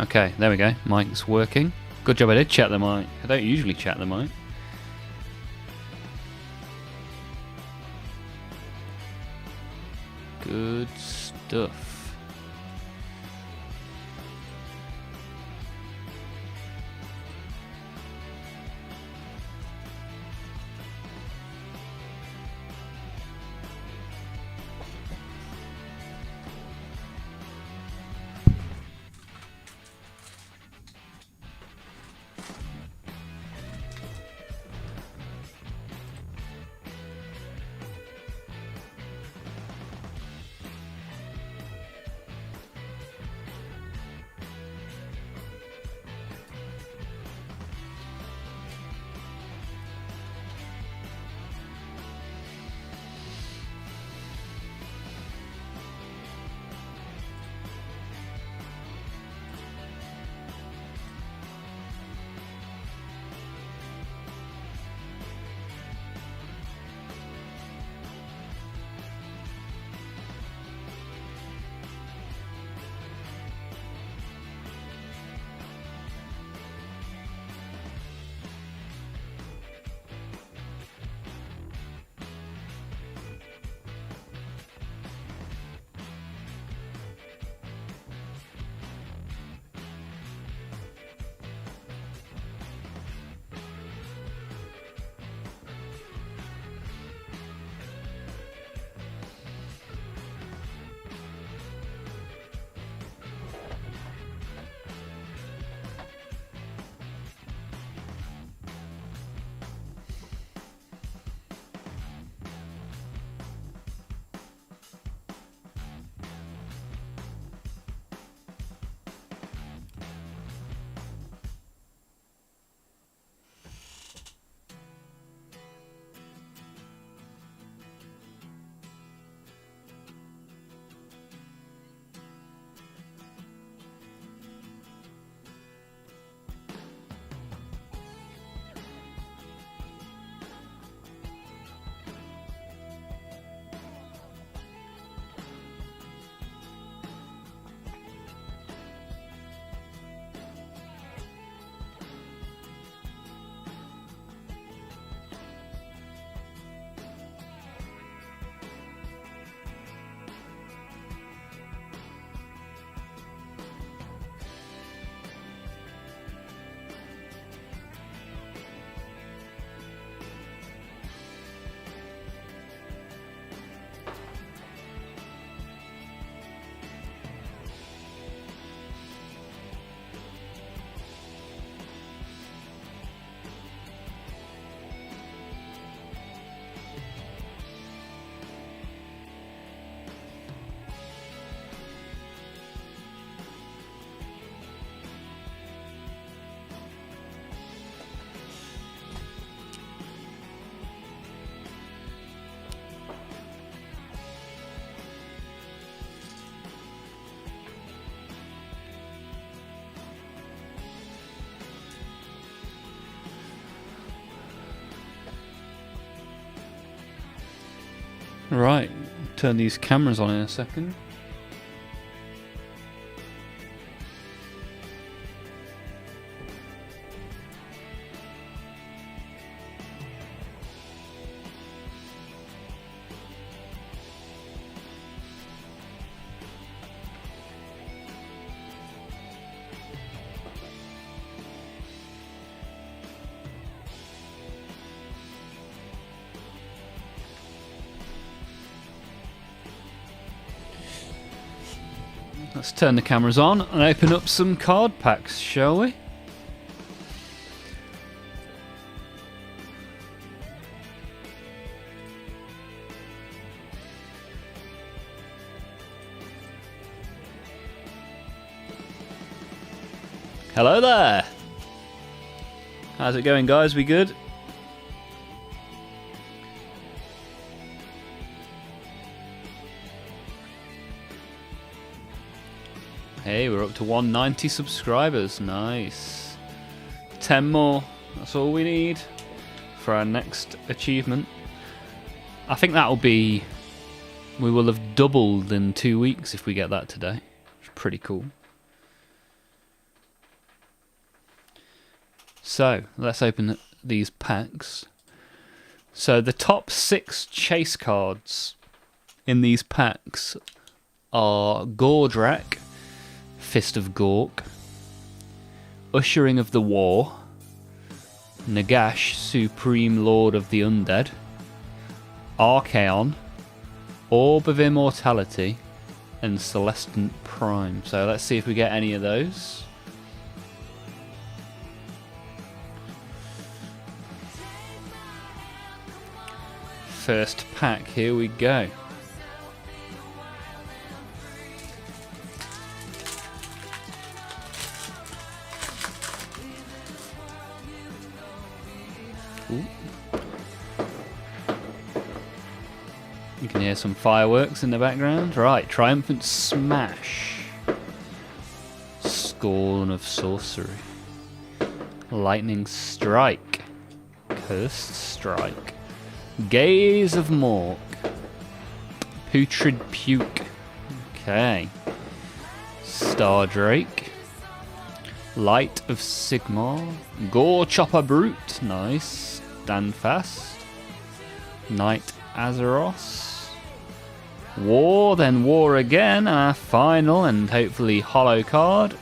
Okay, there we go. Mic's working. Good job I did check the mic. I don't usually check the mic. Good stuff. Right, turn these cameras on in a second. Let's turn the cameras on and open up some card packs, shall we? Hello there! How's it going, guys? We good? Hey, we're up to 190 subscribers. Nice. 10 more. That's all we need for our next achievement. I think that'll be... we will have doubled in 2 weeks if we get that today. It's pretty cool. So let's open these packs. So the top 6 chase cards in these packs are Gordrak, Fist of Gork, Ushering of the War, Nagash, Supreme Lord of the Undead, Archaon, Orb of Immortality, and Celestant Prime. So let's see if we get any of those. First pack, here we go. Ooh. You can hear some fireworks in the background. Right, Triumphant Smash. Scorn of Sorcery. Lightning Strike. Cursed Strike. Gaze of Mork. Putrid Puke. Okay. Stardrake. Light of Sigmar. Gore Chopper Brute. Nice. Stand Fast. Knight Azeroth. War, then War again. Our final and hopefully hollow card.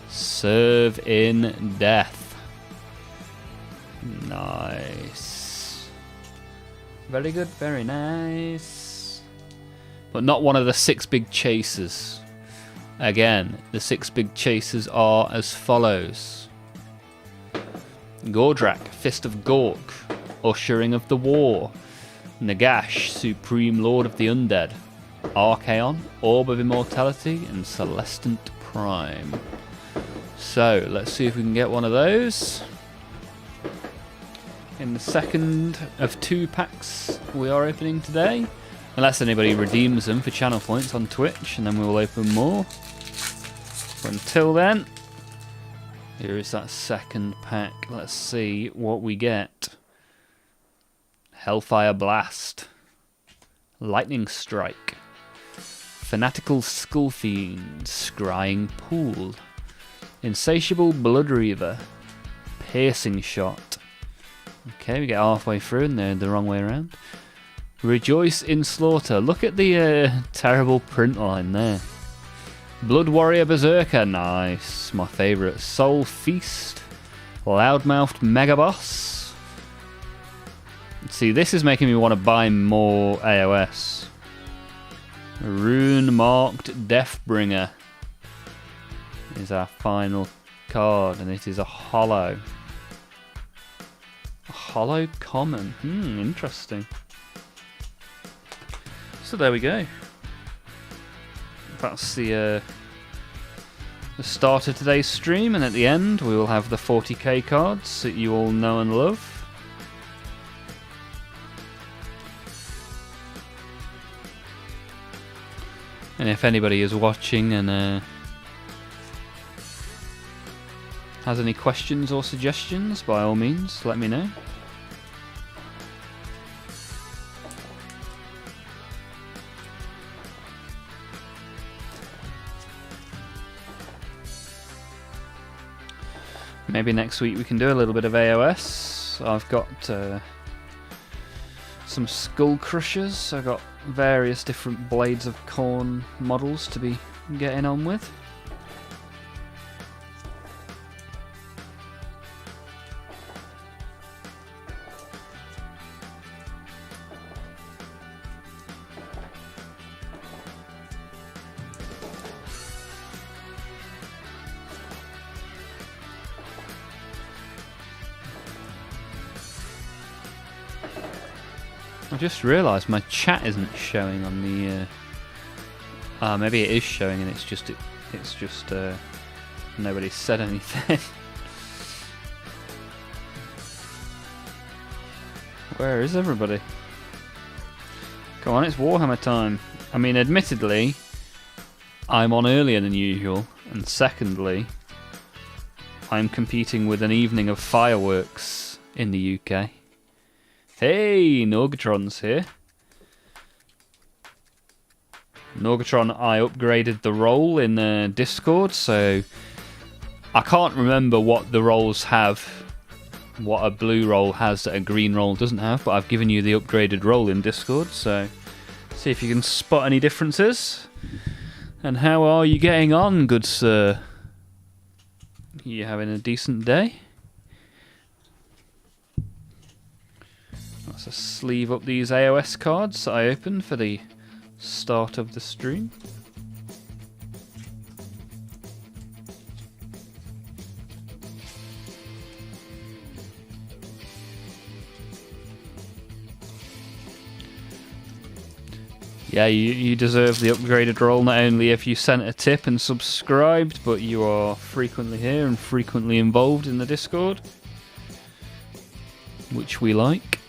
Serve in Death. Nice. Very good, very nice. But not one of the 6 big chasers. Again, the 6 big chasers are as follows. Gordrak, Fist of Gork, Ushering of the War, Nagash, Supreme Lord of the Undead, Archaon, Orb of Immortality, and Celestant Prime. So, let's see if we can get one of those. In the second of 2 packs we are opening today. Unless anybody redeems them for channel points on Twitch, and then we will open more. But until then, here is that second pack. Let's see what we get. Hellfire Blast. Lightning Strike. Fanatical Skullfiend. Scrying Pool. Insatiable Bloodreaver. Piercing Shot. Okay, we get halfway through and they're the wrong way around. Rejoice in Slaughter. Look at the terrible print line there. Blood Warrior Berserker. Nice. My favourite. Soul Feast. Loudmouthed Megaboss. See, this is making me want to buy more AOS. Rune Marked Deathbringer is our final card, and it is a hollow. A hollow common. Interesting. So there we go. That's the start of today's stream, and at the end we will have the 40k cards that you all know and love. And if anybody is watching and has any questions or suggestions, by all means, let me know. Maybe next week we can do a little bit of AOS. I've got some Skull Crushers. I've got various different Blades of Corn models to be getting on with. I just realised my chat isn't showing on the. Maybe it is showing, and it's just nobody said anything. Where is everybody? Come on, it's Warhammer time. I mean, admittedly, I'm on earlier than usual, and secondly, I'm competing with an evening of fireworks in the UK. Hey, Norgatron's here. Norgatron, I upgraded the role in Discord, so I can't remember what the rolls have, what a blue roll has that a green roll doesn't have, but I've given you the upgraded roll in Discord, so see if you can spot any differences. And how are you getting on, good sir? You having a decent day? Let's just sleeve up these AOS cards that I opened for the start of the stream. Yeah, you deserve the upgraded role, not only if you sent a tip and subscribed, but you are frequently here and frequently involved in the Discord, which we like.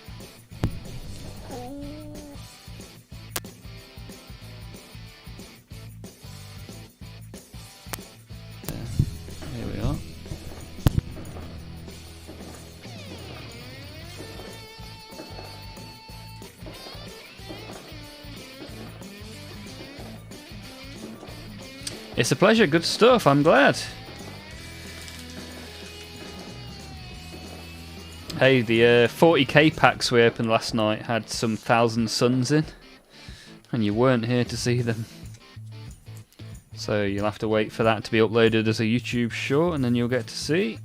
Here we are. It's a pleasure, good stuff, I'm glad. Hey, the 40k packs we opened last night had some 1,000 Suns in, and you weren't here to see them. So you'll have to wait for that to be uploaded as a YouTube short, and then you'll get to see.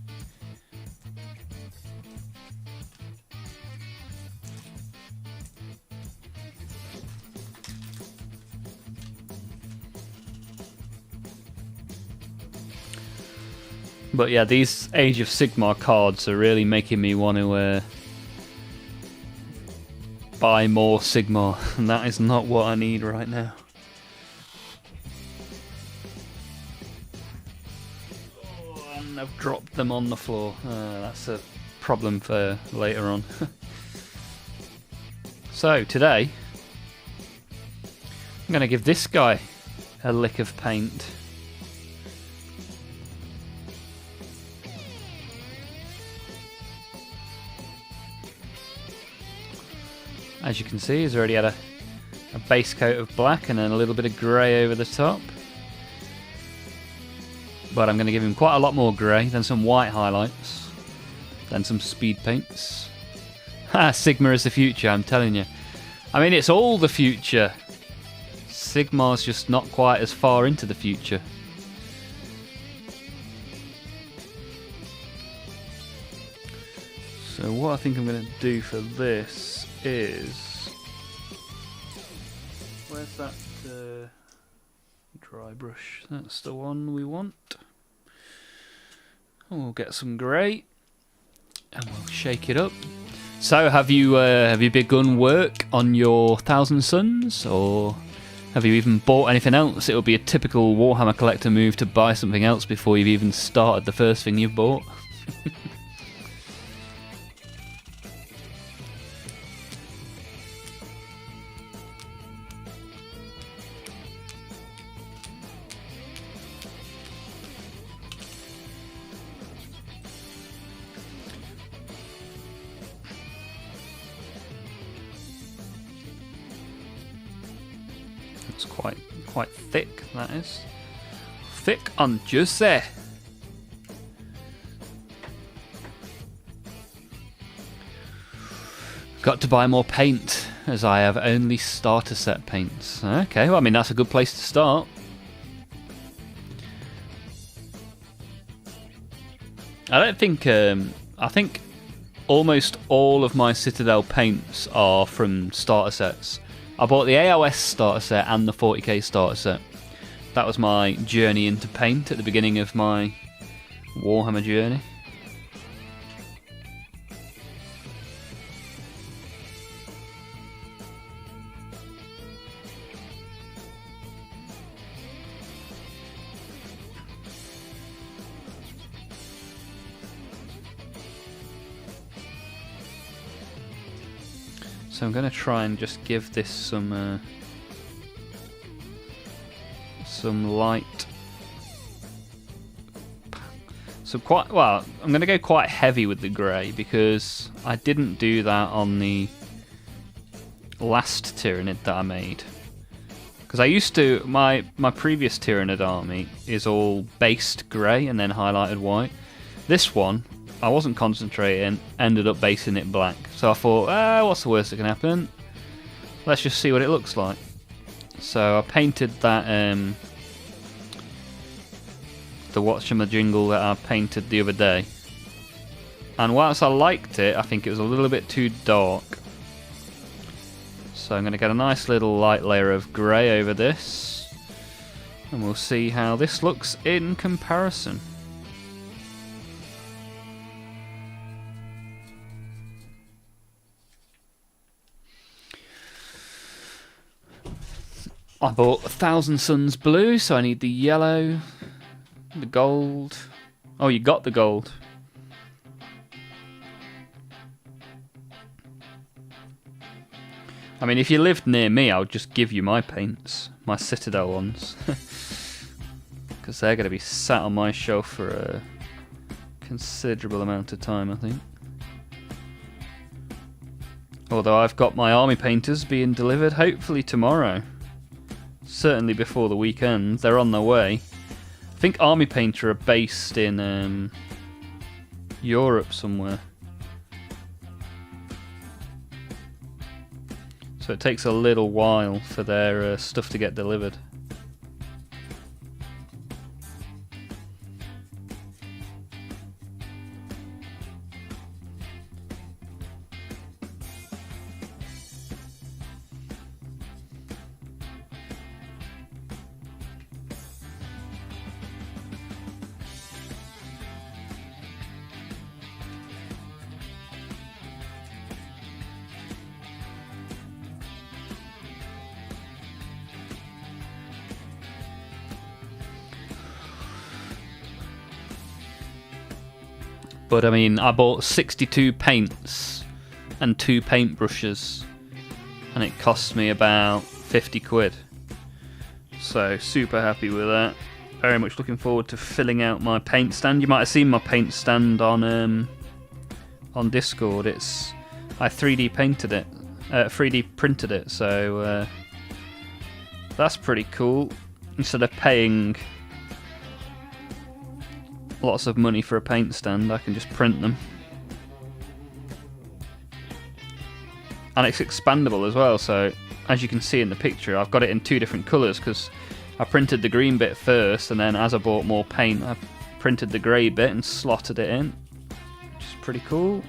But yeah, these Age of Sigmar cards are really making me want to buy more Sigmar, and that is not what I need right now. Oh, and I've dropped them on the floor. That's a problem for later on. So today, I'm going to give this guy a lick of paint. As you can see, he's already had a base coat of black and then a little bit of grey over the top. But I'm going to give him quite a lot more grey, then some white highlights, then some speed paints. Ha! Sigma is the future, I'm telling you. I mean, it's all the future. Sigmar's just not quite as far into the future. So what I think I'm going to do for this is... Where's that dry brush? That's the one we want. And we'll get some grey and we'll shake it up. So have you begun work on your 1,000 Suns, or have you even bought anything else? It'll be a typical Warhammer collector move to buy something else before you've even started the first thing you've bought. It's quite thick, that is. Thick and juicy. Got to buy more paint, as I have only starter set paints. Okay, well, I mean, that's a good place to start. I think almost all of my Citadel paints are from starter sets. I bought the AOS starter set and the 40k starter set. That was my journey into paint at the beginning of my Warhammer journey. So I'm going to try and just give this some light. So I'm going to go quite heavy with the grey because I didn't do that on the last Tyranid that I made. Because I used to, my previous Tyranid army is all based grey and then highlighted white. This one, I wasn't concentrating, ended up basing it black. So I thought, what's the worst that can happen? Let's just see what it looks like. So I painted that, the whatchamajingle that I painted the other day. And whilst I liked it, I think it was a little bit too dark. So I'm going to get a nice little light layer of grey over this. And we'll see how this looks in comparison. I bought 1,000 Suns blue, so I need the yellow, the gold. Oh, you got the gold. I mean, if you lived near me, I would just give you my paints, my Citadel ones. Because they're going to be sat on my shelf for a considerable amount of time, I think. Although I've got my army painters being delivered hopefully tomorrow. Certainly before the weekend. They're on their way. I think Army Painter are based in Europe somewhere. So it takes a little while for their stuff to get delivered. But I mean, I bought 62 paints and 2 paintbrushes, and it cost me about 50 quid. So super happy with that. Very much looking forward to filling out my paint stand. You might have seen my paint stand on Discord. I 3D painted it, 3D printed it. So that's pretty cool. Instead of paying lots of money for a paint stand, I can just print them. And it's expandable as well, so as you can see in the picture, I've got it in 2 different colours because I printed the green bit first, and then as I bought more paint, I printed the grey bit and slotted it in, which is pretty cool.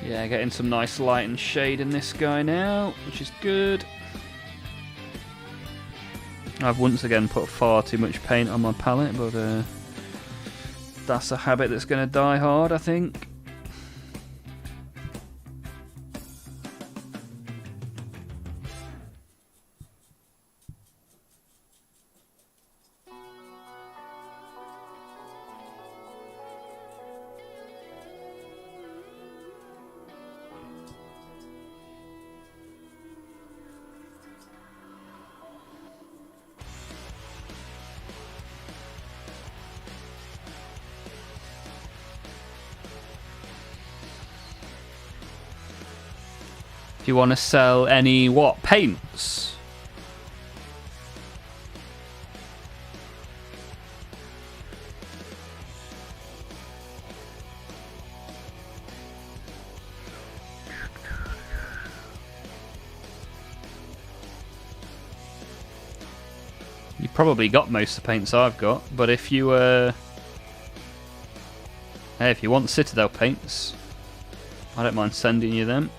Yeah, getting some nice light and shade in this guy now, which is good. I've once again put far too much paint on my palette, but that's a habit that's going to die hard, I think. Do you want to sell any paints? You probably got most of the paints I've got, but if you hey, if you want Citadel paints, I don't mind sending you them.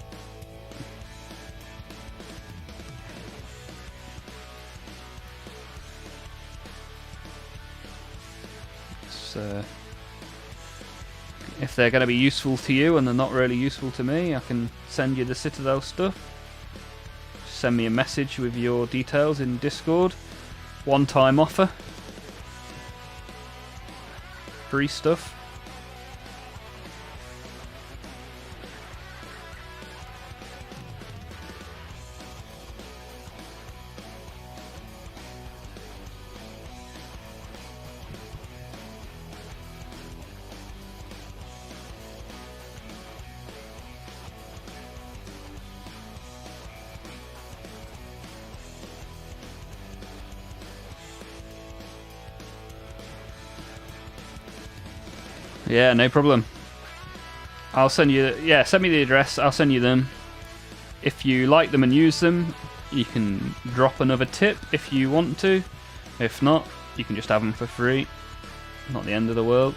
If they're going to be useful to you and they're not really useful to me, I can send you the Citadel stuff. Send me a message with your details in Discord. One-time offer. free stuff. Yeah, no problem. I'll send you... Yeah, send me the address. I'll send you them. If you like them and use them, you can drop another tip if you want to. If not, you can just have them for free. Not the end of the world.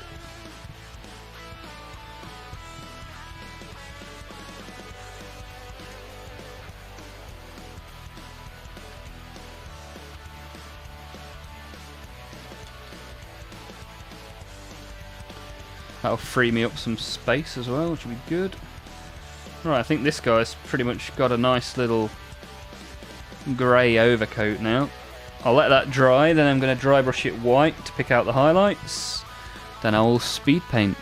That'll free me up some space as well, which will be good. Right, I think this guy's pretty much got a nice little grey overcoat now. I'll let that dry, then I'm going to dry brush it white to pick out the highlights. Then I'll speed paint.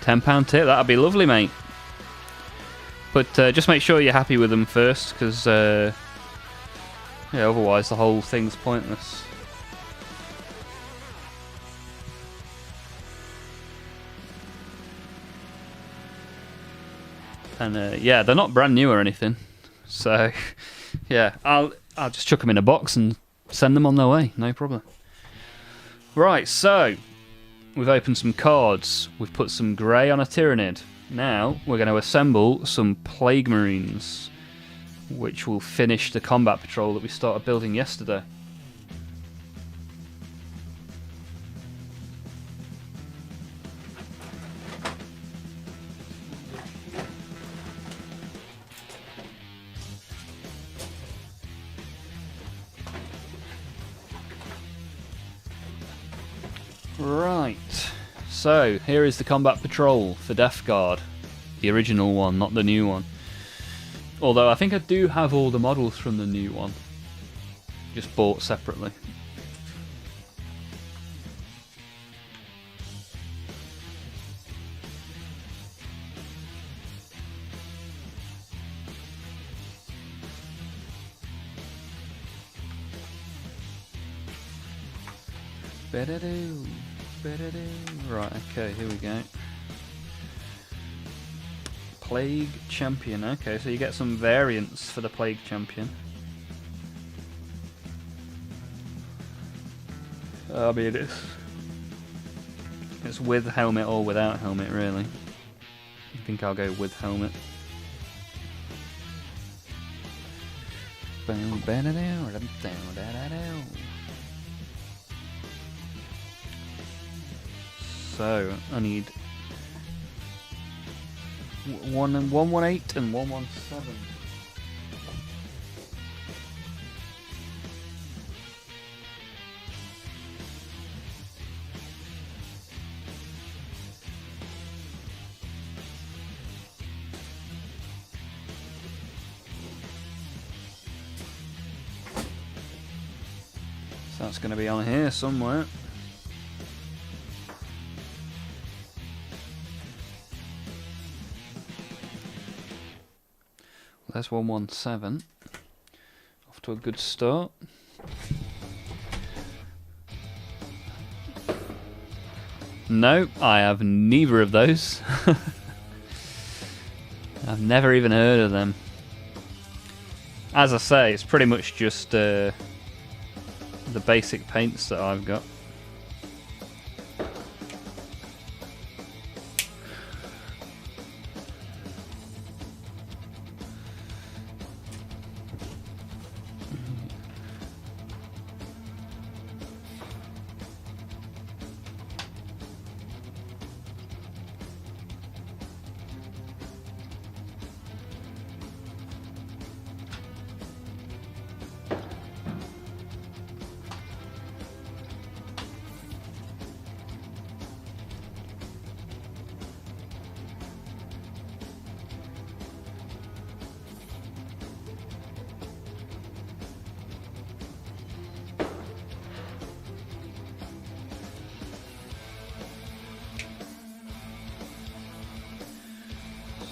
£10 tip, that'd be lovely, mate. But just make sure you're happy with them first, because yeah, otherwise the whole thing's pointless. And yeah, they're not brand new or anything, so yeah, I'll just chuck them in a box and send them on their way, no problem. Right, so we've opened some cards, we've put some grey on a Tyrannid. Now we're going to assemble some Plague Marines, which will finish the combat patrol that we started building yesterday. Right, so here is the combat patrol for Death Guard, the original one, not the new one. Although I think I do have all the models from the new one, just bought separately. Right, okay, here we go. Plague Champion. Okay, so you get some variants for the Plague Champion. I mean, it's with helmet or without helmet, really. I think I'll go with helmet. So I need 118 and 117. So that's going to be on here somewhere. There's 117. Off to a good start. No, I have neither of those. I've never even heard of them. As I say, it's pretty much just the basic paints that I've got.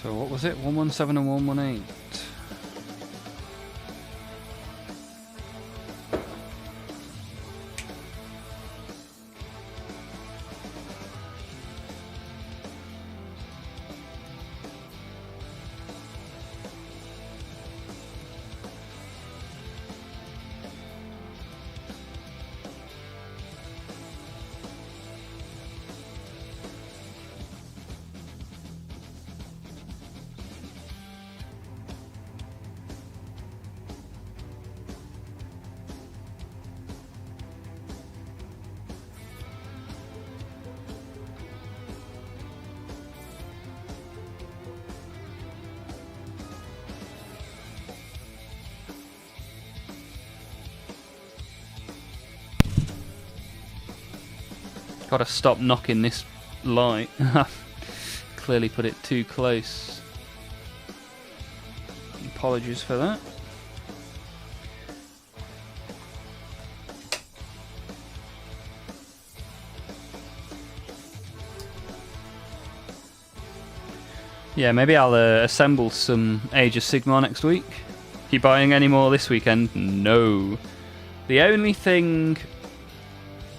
So what was it? 117 and 118. Gotta stop knocking this light. Clearly put it too close. Apologies for that. Yeah, maybe I'll assemble some Age of Sigmar next week. You buying any more this weekend? No. The only thing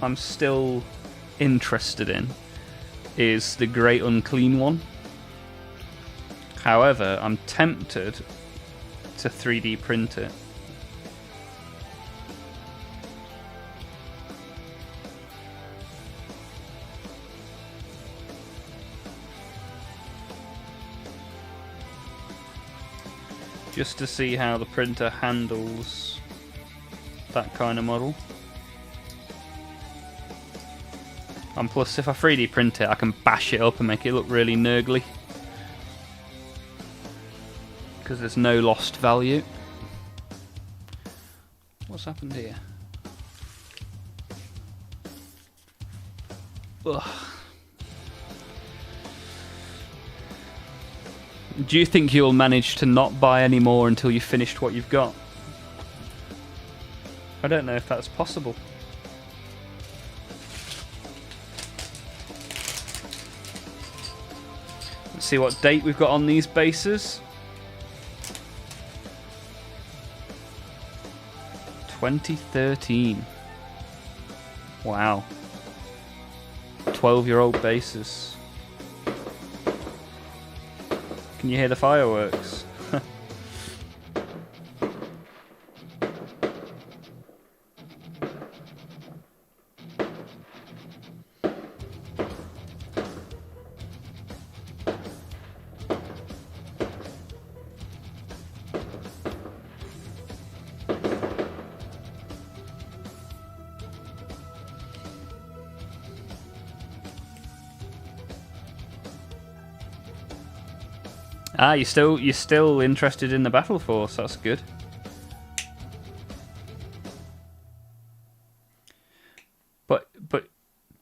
I'm still interested in is the Great Unclean one. However, I'm tempted to 3D print it. Just to see how the printer handles that kind of model. And plus, if I 3D print it, I can bash it up and make it look really nurgly. Because there's no lost value. What's happened here? Ugh. Do you think you'll manage to not buy any more until you've finished what you've got? I don't know if that's possible. Let's see what date we've got on these bases. 2013. Wow. 12-year-old bases. Can you hear the fireworks? Ah, you're still interested in the Battle Force. That's good. But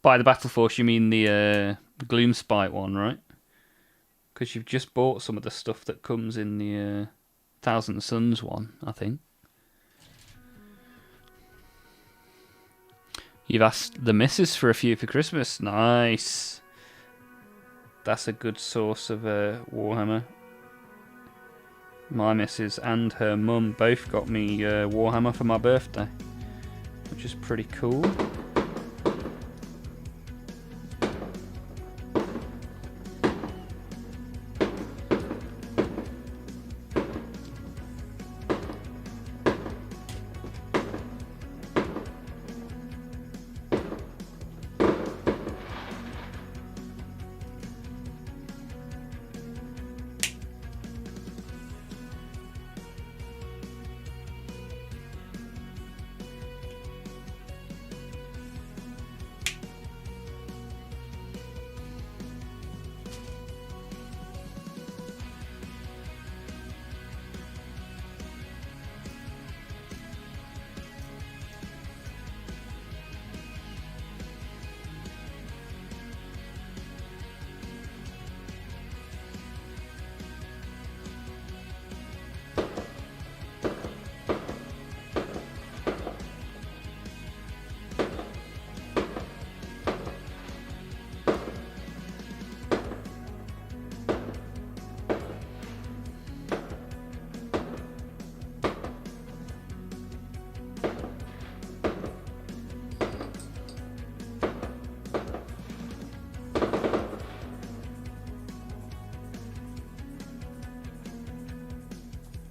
by the Battle Force you mean the Gloomspite one, right? Because you've just bought some of the stuff that comes in the Thousand Suns one, I think. You've asked the missus for a few for Christmas. Nice. That's a good source of Warhammer. My missus and her mum both got me Warhammer for my birthday, which is pretty cool.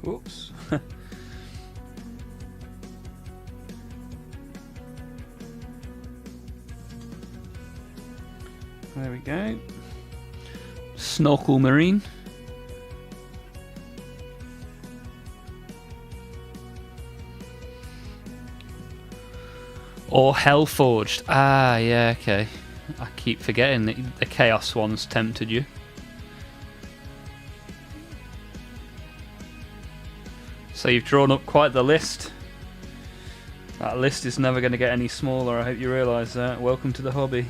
Whoops. There we go. Snorkel Marine. Or Hellforged. Ah, yeah, okay. I keep forgetting that the Chaos ones tempted you. So you've drawn up quite the list. That list is never going to get any smaller, I hope you realise that. Welcome to the hobby.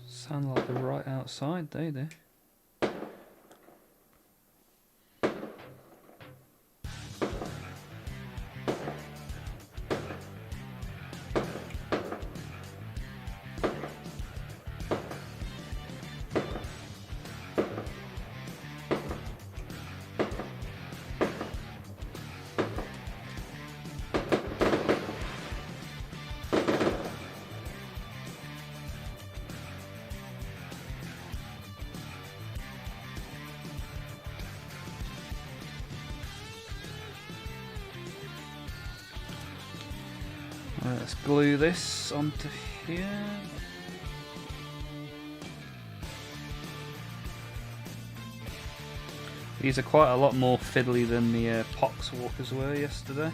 Sound like they're right outside, they do. Let's glue this onto here. These are quite a lot more fiddly than the Poxwalkers were yesterday.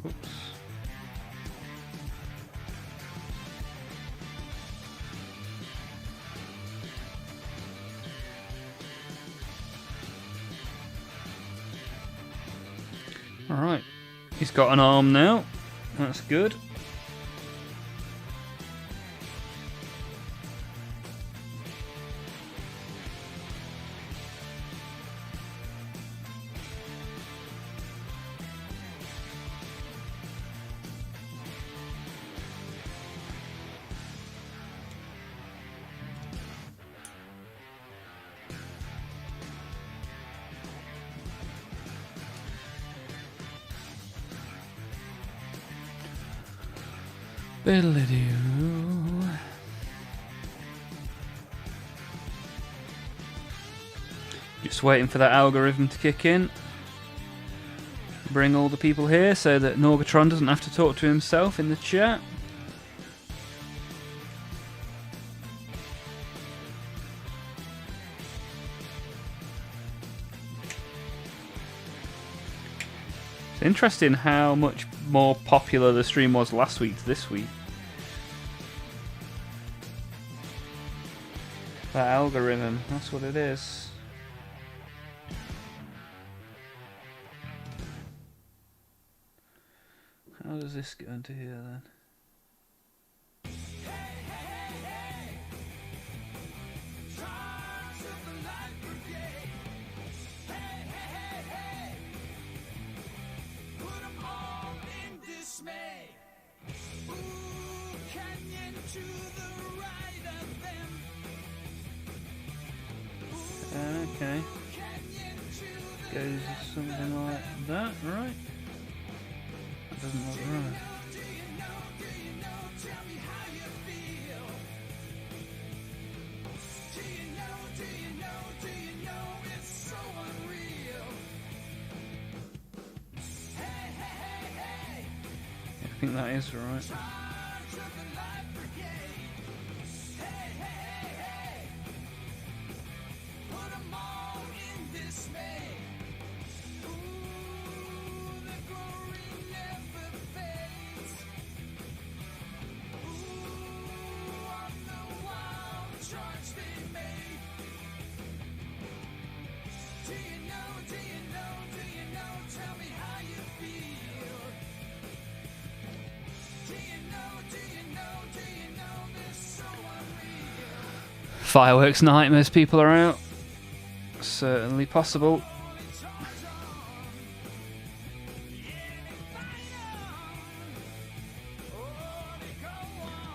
Oops. Alright, he's got an arm now, that's good. Biddle-doo. Just waiting for that algorithm to kick in. Bring all the people here so that Norgatron doesn't have to talk to himself in the chat. It's interesting how much more popular the stream was last week to this week. That algorithm, that's what it is. How does this go into here then? Okay. Goes something like that, right? That doesn't look right. I think that is right. Fireworks nightmares people are out. Certainly possible.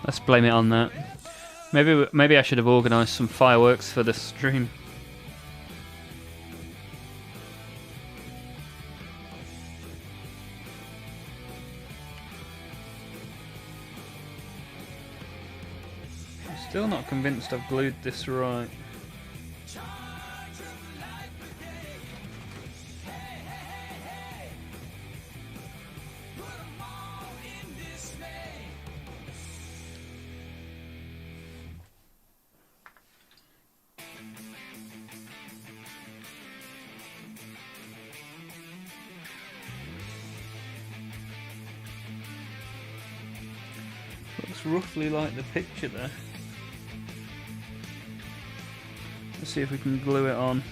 Let's blame it on that. Maybe I should have organised some fireworks for this stream. I'm still not convinced I've glued this right. Looks roughly like the picture there. Let's see if we can glue it on.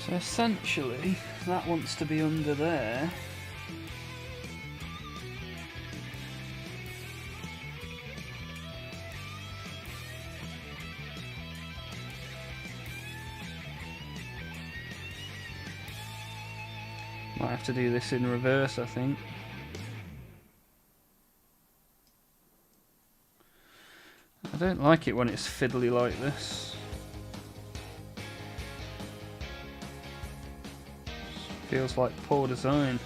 So essentially, that wants to be under there. Might have to do this in reverse, I think. I don't like it when it's fiddly like this. Feels like poor design.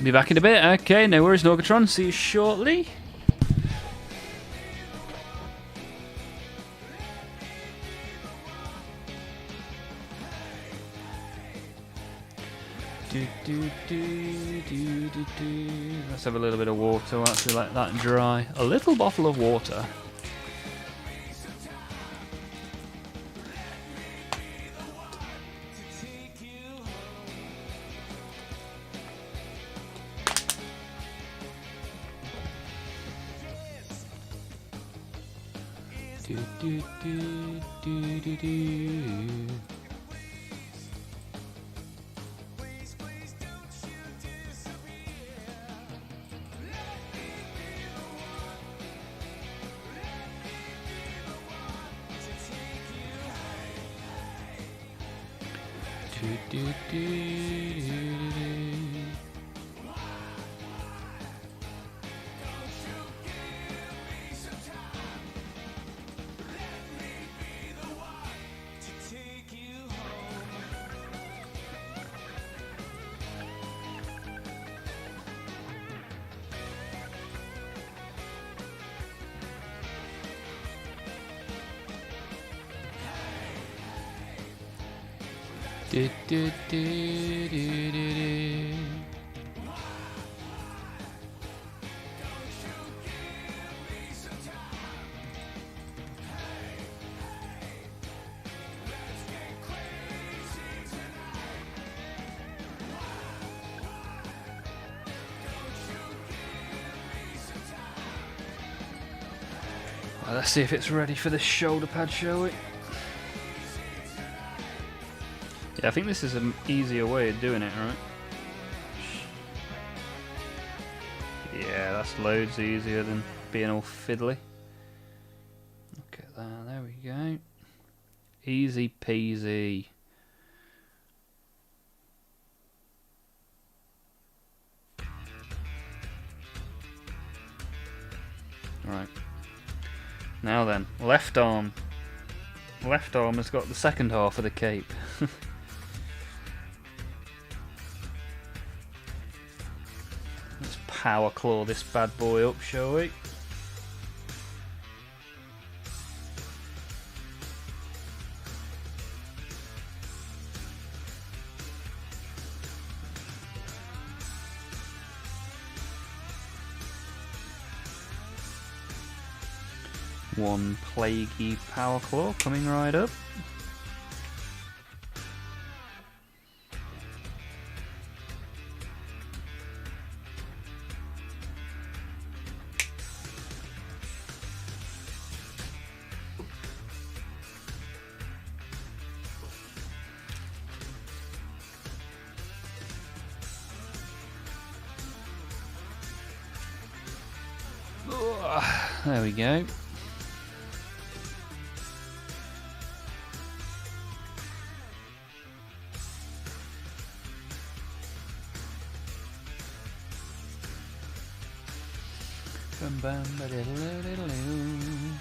Be back in a bit. Okay, no worries, Norgatron. See you shortly. Let's have a little bit of water once we let that dry. A little bottle of water. Well, let's see if it's ready for the shoulder pad, shall we? Yeah, I think this is an easier way of doing it, right? Yeah, that's loads easier than being all fiddly. Look at that, there we go. Easy peasy. Right. Now then, left arm. Left arm has got the second half of the cape. power claw this bad boy up, shall we? One plaguey power claw coming right up. There we go. Bum, bum, ba-diddle-oo-diddle-oo.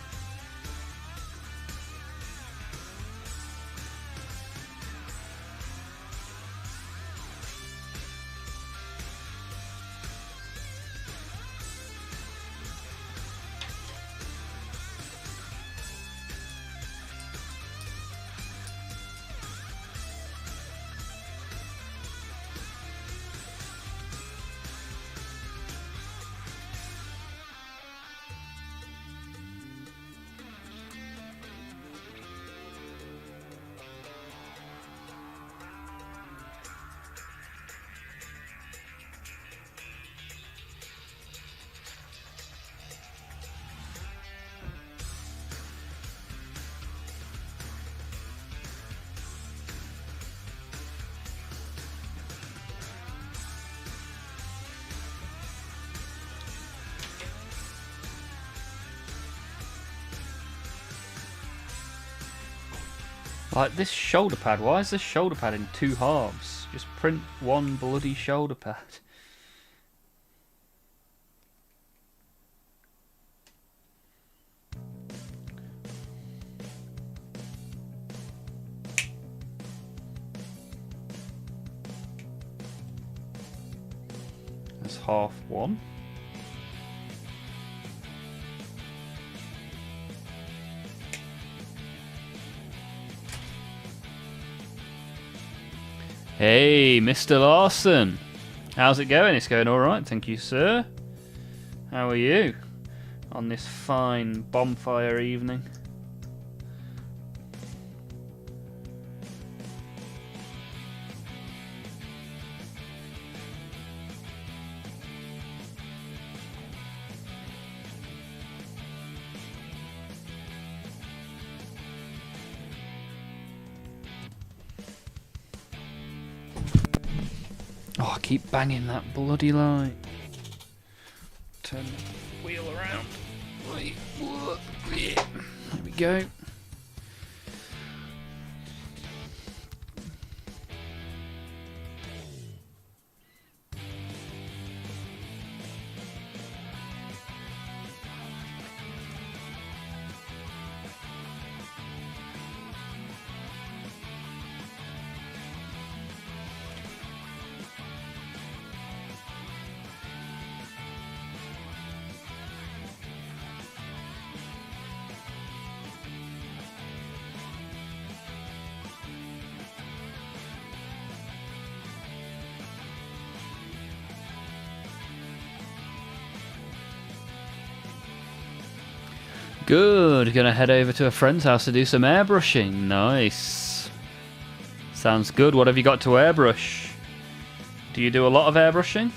Like this shoulder pad, why is this shoulder pad in two halves? Just print one bloody shoulder pad. That's half one. Hey, Mr. Larson. How's it going? It's going alright, thank you, sir. How are you on this fine bonfire evening? Oh, I keep banging that bloody light. Turn the wheel around. There we go. Good, gonna head over to a friend's house to do some airbrushing. Nice. Sounds good. What have you got to airbrush? Do you do a lot of airbrushing?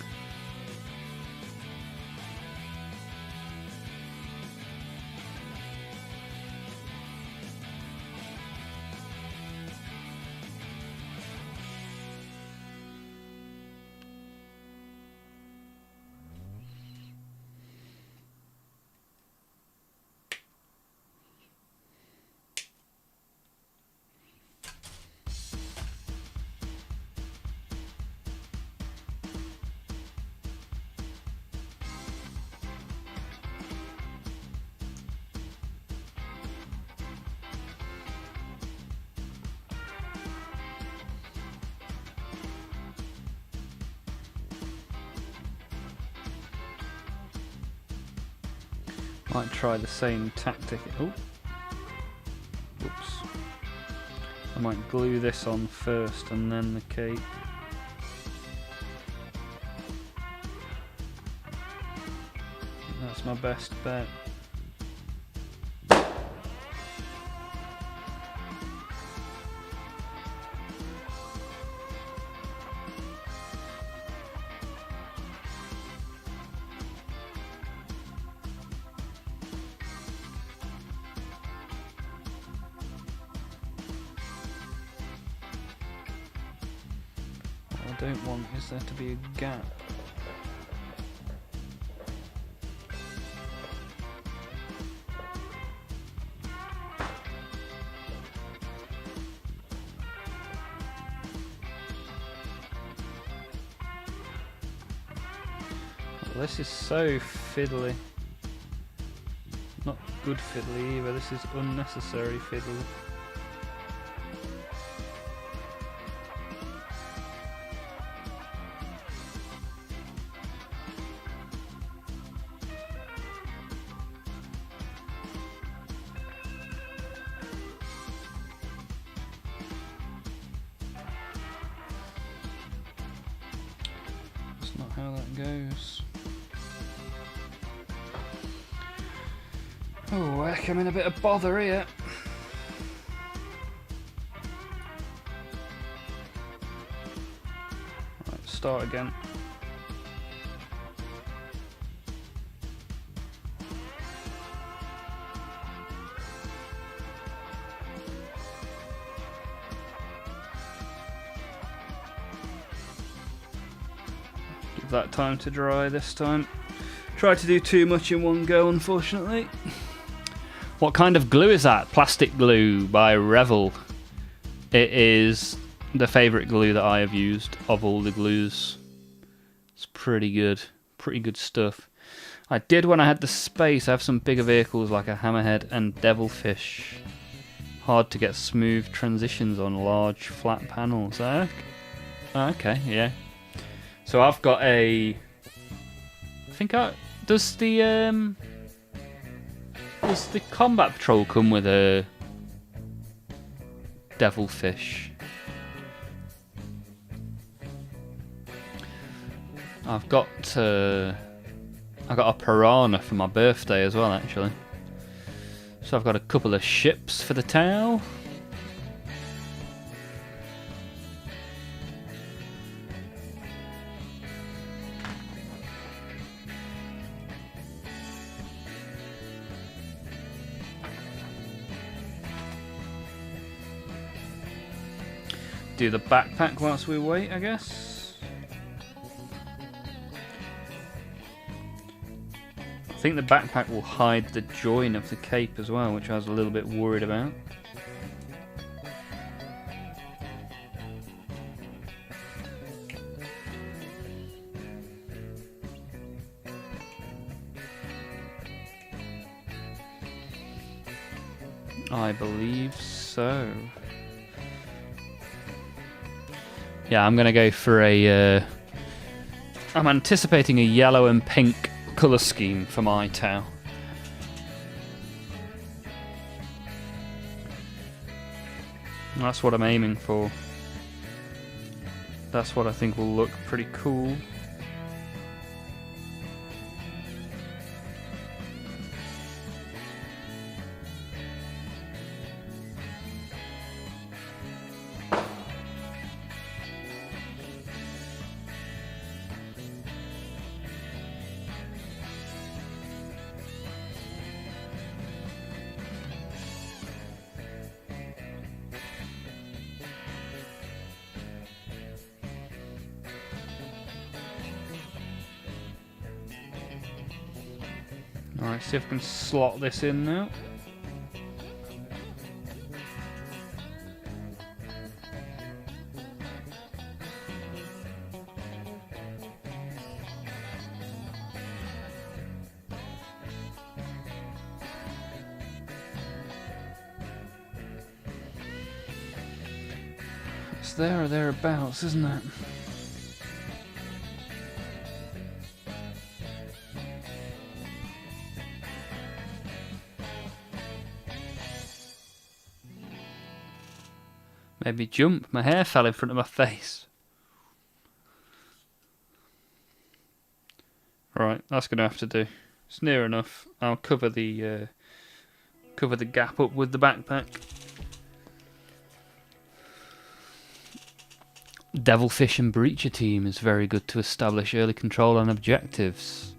Might try the same tactic. Oh, whoops. I might glue this on first and then the cape. That's my best bet. What I don't want is there to be a gap. This is so fiddly. Not good fiddly either, this is unnecessary fiddly. That's not how that goes. Oh, heck, I'm in a bit of bother here. Right, start again. Give that time to dry this time. Tried to do too much in one go, unfortunately. What kind of glue is that? Plastic glue by Revel. It is the favourite glue that I have used of all the glues. It's pretty good stuff. I did, when I had the space, have some bigger vehicles like a Hammerhead and Devilfish. Hard to get smooth transitions on large flat panels. Okay, yeah. So I've got a... Does the Combat Patrol come with a Devilfish? I got a Piranha for my birthday as well, actually. So I've got a couple of ships for the town. Do the backpack whilst we wait, I guess. I think the backpack will hide the join of the cape as well, which I was a little bit worried about. I believe so. Yeah, I'm gonna go for a... I'm anticipating a yellow and pink colour scheme for my Tau. That's what I'm aiming for. That's what I think will look pretty cool. Alright, see if I can slot this in now. It's there or thereabouts, isn't it? Made me jump. My hair fell in front of my face. Right, that's going to have to do. It's near enough. I'll cover the gap up with the backpack. Devilfish and Breacher team is very good to establish early control on objectives.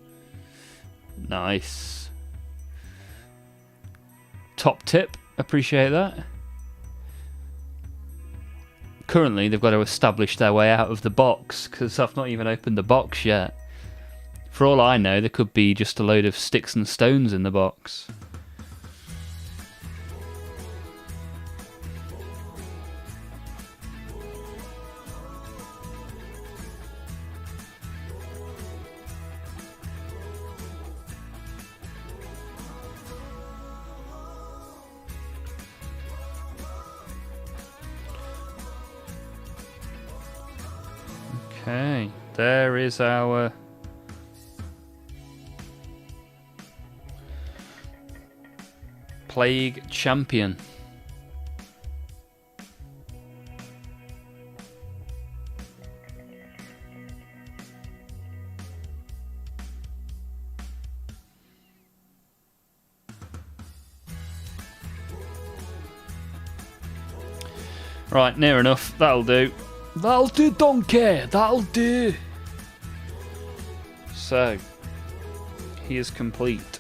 Nice. Top tip, appreciate that. Currently, they've got to establish their way out of the box, because I've not even opened the box yet. For all I know, there could be just a load of sticks and stones in the box. Okay, there is our Plague Champion. Right, near enough. That'll do. That'll do, donkey. That'll do. So, he is complete.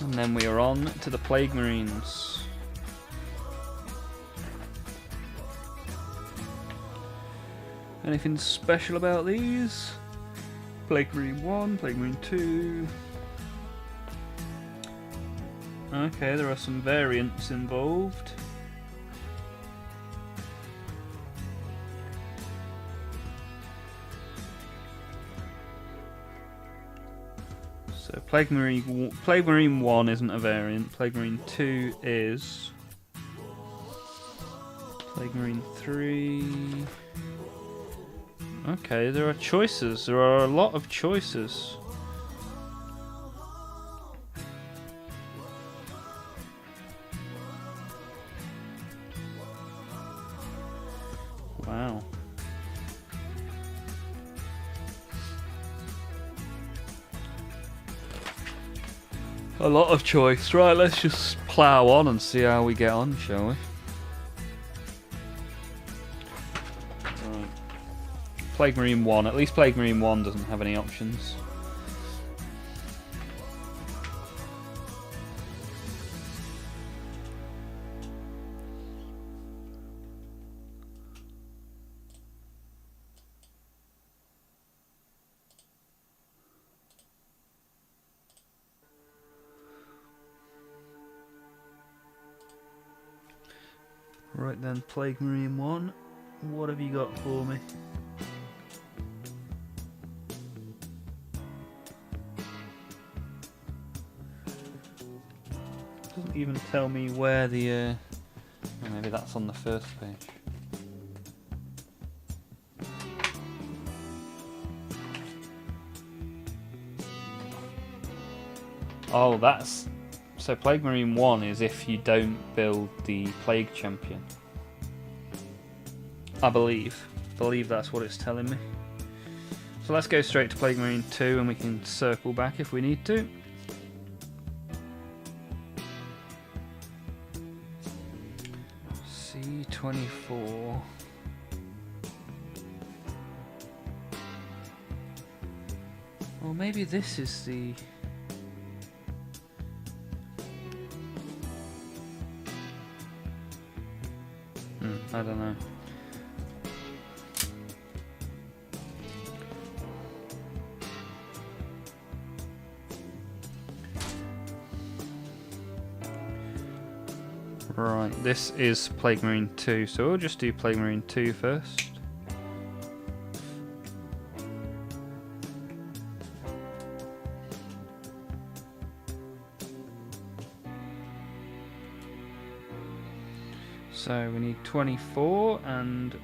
And then we are on to the Plague Marines. Anything special about these? Plague Marine 1, Plague Marine 2. Okay, there are some variants involved. So Plague Marine 1 isn't a variant, Plague Marine 2 is. Plague Marine 3... Okay, there are choices, there are a lot of choices. Wow. A lot of choice. Right, let's just plough on and see how we get on, shall we? Right. Plague Marine 1. At least Plague Marine 1 doesn't have any options. Right then, Plague Marine 1, what have you got for me? Doesn't even tell me where the... oh, maybe that's on the first page. Oh, that's... So Plague Marine 1 is if you don't build the Plague Champion. I believe that's what it's telling me. So let's go straight to Plague Marine 2 and we can circle back if we need to. C24. Or maybe this is the... I don't know. Right, this is Plague Marine 2, so we'll just do Plague Marine 2 first. So we need 24 and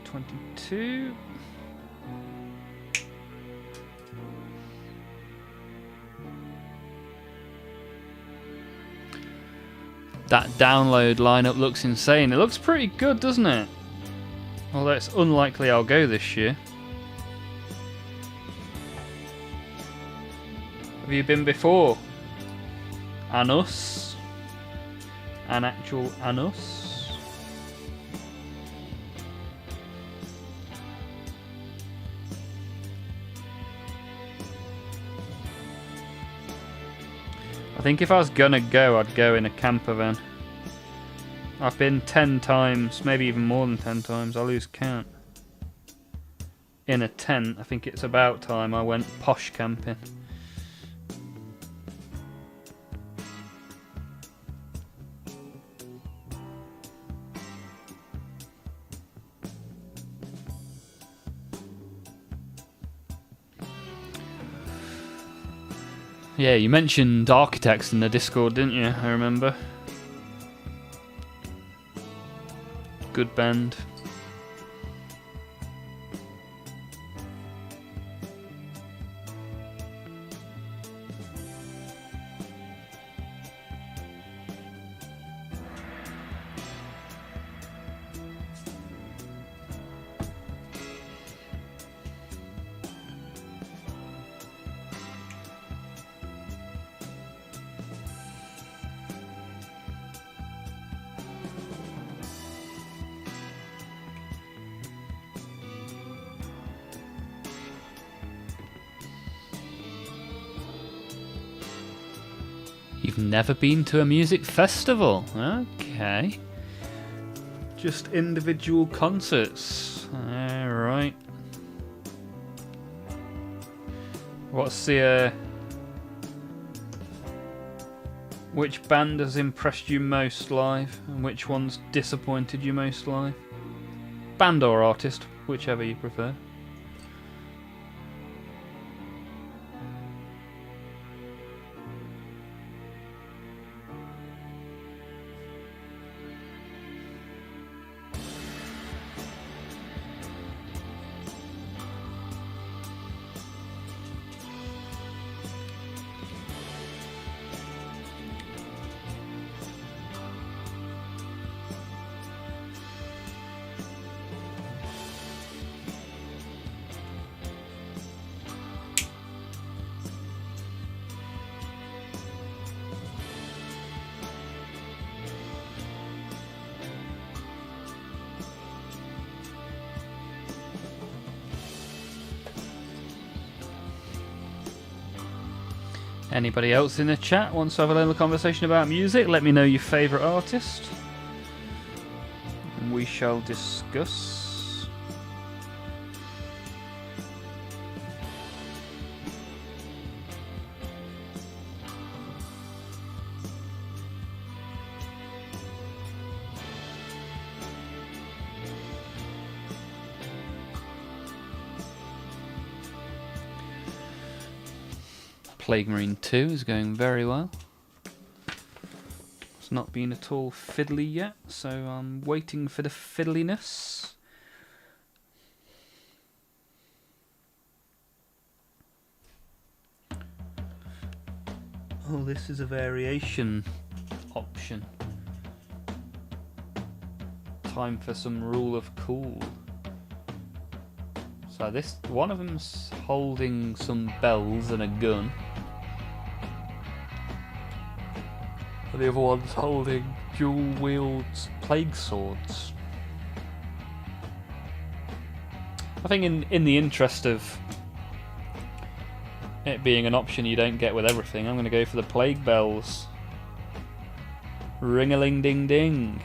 22. That download lineup looks insane. It looks pretty good, doesn't it? Although it's unlikely I'll go this year. Have you been before? Anus? An actual anus? I think if I was gonna go, I'd go in a camper van. I've been 10 times, maybe even more than 10 times, I lose count. In a tent, I think it's about time I went posh camping. Yeah, you mentioned Architects in the Discord, didn't you? I remember. Good band. You've never been to a music festival? Okay. Just individual concerts. Alright. What's the... which band has impressed you most live? And which one's disappointed you most live? Band or artist, whichever you prefer. Anybody else in the chat wants to have a little conversation about music? Let me know your favourite artist. And we shall discuss. Plague Marine 2 is going very well. It's not been at all fiddly yet, so I'm waiting for the fiddliness. Oh, this is a variation option. Time for some Rule of Cool. So this, one of them's holding some bells and a gun. And the other one's holding dual-wield plague swords. I think in the interest of it being an option you don't get with everything, I'm going to go for the plague bells. Ring-a-ling-ding-ding.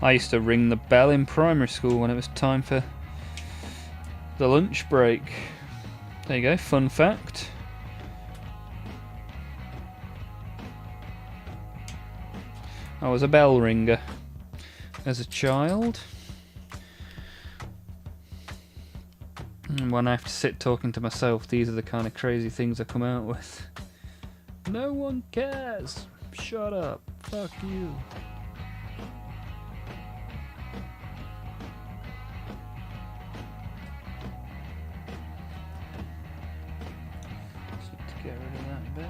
I used to ring the bell in primary school when it was time for the lunch break. There you go, fun fact. I was a bell ringer as a child. And when I have to sit talking to myself, these are the kind of crazy things I come out with. No one cares. Shut up. Fuck you. Get rid of that bit.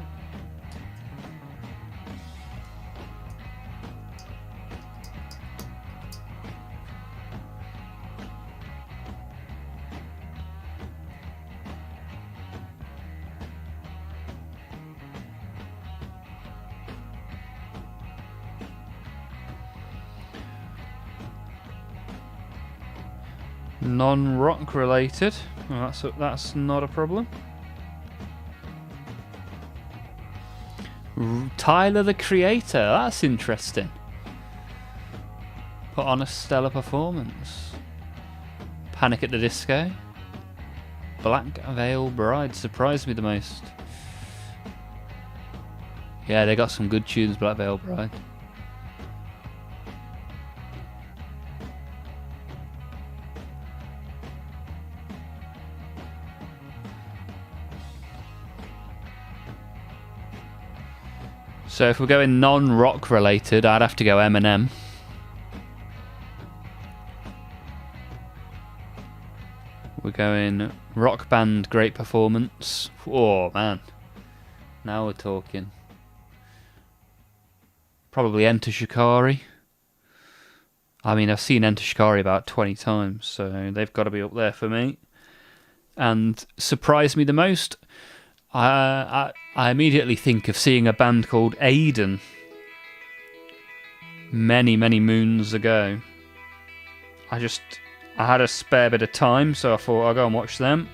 Non-rock related. Well, that's not a problem. Tyler the Creator. That's interesting. Put on a stellar performance. Panic at the Disco. Black Veil Bride surprised me the most. Yeah, they got some good tunes, Black Veil Bride. So if we're going non-rock related, I'd have to go Eminem. We're going rock band, great performance. Oh man, now we're talking. Probably Enter Shikari. I mean, I've seen Enter Shikari about 20 times, so they've got to be up there for me. And surprised me the most, I immediately think of seeing a band called Aiden many moons ago. I had a spare bit of time, so I thought I'll go and watch them.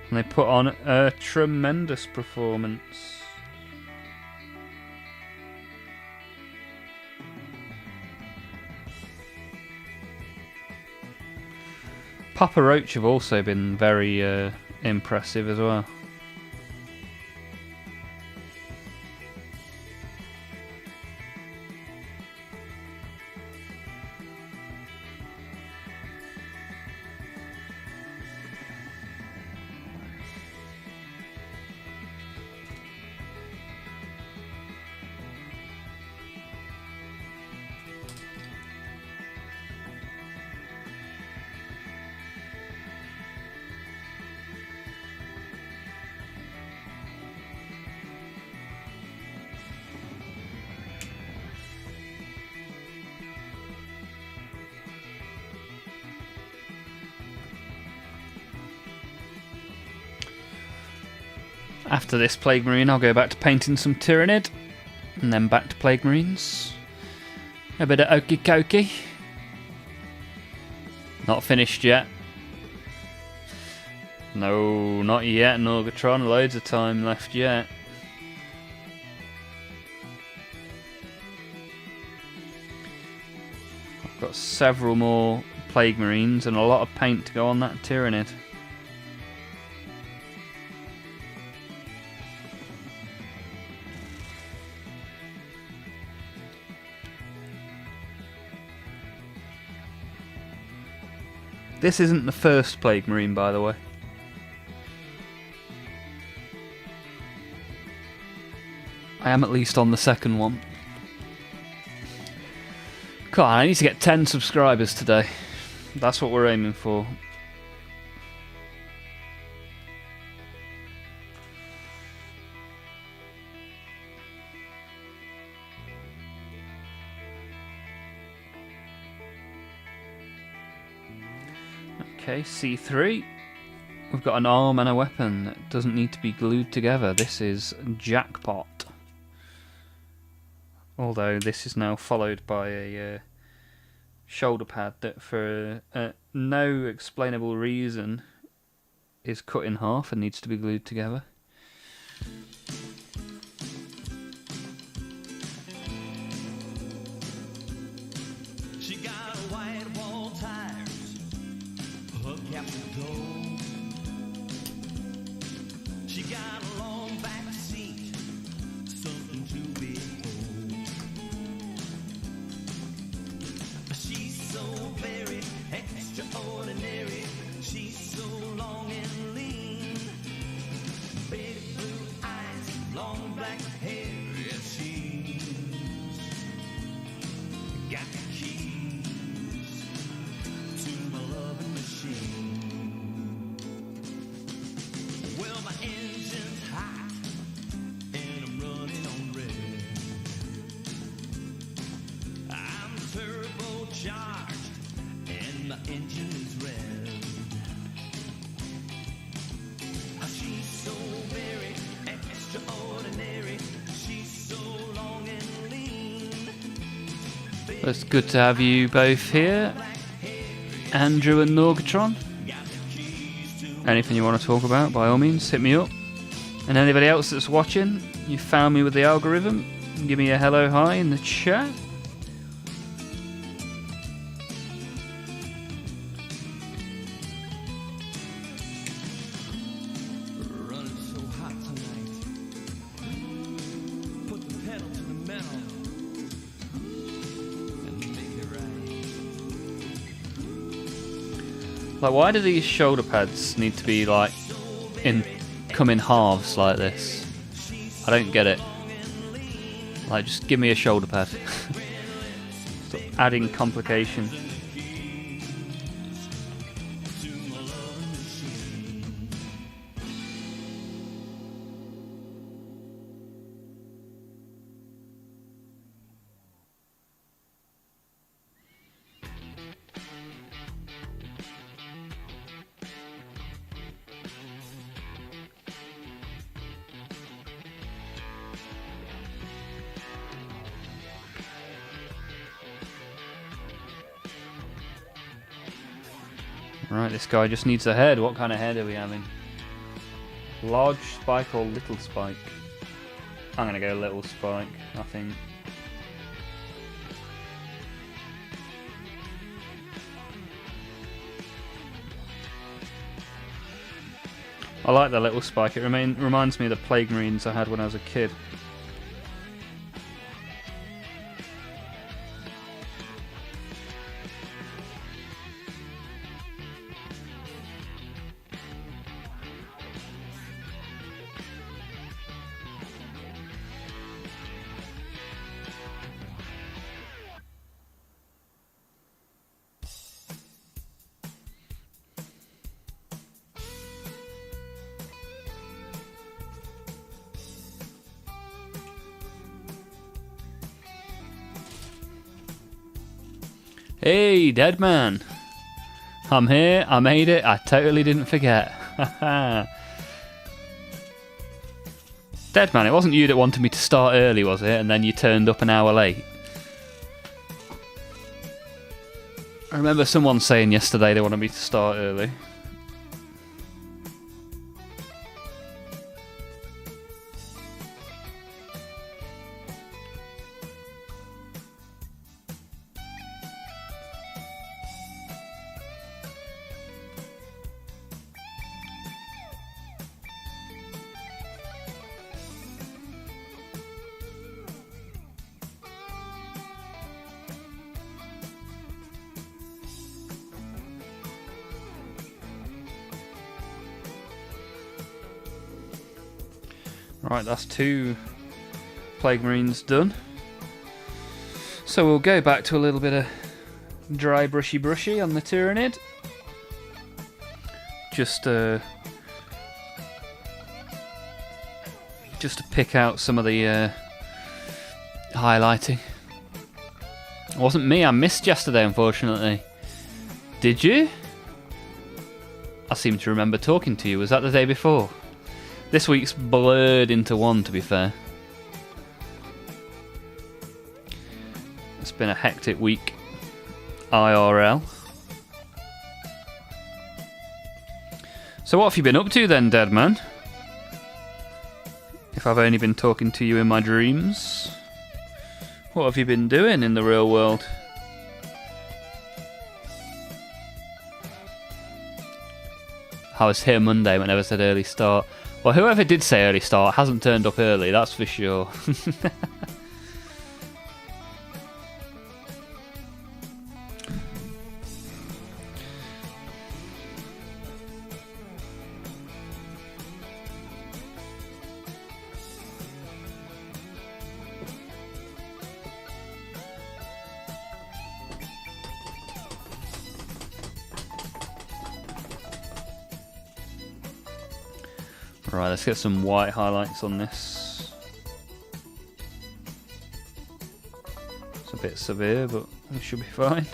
And they put on a tremendous performance. Papa Roach have also been very impressive as well. After this Plague Marine, I'll go back to painting some Tyrannid, and then back to Plague Marines. A bit of Okie Dokie. Not finished yet. No, not yet, Norgatron. Loads of time left yet. I've got several more Plague Marines and a lot of paint to go on that Tyrannid. This isn't the first Plague Marine, by the way. I am at least on the second one. Come on, I need to get 10 subscribers today. That's what we're aiming for. Okay, C3. We've got an arm and a weapon that doesn't need to be glued together. This is jackpot. Although this is now followed by a shoulder pad that for no explainable reason is cut in half and needs to be glued together. She got white wall tires, hubcap to go. She got a long back seat, something to behold. She's so very extraordinary. She's so long and lean. Big blue eyes, long black hair. Yes, she's got the keys to my loving machine. It's good to have you both here, Andrew and Norgatron. Anything you want to talk about, by all means, hit me up. And anybody else that's watching, you found me with the algorithm, give me a hello hi in the chat. Running so hot tonight. Put the pedal to the metal and make it right. Like, why do these shoulder pads need to be like come in halves like this? I don't get it. Like, just give me a shoulder pad. Stop adding complication. Right, this guy just needs a head. What kind of head are we having? Large spike or little spike? I'm gonna go little spike, I think. I like the little spike. It reminds me of the Plague Marines I had when I was a kid. Hey, dead man. I'm here, I made it, I totally didn't forget. Dead man, it wasn't you that wanted me to start early, was it? And then you turned up an hour late. I remember someone saying yesterday they wanted me to start early. Right, that's 2 Plague Marines done. So we'll go back to a little bit of dry brushy on the Tyrannid. Just to pick out some of the highlighting. It wasn't me, I missed yesterday, unfortunately. Did you? I seem to remember talking to you. Was that the day before? This week's blurred into one, to be fair. It's been a hectic week. IRL. So what have you been up to then, dead man? If I've only been talking to you in my dreams. What have you been doing in the real world? I was here Monday but never said early start. Well, whoever did say early start hasn't turned up early, that's for sure. Right, let's get some white highlights on this. It's a bit severe, but it should be fine.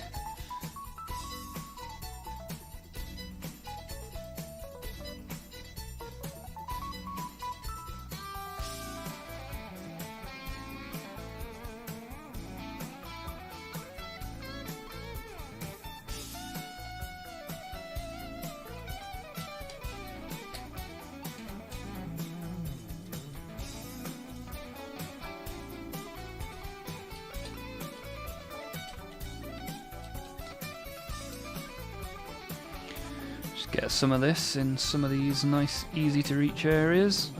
Get some of this in some of these nice, easy to reach areas.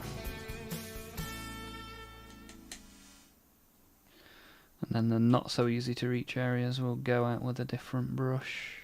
And then the not so easy to reach areas will go out with a different brush.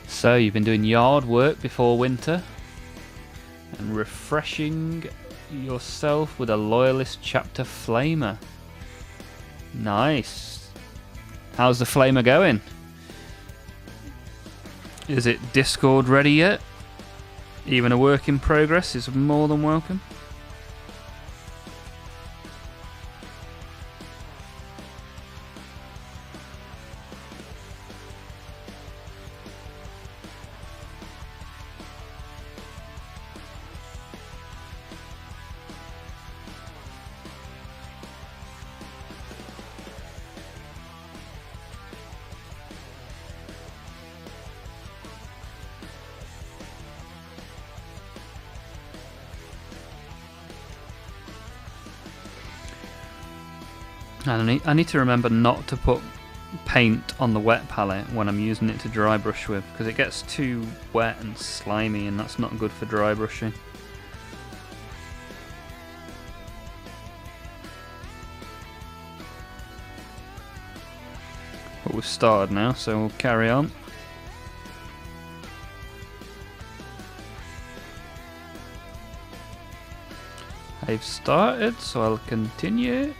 So you've been doing yard work before winter and refreshing yourself with a Loyalist Chapter Flamer. Nice. How's the Flamer going? Is it Discord ready yet? Even a work in progress is more than welcome. And I need to remember not to put paint on the wet palette when I'm using it to dry brush with, because it gets too wet and slimy and that's not good for dry brushing. But we've started now, so we'll carry on. I've started, so I'll continue.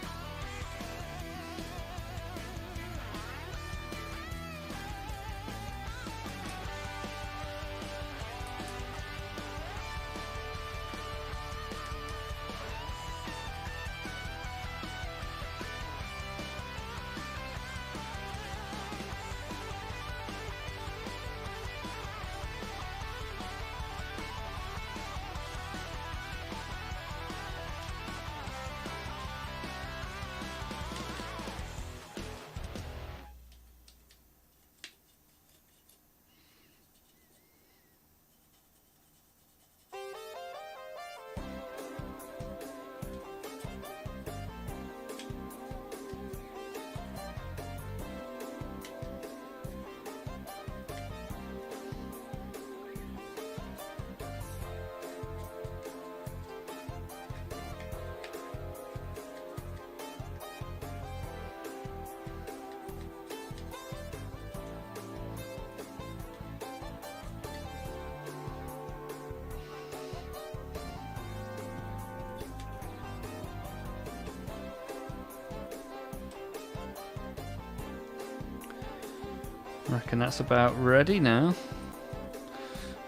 I reckon that's about ready now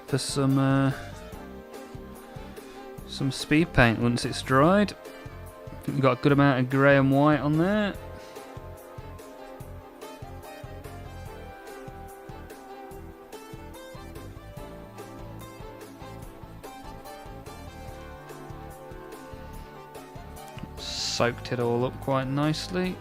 for some speed paint once it's dried. I think we've got a good amount of grey and white on there. Soaked it all up quite nicely.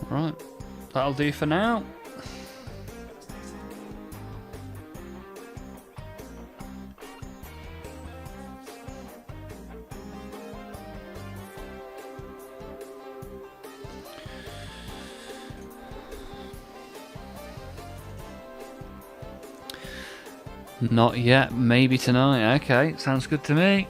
Right, that'll do for now. Not yet, maybe tonight. Okay, sounds good to me.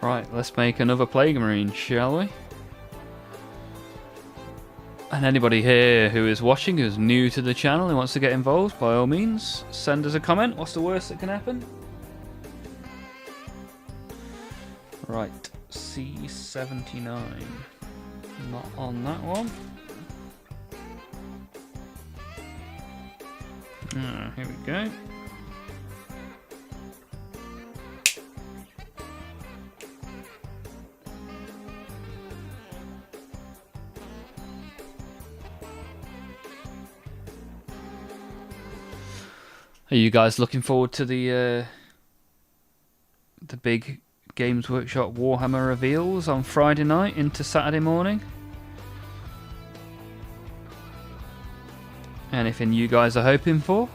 Right, let's make another Plague Marine, shall we? And anybody here who is watching, who's new to the channel, who wants to get involved, by all means, send us a comment. What's the worst that can happen? Right, C79. Not on that one. Here we go. Are you guys looking forward to the big Games Workshop Warhammer reveals on Friday night into Saturday morning? Anything you guys are hoping for?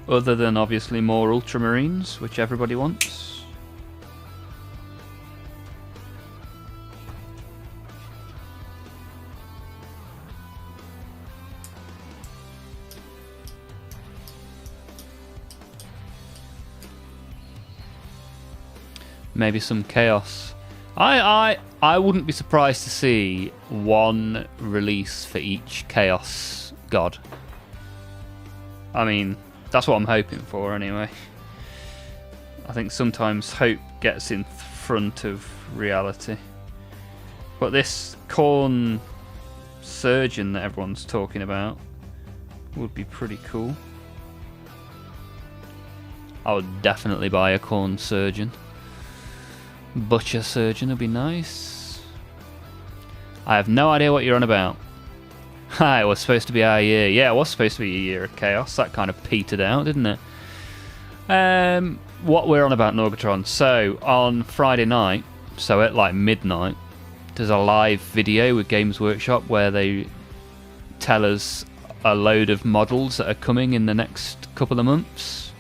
Other than obviously more Ultramarines, which everybody wants. Maybe some chaos. I wouldn't be surprised to see one release for each chaos god. I mean, that's what I'm hoping for anyway. I think sometimes hope gets in front of reality. But this Khorne surgeon that everyone's talking about would be pretty cool. I would definitely buy a Khorne surgeon. Butcher surgeon would be nice. I have no idea what you're on about. It was supposed to be our year. Yeah, it was supposed to be a year of chaos. That kind of petered out, didn't it? What we're on about, Norgatron. So, on Friday night, so at like midnight, there's a live video with Games Workshop where they tell us a load of models that are coming in the next couple of months.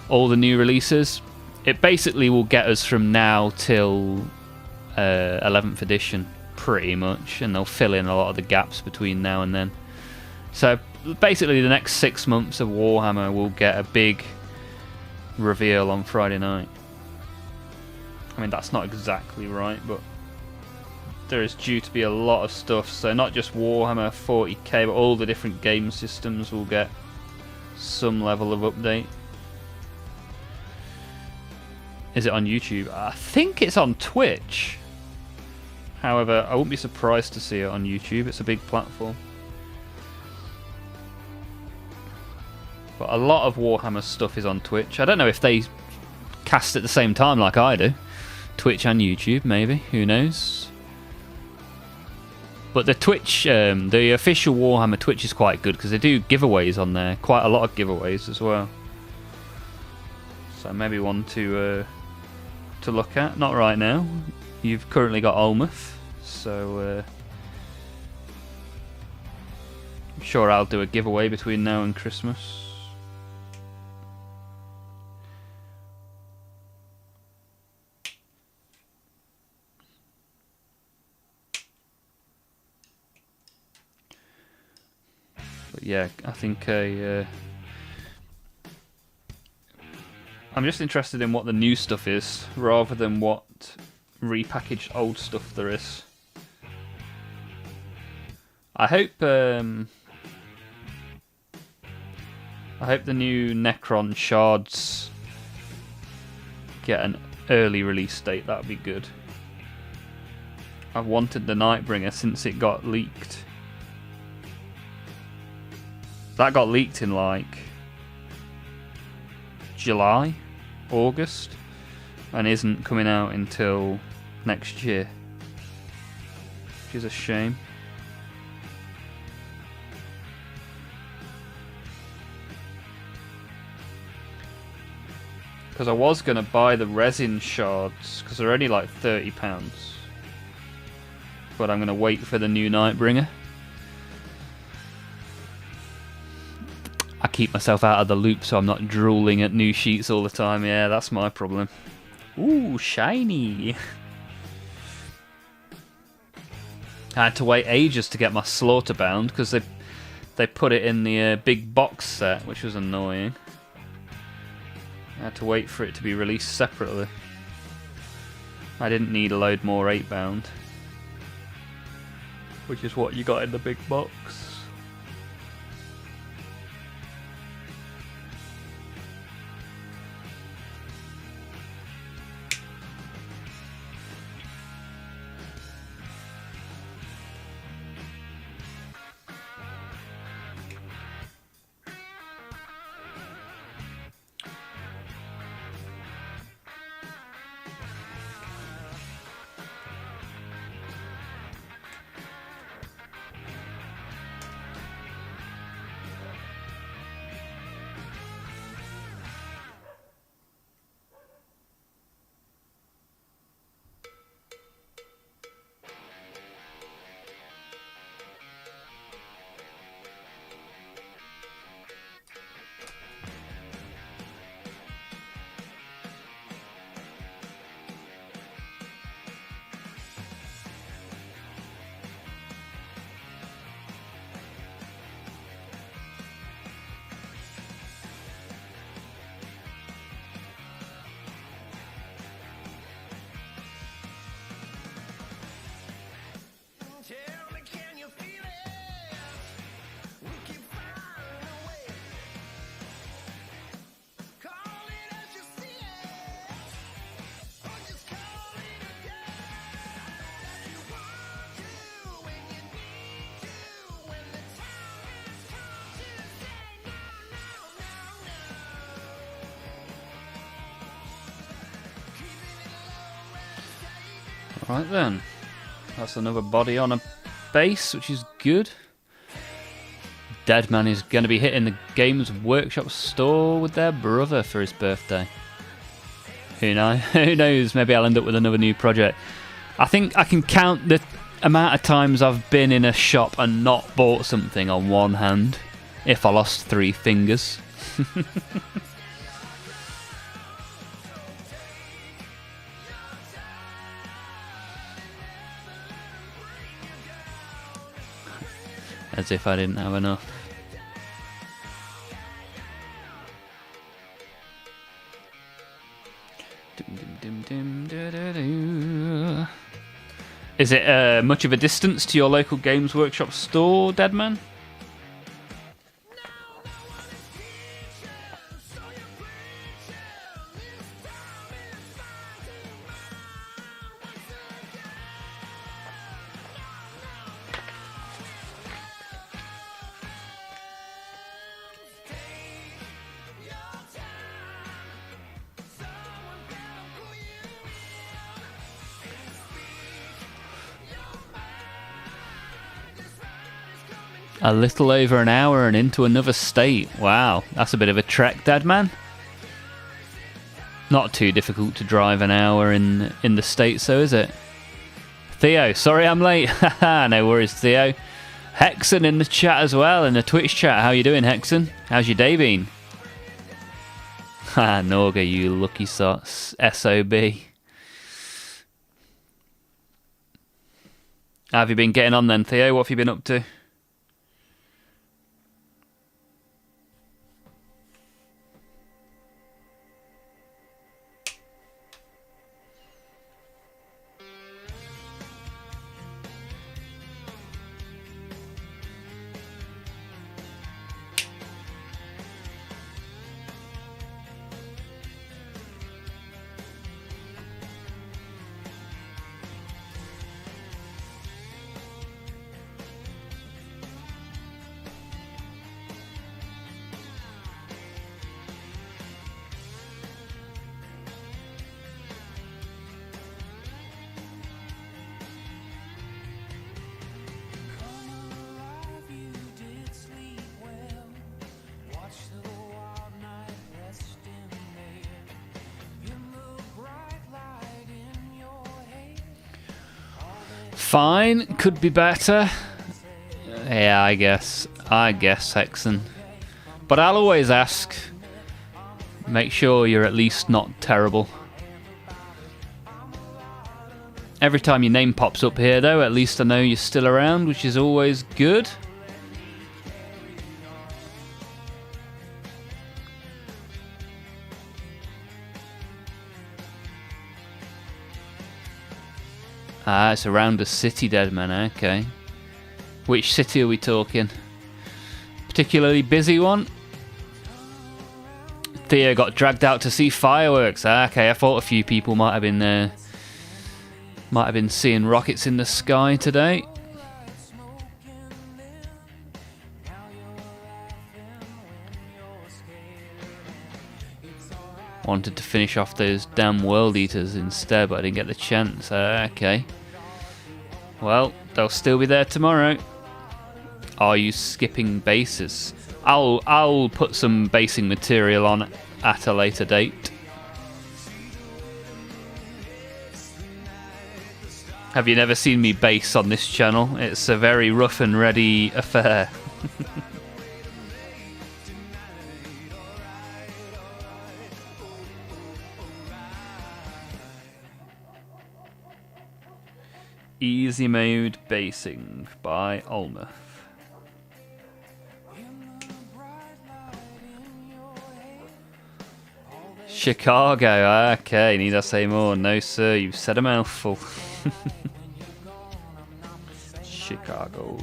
All the new releases. It basically will get us from now till 11th edition, pretty much, and they'll fill in a lot of the gaps between now and then. So basically the next 6 months of Warhammer will get a big reveal on Friday night. I mean, that's not exactly right, but there is due to be a lot of stuff, so not just Warhammer 40k, but all the different game systems will get some level of update. Is it on YouTube? I think it's on Twitch. However, I wouldn't be surprised to see it on YouTube. It's a big platform. But a lot of Warhammer stuff is on Twitch. I don't know if they cast at the same time like I do. Twitch and YouTube, maybe. Who knows? But the Twitch, the official Warhammer Twitch is quite good because they do giveaways on there. Quite a lot of giveaways as well. So maybe one to look at. Not right now. You've currently got Olmouth, so I'm sure I'll do a giveaway between now and Christmas. But yeah, I think I'm just interested in what the new stuff is, rather than what repackaged old stuff there is. I hope the new Necron shards get an early release date. That'd be good. I've wanted the Nightbringer since it got leaked. That got leaked in like July, August, and isn't coming out until next year, which is a shame. Because I was going to buy the resin shards, because they're only like £30. But I'm going to wait for the new Nightbringer. I keep myself out of the loop so I'm not drooling at new sheets all the time. Yeah, that's my problem. Ooh, shiny. I had to wait ages to get my Slaughterbound because they put it in the big box set, which was annoying. I had to wait for it to be released separately. I didn't need a load more 8-bound, which is what you got in the big box. Tell me, can you feel it? We keep finding a way. Call it as you see it, or just call it a day. That you want to, when you need to, when the time has come to say no, no, no, no. Keeping it low and saving. Right then. That's another body on a base, which is good. Deadman is going to be hitting the Games Workshop store with their brother for his birthday. Who knows? Who knows? Maybe I'll end up with another new project. I think I can count the amount of times I've been in a shop and not bought something on one hand, if I lost 3 fingers. As if I didn't have enough. Is it much of a distance to your local Games Workshop store, Deadman? A little over an hour and into another state. Wow, that's a bit of a trek, Deadman. Not too difficult to drive an hour in the States, though, is it? Theo, sorry I'm late. Haha, no worries, Theo. Hexen in the chat as well, in the Twitch chat. How you doing, Hexen? How's your day been? Ha, Norga, you lucky sots. SOB. How have you been getting on then, Theo? What have you been up to? Fine, could be better. Yeah, I guess, Hexen. But I'll always ask, make sure you're at least not terrible. Every time your name pops up here, though, at least I know you're still around, which is always good. Ah, it's around a city, Deadman. Okay. Which city are we talking? Particularly busy one? Theo got dragged out to see fireworks. Ah, okay, I thought a few people might have been seeing rockets in the sky today. Wanted to finish off those damn world eaters instead, but I didn't get the chance. Okay. Well, they'll still be there tomorrow. Are you skipping bases? I'll put some basing material on at a later date. Have you never seen me base on this channel? It's a very rough and ready affair. Easy Mode Basing by Olmeth. Chicago, okay, need I say more? No sir, you've said a mouthful. Chicago.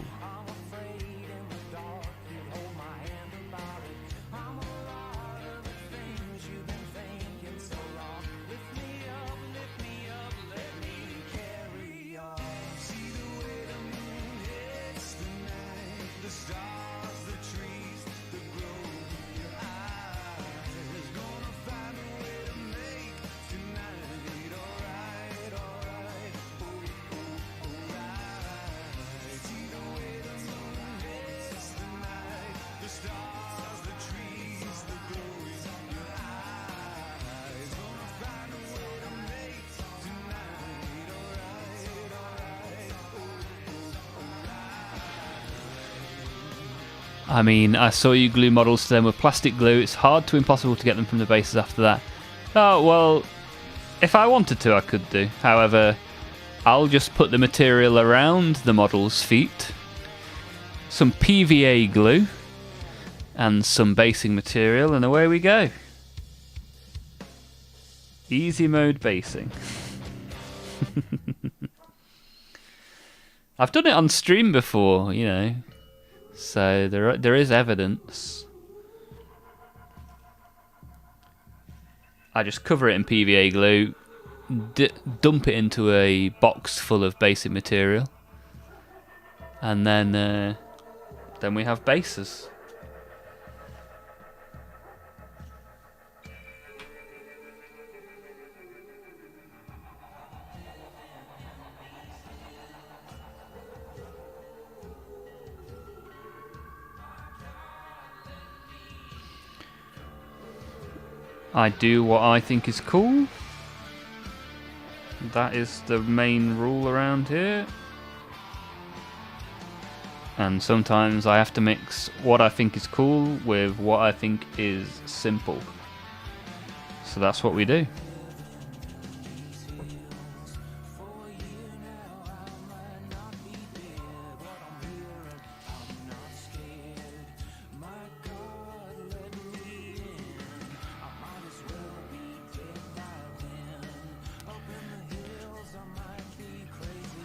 I mean, I saw you glue models to them with plastic glue. It's hard to impossible to get them from the bases after that. Oh, well, if I wanted to, I could do. However, I'll just put the material around the model's feet, some PVA glue, and some basing material, and away we go. Easy mode basing. I've done it on stream before, you know. So there is evidence. I just cover it in PVA glue, dump it into a box full of basic material, and then we have bases. I do what I think is cool. That is the main rule around here. And sometimes I have to mix what I think is cool with what I think is simple. So that's what we do.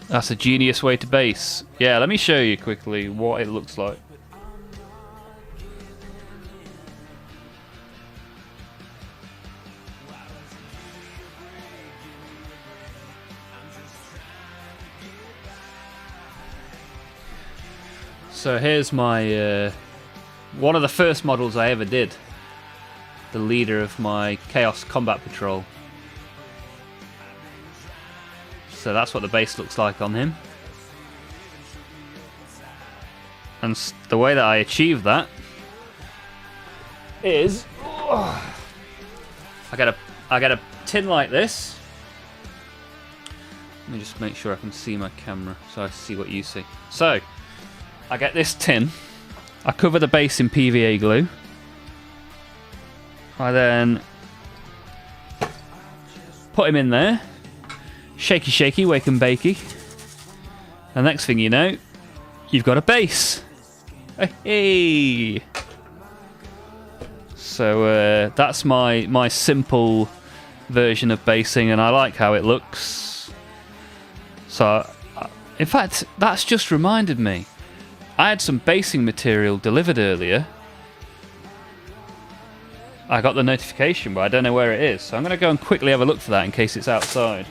That's a genius way to base. Yeah, let me show you quickly what it looks like. So here's my one of the first models I ever did. The leader of my Chaos Combat Patrol. So that's what the base looks like on him. And the way that I achieve that is I get a tin like this. Let me just make sure I can see my camera so I see what you see. So I get this tin. I cover the base in PVA glue. I then put him in there. Shaky shaky, wake and bakey. And next thing you know, you've got a base. Hey! So that's my simple version of basing, and I like how it looks. So, in fact, that's just reminded me. I had some basing material delivered earlier. I got the notification, but I don't know where it is. So I'm going to go and quickly have a look for that in case it's outside.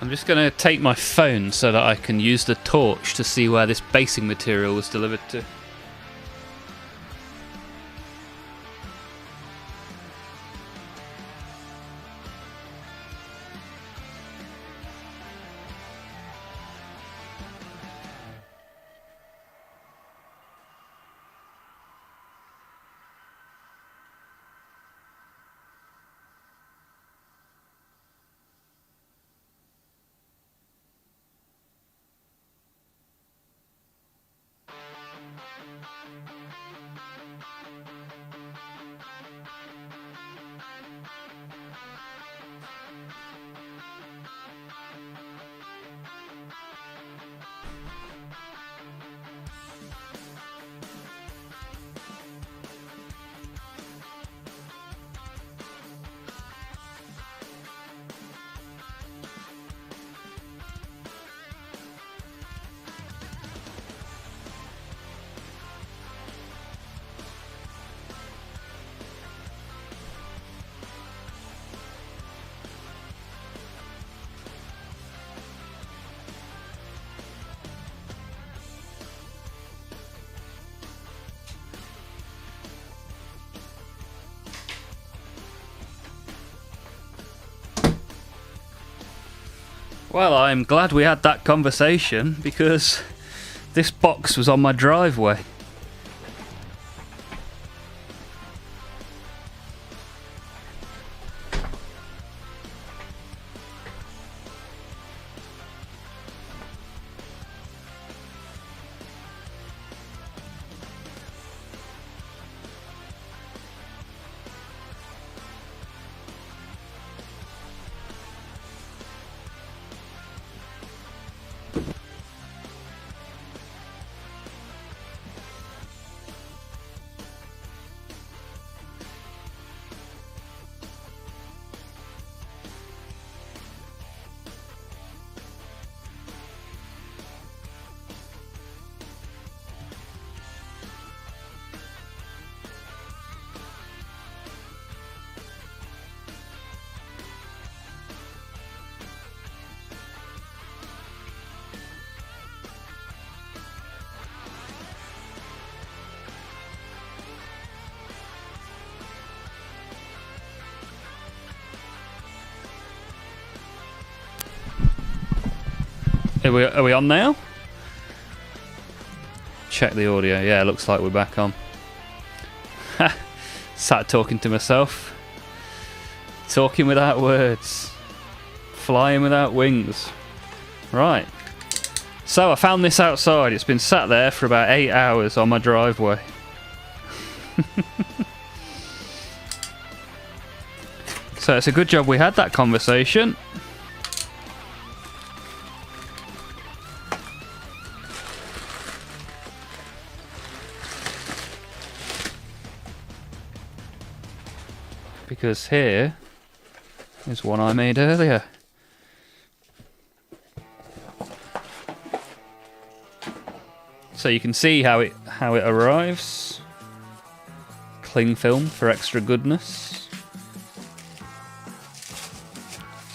I'm just going to take my phone so that I can use the torch to see where this basing material was delivered to. Well, I'm glad we had that conversation because this box was on my driveway. Are we on now? Check the audio. Yeah, looks like we're back on. Sat talking to myself. Talking without words. Flying without wings. Right. So I found this outside. It's been sat there for about 8 hours on my driveway. So it's a good job we had that conversation. Because here is one I made earlier. So you can see how it arrives. Cling film for extra goodness.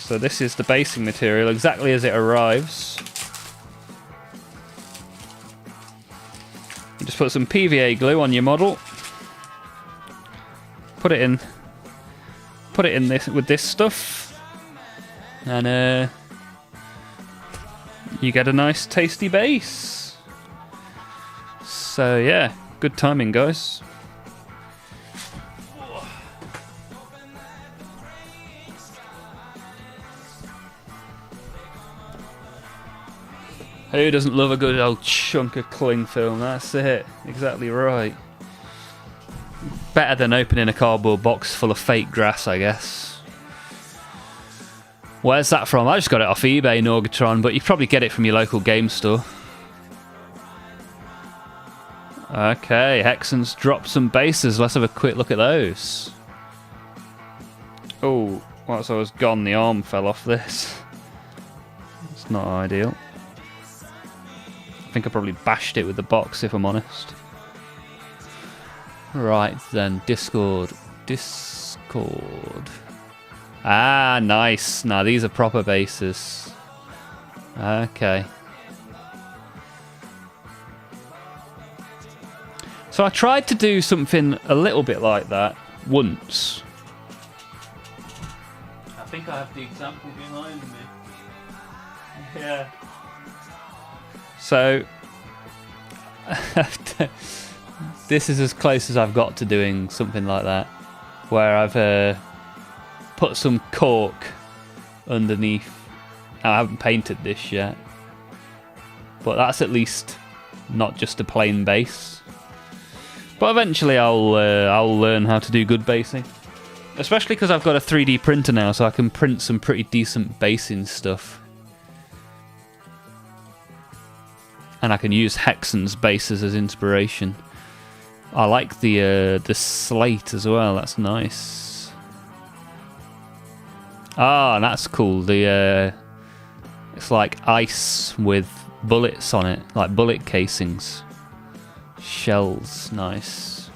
So this is the basing material exactly as it arrives. You just put some PVA glue on your model. Put it in this with this stuff, and you get a nice tasty base. So yeah, good timing, guys. Who doesn't love a good old chunk of cling film? That's it, exactly right. Better than opening a cardboard box full of fake grass, I guess. Where's that from? I just got it off eBay, Norgatron, but you probably get it from your local game store. Okay, Hexen's dropped some bases. Let's have a quick look at those. Oh, once I was gone, the arm fell off this. It's not ideal. I think I probably bashed it with the box, if I'm honest. Right then, Discord. Ah, nice. Now these are proper bases. Okay. So I tried to do something a little bit like that once. I think I have the example behind me. Yeah. So this is as close as I've got to doing something like that, where I've put some cork underneath. Now, I haven't painted this yet, but that's at least not just a plain base. But eventually I'll learn how to do good basing, especially because I've got a 3D printer now, so I can print some pretty decent basing stuff. And I can use Hexen's bases as inspiration. I like the slate as well. That's nice. Ah, that's cool. The it's like ice with bullets on it, like bullet casings, shells. Nice.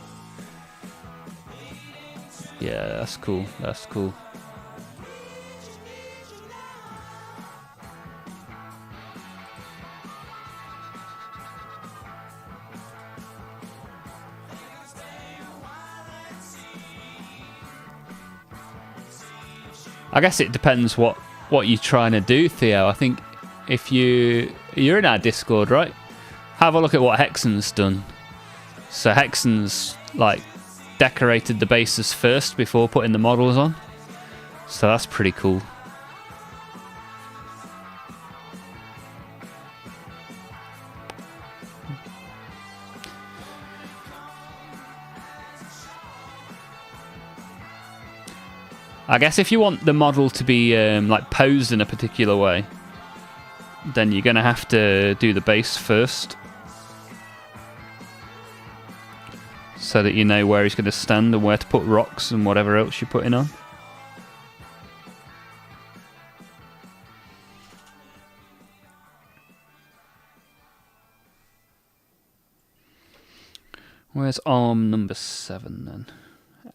Yeah, that's cool. That's cool. I guess it depends what you're trying to do, Theo. I think if you're in our Discord, right? Have a look at what Hexen's done. So Hexen's like decorated the bases first before putting the models on. So that's pretty cool. I guess if you want the model to be like posed in a particular way, then you're going to have to do the base first, so that you know where he's going to stand and where to put rocks and whatever else you're putting on. Where's arm number 7 then?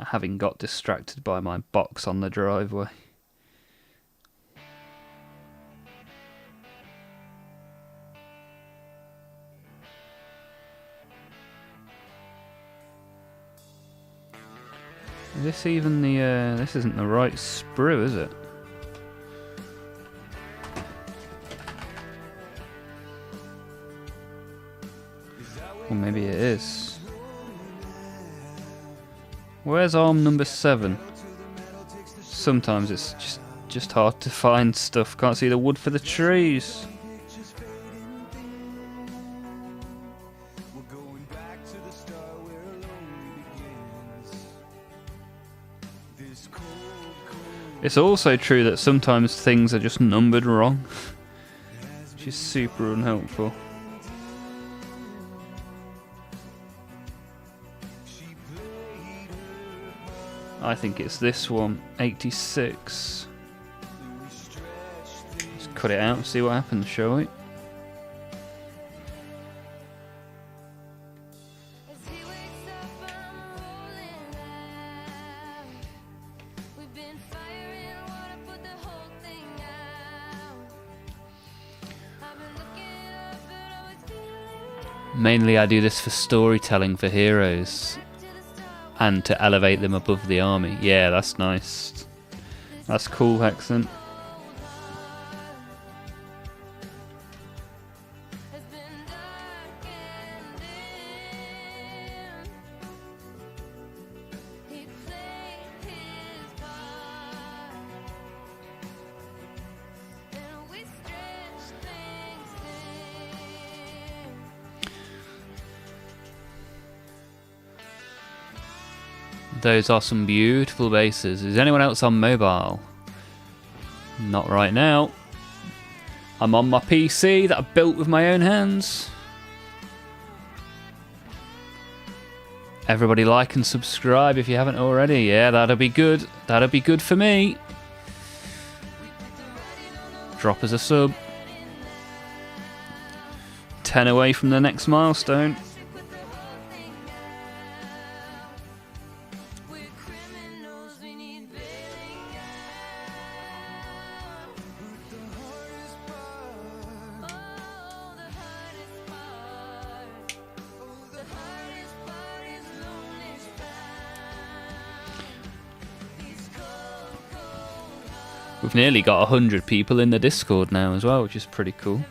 Having got distracted by my box on the driveway. Is this even the this isn't the right sprue, is it? Or maybe it is. Where's arm number 7? Sometimes it's just hard to find stuff. Can't see the wood for the trees. It's also true that sometimes things are just numbered wrong, which is super unhelpful. I think it's this one, 86. Let's cut it out and see what happens, shall we? Mainly I do this for storytelling for heroes and to elevate them above the army. Yeah, that's nice. That's cool, Hexen. Those are some beautiful bases. Is anyone else on mobile? Not right now. I'm on my PC that I built with my own hands. Everybody like and subscribe if you haven't already. Yeah, that'll be good. That'll be good for me. Drop us a sub. 10 away from the next milestone. We've nearly got 100 people in the Discord now as well, which is pretty cool.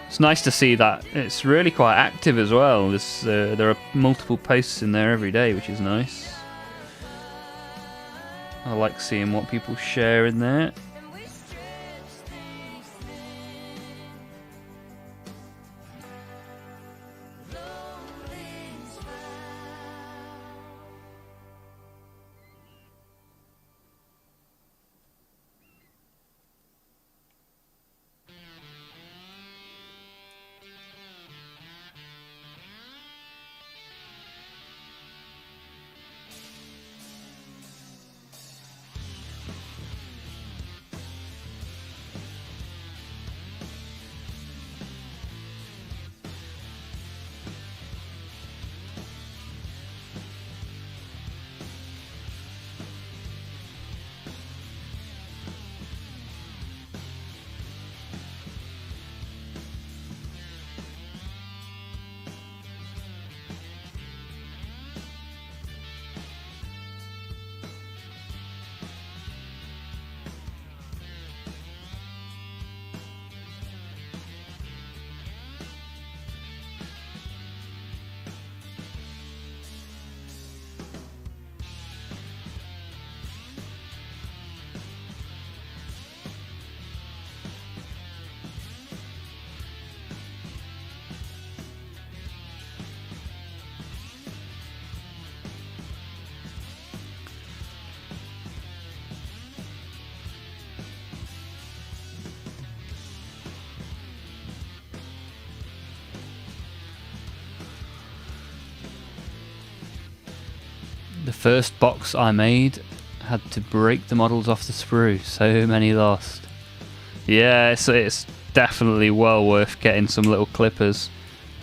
It's nice to see that it's really quite active as well. There are multiple posts in there every day, which is nice. I like seeing what people share in there. The first box I made had to break the models off the sprue. So many lost. Yeah, it's definitely well worth getting some little clippers.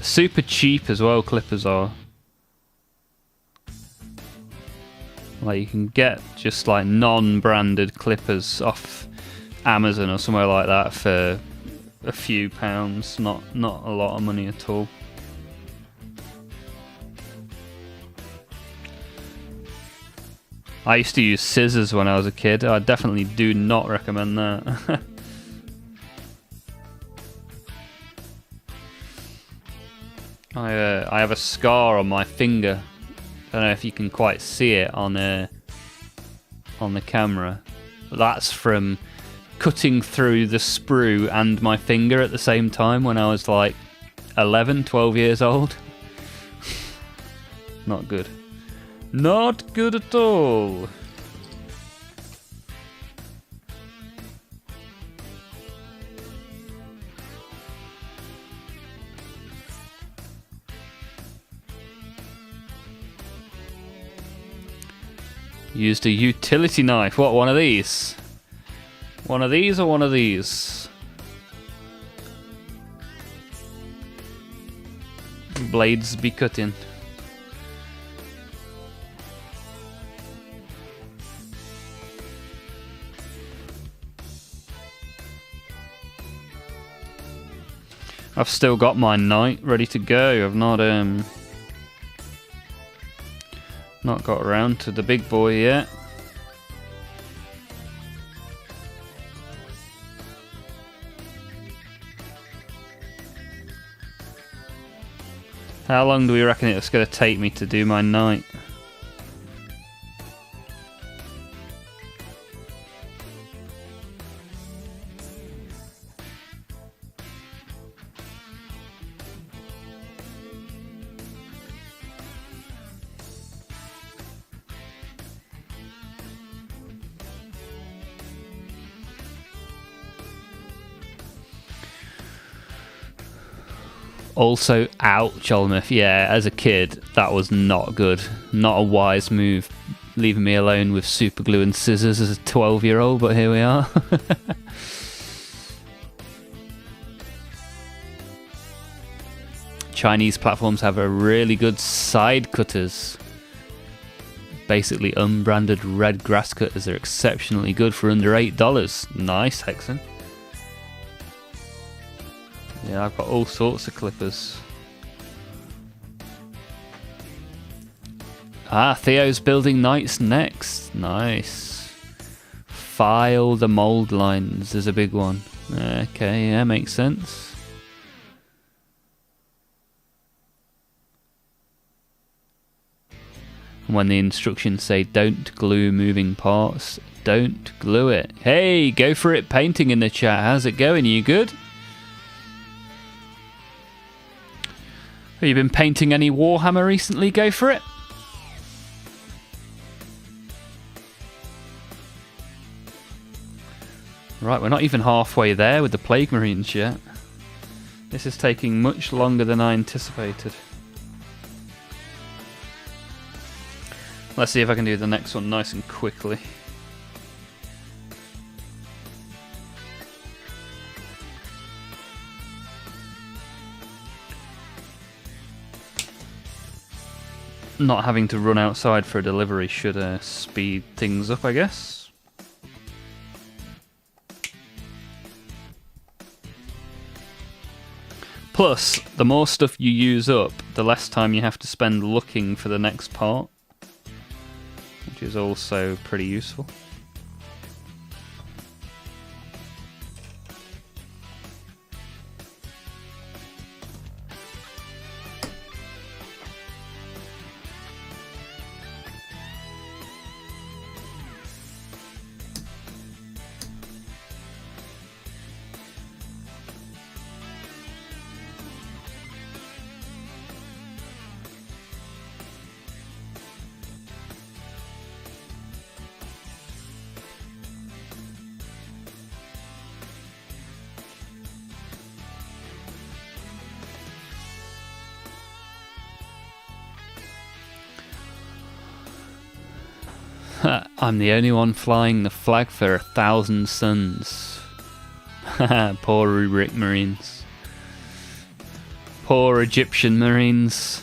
Super cheap as well, clippers are. Like you can get just like non-branded clippers off Amazon or somewhere like that for a few pounds. Not a lot of money at all. I used to use scissors when I was a kid. I definitely do not recommend that. I have a scar on my finger. I don't know if you can quite see it on the camera. But that's from cutting through the sprue and my finger at the same time when I was like 11, 12 years old. Not good. Not good at all. Used a utility knife. What, one of these? One of these or one of these? Blades be cutting. I've still got my knight ready to go. I've not got around to the big boy yet. How long do we reckon it's going to take me to do my knight? Also, ouch, Olmeth. Yeah, as a kid, that was not good. Not a wise move, leaving me alone with super glue and scissors as a 12-year-old, but here we are. Chinese platforms have a really good side cutters. Basically unbranded red grass cutters are exceptionally good for under $8. Nice, Hexen. Yeah, I've got all sorts of clippers. Ah, Theo's building knights next. Nice. File the mold lines is a big one. Okay, yeah, makes sense. When the instructions say don't glue moving parts, don't glue it. Hey, go for it painting in the chat. How's it going? Are you good? Have you been painting any Warhammer recently? Go for it. Right, we're not even halfway there with the Plague Marines yet. This is taking much longer than I anticipated. Let's see if I can do the next one nice and quickly. Not having to run outside for a delivery should speed things up, I guess. Plus, the more stuff you use up, the less time you have to spend looking for the next part, which is also pretty useful. I'm the only one flying the flag for 1,000 suns. Poor Rubric Marines. Poor Egyptian Marines.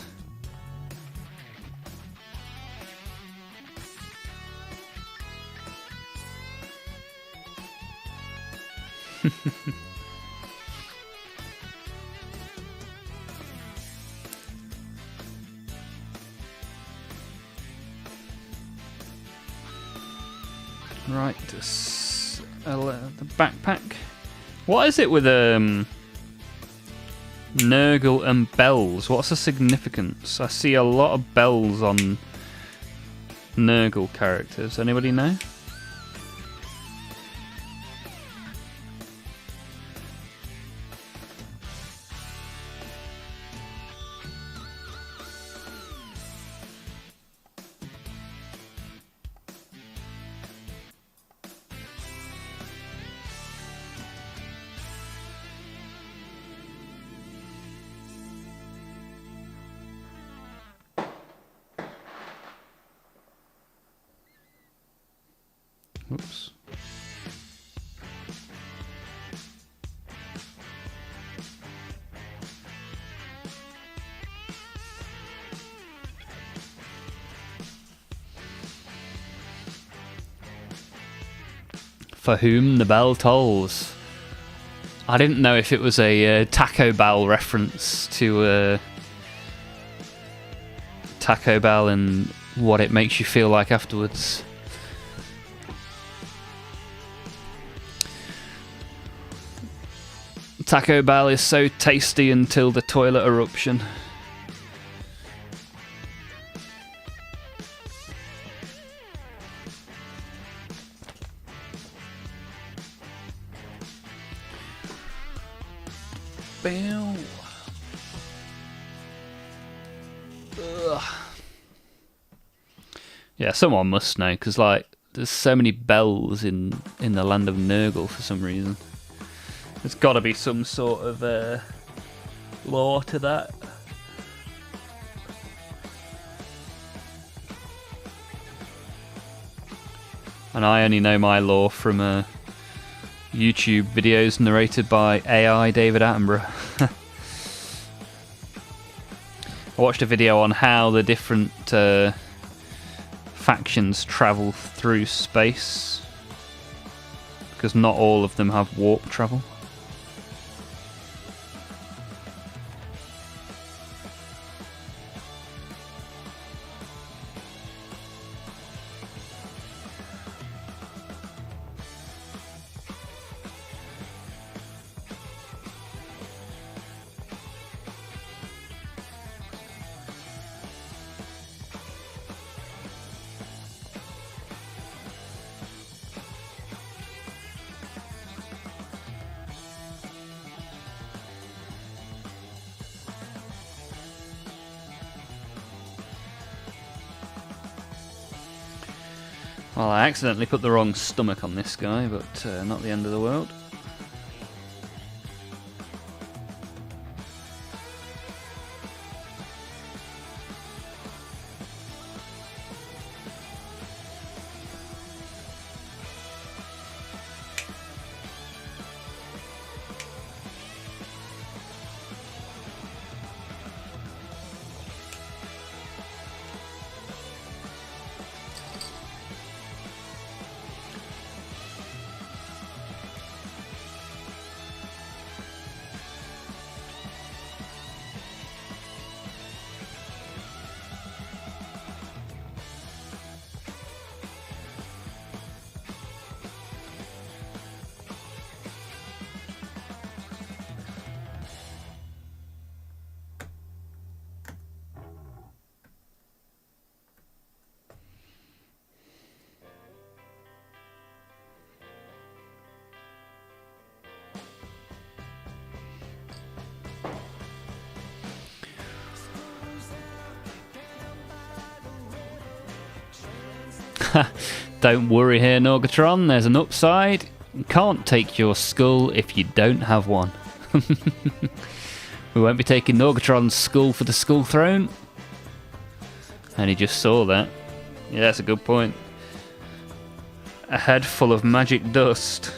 Right, the backpack. What is it with Nurgle and bells? What's the significance? I see a lot of bells on Nurgle characters. Anybody know? Oops. For whom the bell tolls. I didn't know if it was a Taco Bell reference to Taco Bell and what it makes you feel like afterwards. Taco Bell is so tasty until the toilet eruption. Bow. Ugh. Yeah, someone must know, because like there's so many bells in the land of Nurgle for some reason. There's got to be some sort of lore to that. And I only know my lore from YouTube videos narrated by AI David Attenborough. I watched a video on how the different factions travel through space, because not all of them have warp travel. Well, I accidentally put the wrong stomach on this guy, but not the end of the world. Don't worry here, Norgatron, there's an upside. You can't take your skull if you don't have one. We won't be taking Norgatron's skull for the skull throne. And he just saw that. Yeah, that's a good point. A head full of magic dust.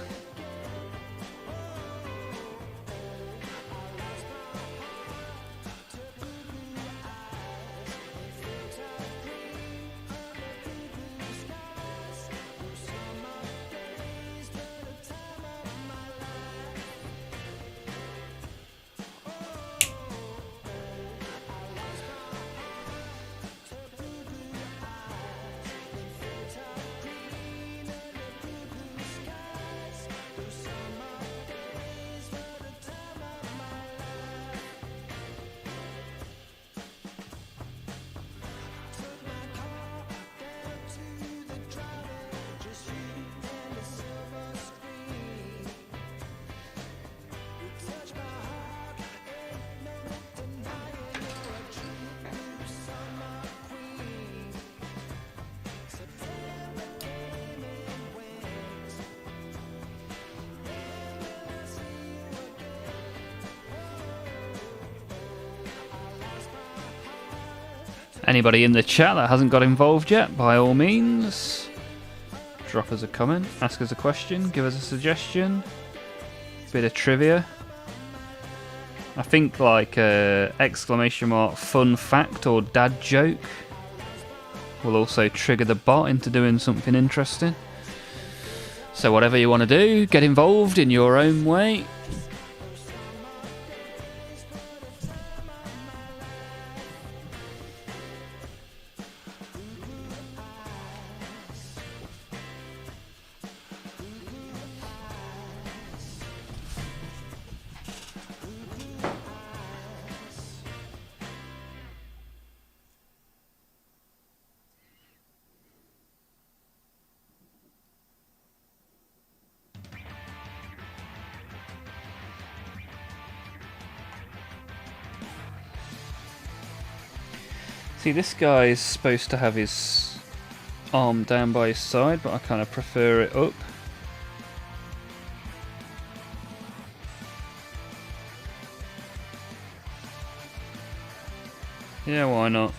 Anybody in the chat that hasn't got involved yet, by all means, drop us a comment, ask us a question, give us a suggestion, bit of trivia. I think like exclamation mark fun fact or dad joke will also trigger the bot into doing something interesting. So whatever you want to do, get involved in your own way. See, this guy is supposed to have his arm down by his side, but I kind of prefer it up. Yeah, why not?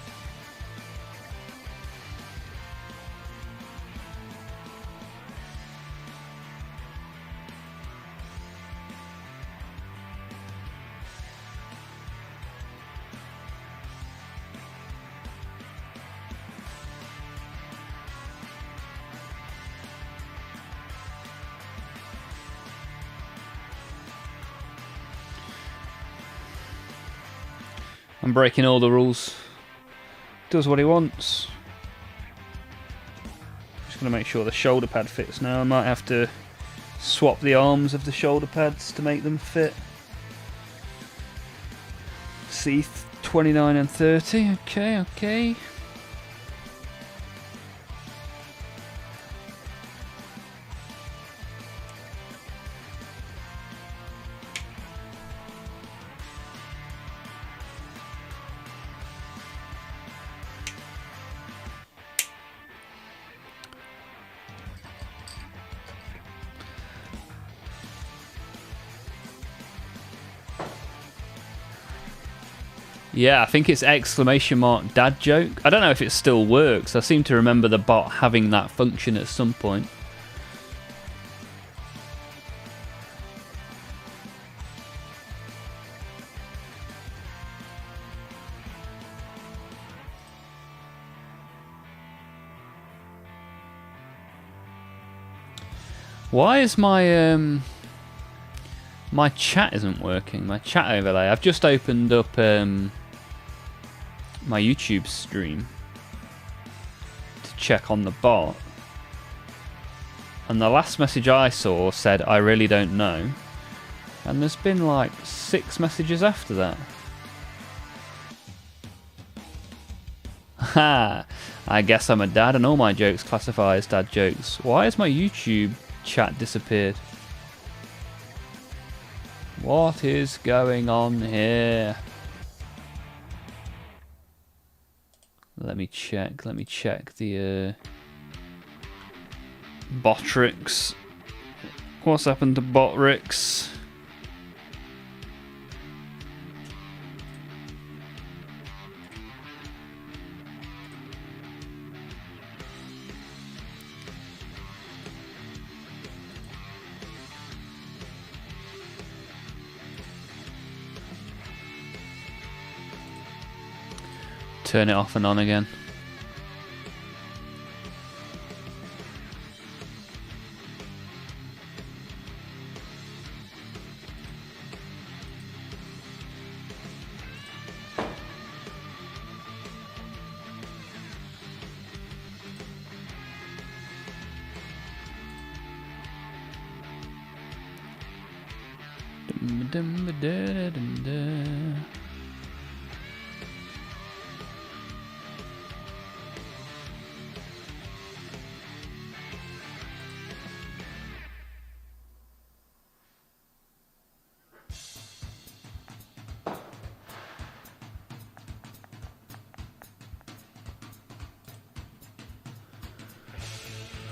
I'm breaking all the rules. Does what he wants. Just gonna make sure the shoulder pad fits now. I might have to swap the arms of the shoulder pads to make them fit. See, 29 and 30. Okay, okay. Yeah, I think it's exclamation mark dad joke. I don't know if it still works. I seem to remember the bot having that function at some point. Why is my my chat isn't working? My chat overlay. I've just opened up my YouTube stream to check on the bot, and the last message I saw said I really don't know, and there's been like 6 messages after that. Ha! I guess I'm a dad and all my jokes classify as dad jokes. Why has my YouTube chat disappeared? What is going on here? Let me check the Botrix. What's happened to Botrix? Turn it off and on again.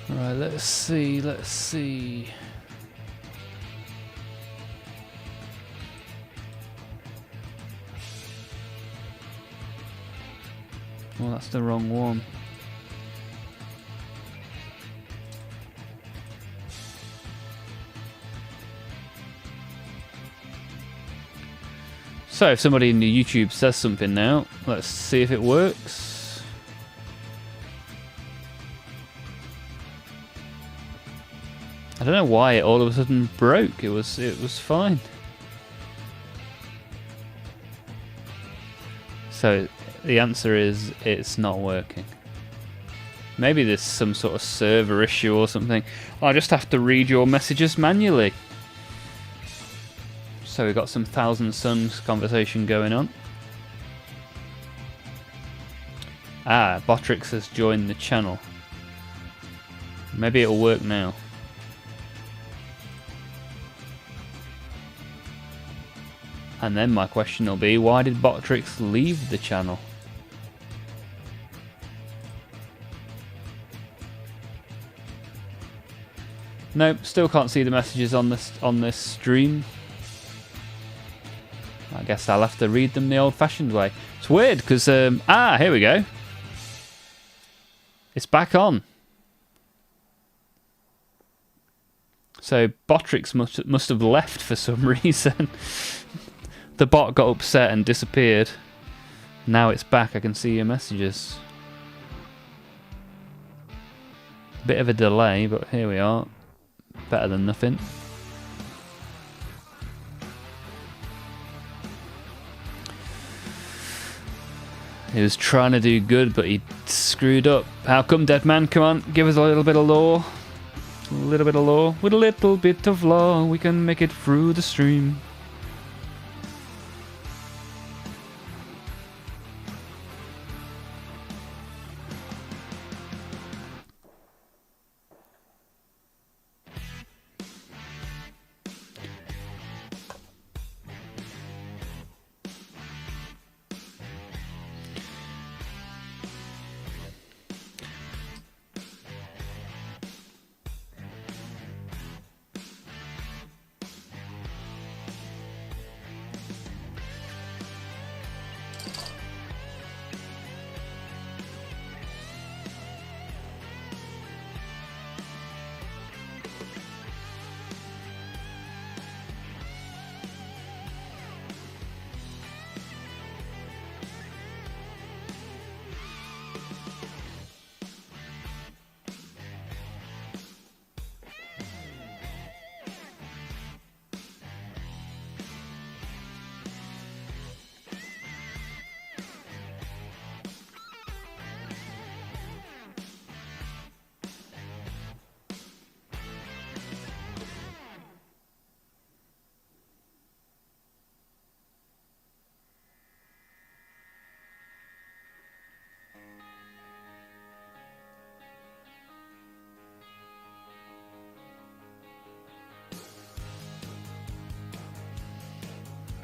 Right, let's see. Well, that's the wrong one. So if somebody in the YouTube says something now, let's see if it works. I don't know why it all of a sudden broke. It was fine. So the answer is it's not working. Maybe there's some sort of server issue or something. I'll just have to read your messages manually. So we've got some Thousand Suns conversation going on. Ah, Botrix has joined the channel. Maybe it'll work now. And then my question will be, why did Botrix leave the channel? Nope, still can't see the messages on this stream. I guess I'll have to read them the old-fashioned way. It's weird because here we go. It's back on. So Botrix must have left for some reason. The bot got upset and disappeared. Now it's back. I can see your messages. Bit of a delay, but here we are. Better than nothing. He was trying to do good, but he screwed up. How come, Dead Man? Come on, give us a little bit of lore. A little bit of lore. With a little bit of lore, we can make it through the stream.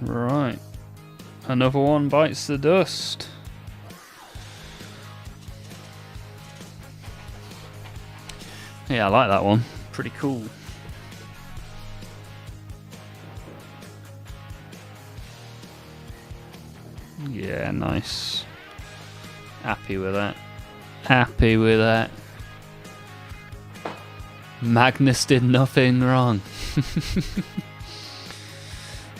Right. Another one bites the dust. Yeah, I like that one. Pretty cool. Yeah, nice. Happy with that. Happy with that. Magnus did nothing wrong.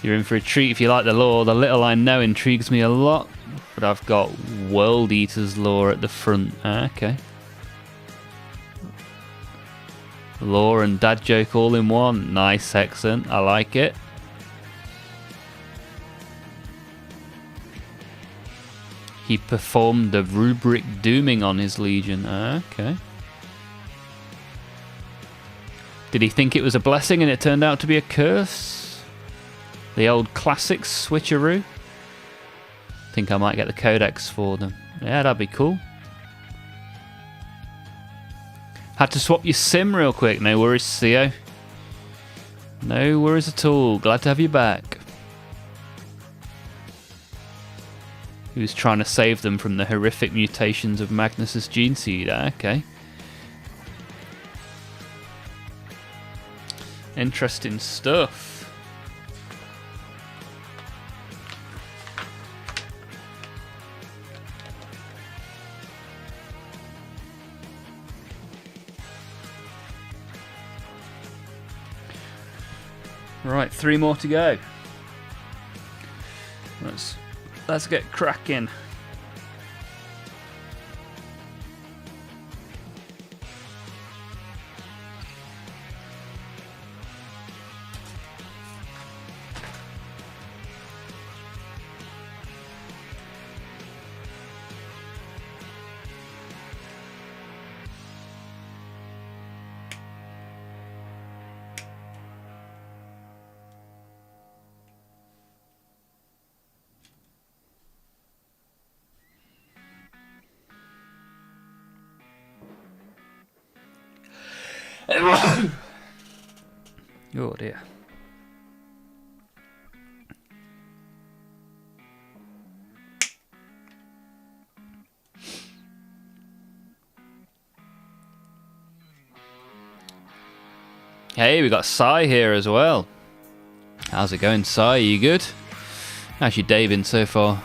You're in for a treat if you like the lore. The little I know intrigues me a lot, but I've got World Eater's lore at the front. Okay. Lore and dad joke all in one. Nice, excellent. I like it. He performed the rubric dooming on his legion. Okay. Did he think it was a blessing and it turned out to be a curse? The old classic switcheroo. Think I might get the codex for them. Yeah, that'd be cool. Had to swap your sim real quick. No worries, Theo. No worries at all. Glad to have you back. He was trying to save them from the horrific mutations of Magnus's gene seed. Okay. Interesting stuff. Right, 3 more to go. Let's get cracking. Oh dear. Hey, we got Sai here as well. How's it going, Sai? Are you good? How's your day been so far?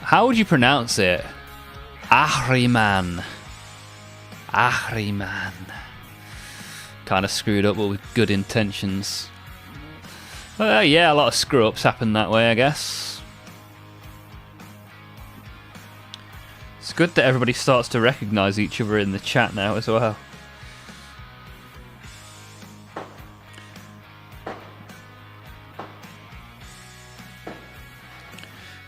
How would you pronounce it? Ahriman. Ahriman. Kind of screwed up, but with good intentions. Yeah, a lot of screw-ups happen that way, I guess. It's good that everybody starts to recognise each other in the chat now as well.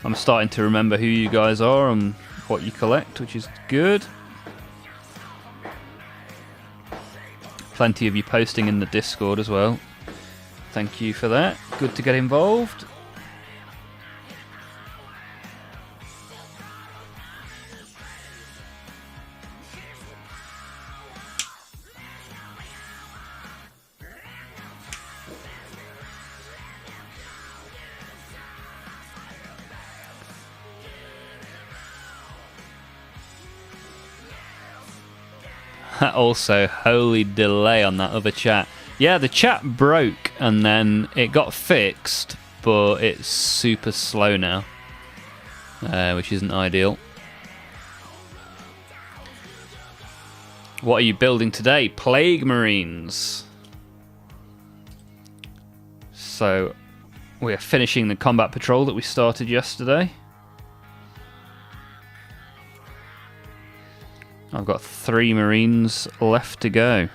I'm starting to remember who you guys are and what you collect, which is good. Plenty of you posting in the Discord as well. Thank you for that. Good to get involved. Also, holy delay on that other chat. Yeah, the chat broke and then it got fixed, but it's super slow now, which isn't ideal. What are you building today? Plague Marines. So, we are finishing the combat patrol that we started yesterday. I've got 3 Marines left to go.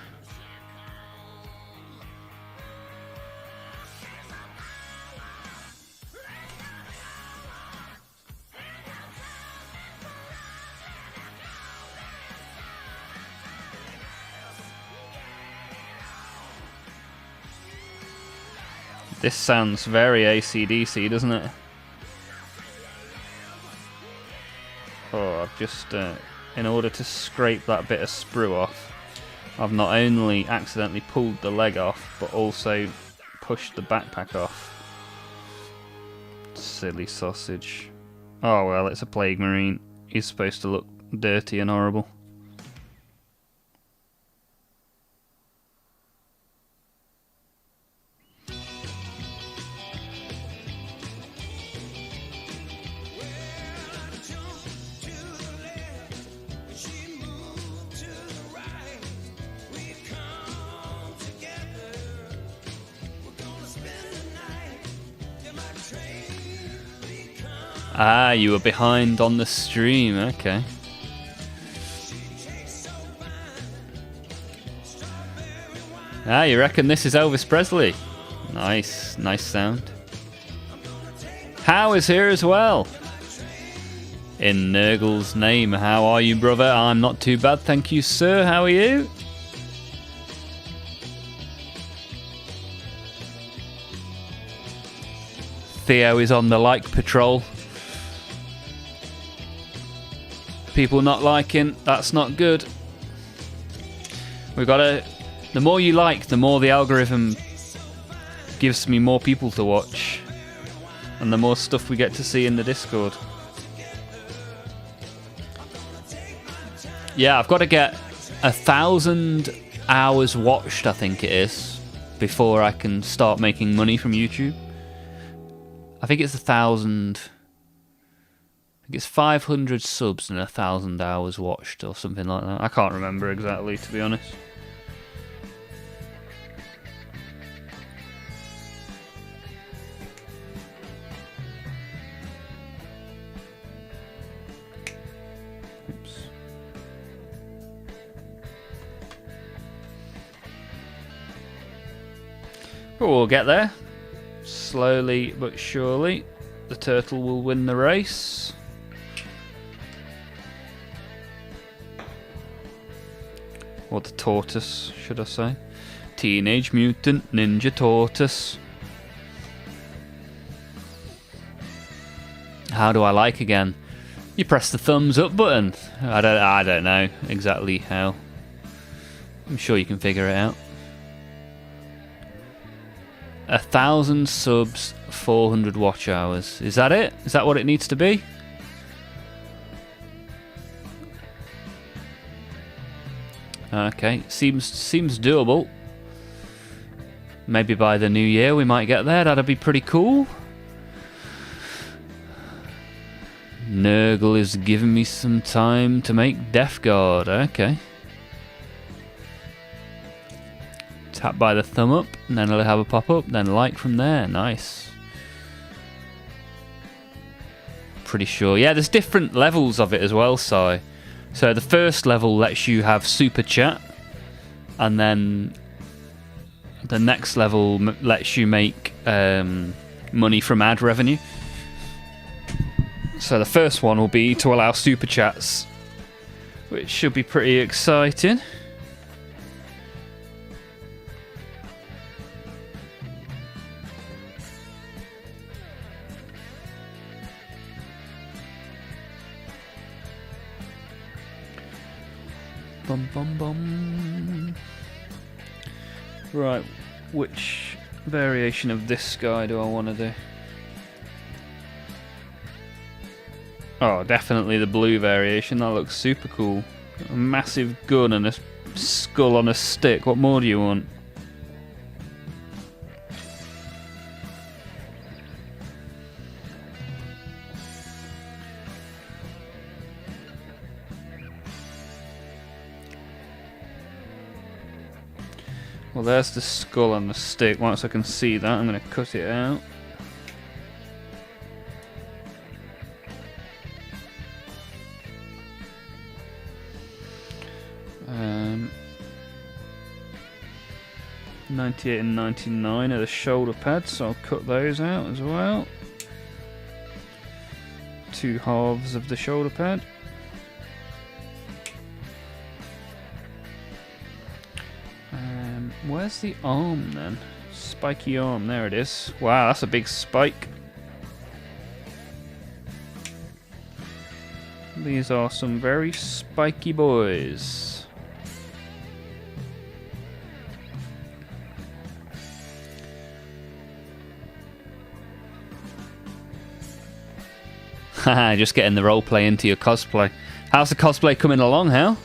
This sounds very AC/DC, doesn't it? Oh, I've just... in order to scrape that bit of sprue off, I've not only accidentally pulled the leg off, but also pushed the backpack off. Silly sausage. Oh well, it's a Plague Marine. He's supposed to look dirty and horrible. Ah, you were behind on the stream, okay. Ah, you reckon this is Elvis Presley? Nice, nice sound. How is here as well? In Nurgle's name, how are you, brother? I'm not too bad, thank you, sir. How are you? Theo is on the like patrol. People not liking, that's not good. We've got to... The more you like, the more the algorithm gives me more people to watch. And the more stuff we get to see in the Discord. Yeah, I've got to get 1,000 hours watched, I think it is, before I can start making money from YouTube. I think it's 1,000... I think it's 500 subs and 1,000 hours watched or something like that. I can't remember exactly, to be honest. Oops. But we'll get there. Slowly but surely. The turtle will win the race. Or the tortoise, should I say. Teenage Mutant Ninja Tortoise. How do I like again? You press the thumbs up button. I don't know exactly how. I'm sure you can figure it out. 1,000 subs, 400 watch hours. Is that it? Is that what it needs to be? Okay, seems doable. Maybe by the new year we might get there. That'd be pretty cool. Nurgle is giving me some time to make Death Guard. Okay. Tap by the thumb up, and then it'll have a pop up, then like from there. Nice. Pretty sure. Yeah, there's different levels of it as well, Si. So the first level lets you have super chat, and then the next level lets you make money from ad revenue. So the first one will be to allow super chats, which should be pretty exciting. Bum bum bum. Right, which variation of this guy do I want to do? Oh, definitely the blue variation. That looks super cool. A massive gun and a skull on a stick. What more do you want? Well, there's the skull on the stick. Once I can see that, I'm going to cut it out. Um, 98 and 99 are the shoulder pads, so I'll cut those out as well. 2 halves of the shoulder pad. Where's the arm then? Spiky arm, there it is. Wow, that's a big spike. These are some very spiky boys. Haha, just getting the roleplay into your cosplay. How's the cosplay coming along, Hal?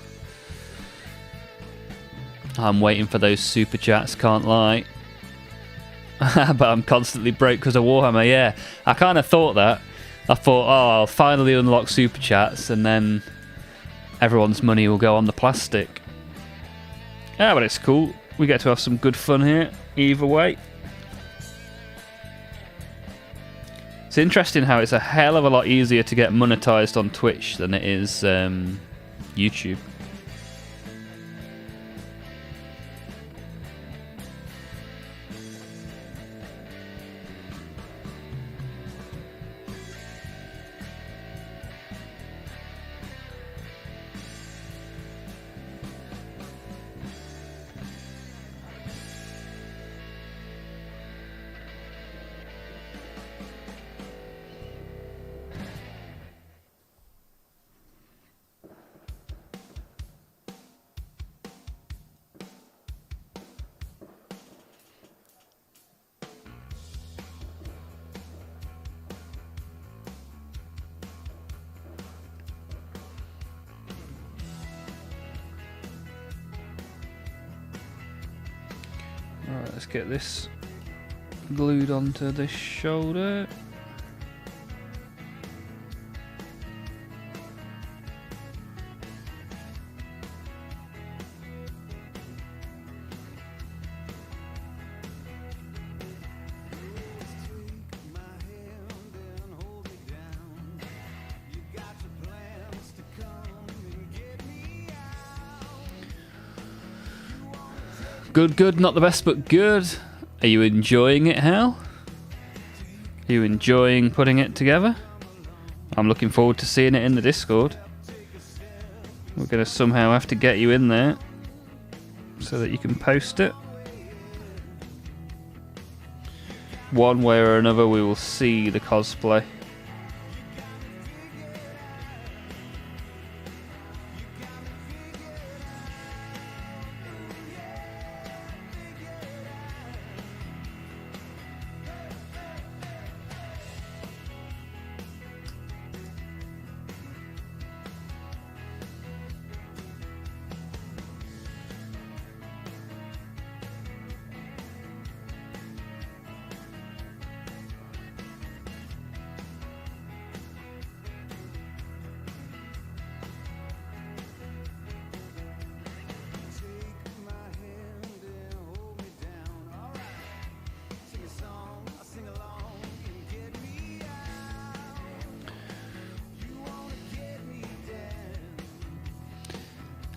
I'm waiting for those super chats, can't lie. But I'm constantly broke because of Warhammer, yeah. I kind of thought that. I thought, oh, I'll finally unlock super chats and then everyone's money will go on the plastic. Yeah, but it's cool. We get to have some good fun here, either way. It's interesting how it's a hell of a lot easier to get monetized on Twitch than it is YouTube. Alright, let's get this glued onto this shoulder. Good, good, not the best, but good. Are you enjoying it, Hal? Are you enjoying putting it together? I'm looking forward to seeing it in the Discord. We're going to somehow have to get you in there so that you can post it. One way or another, we will see the cosplay.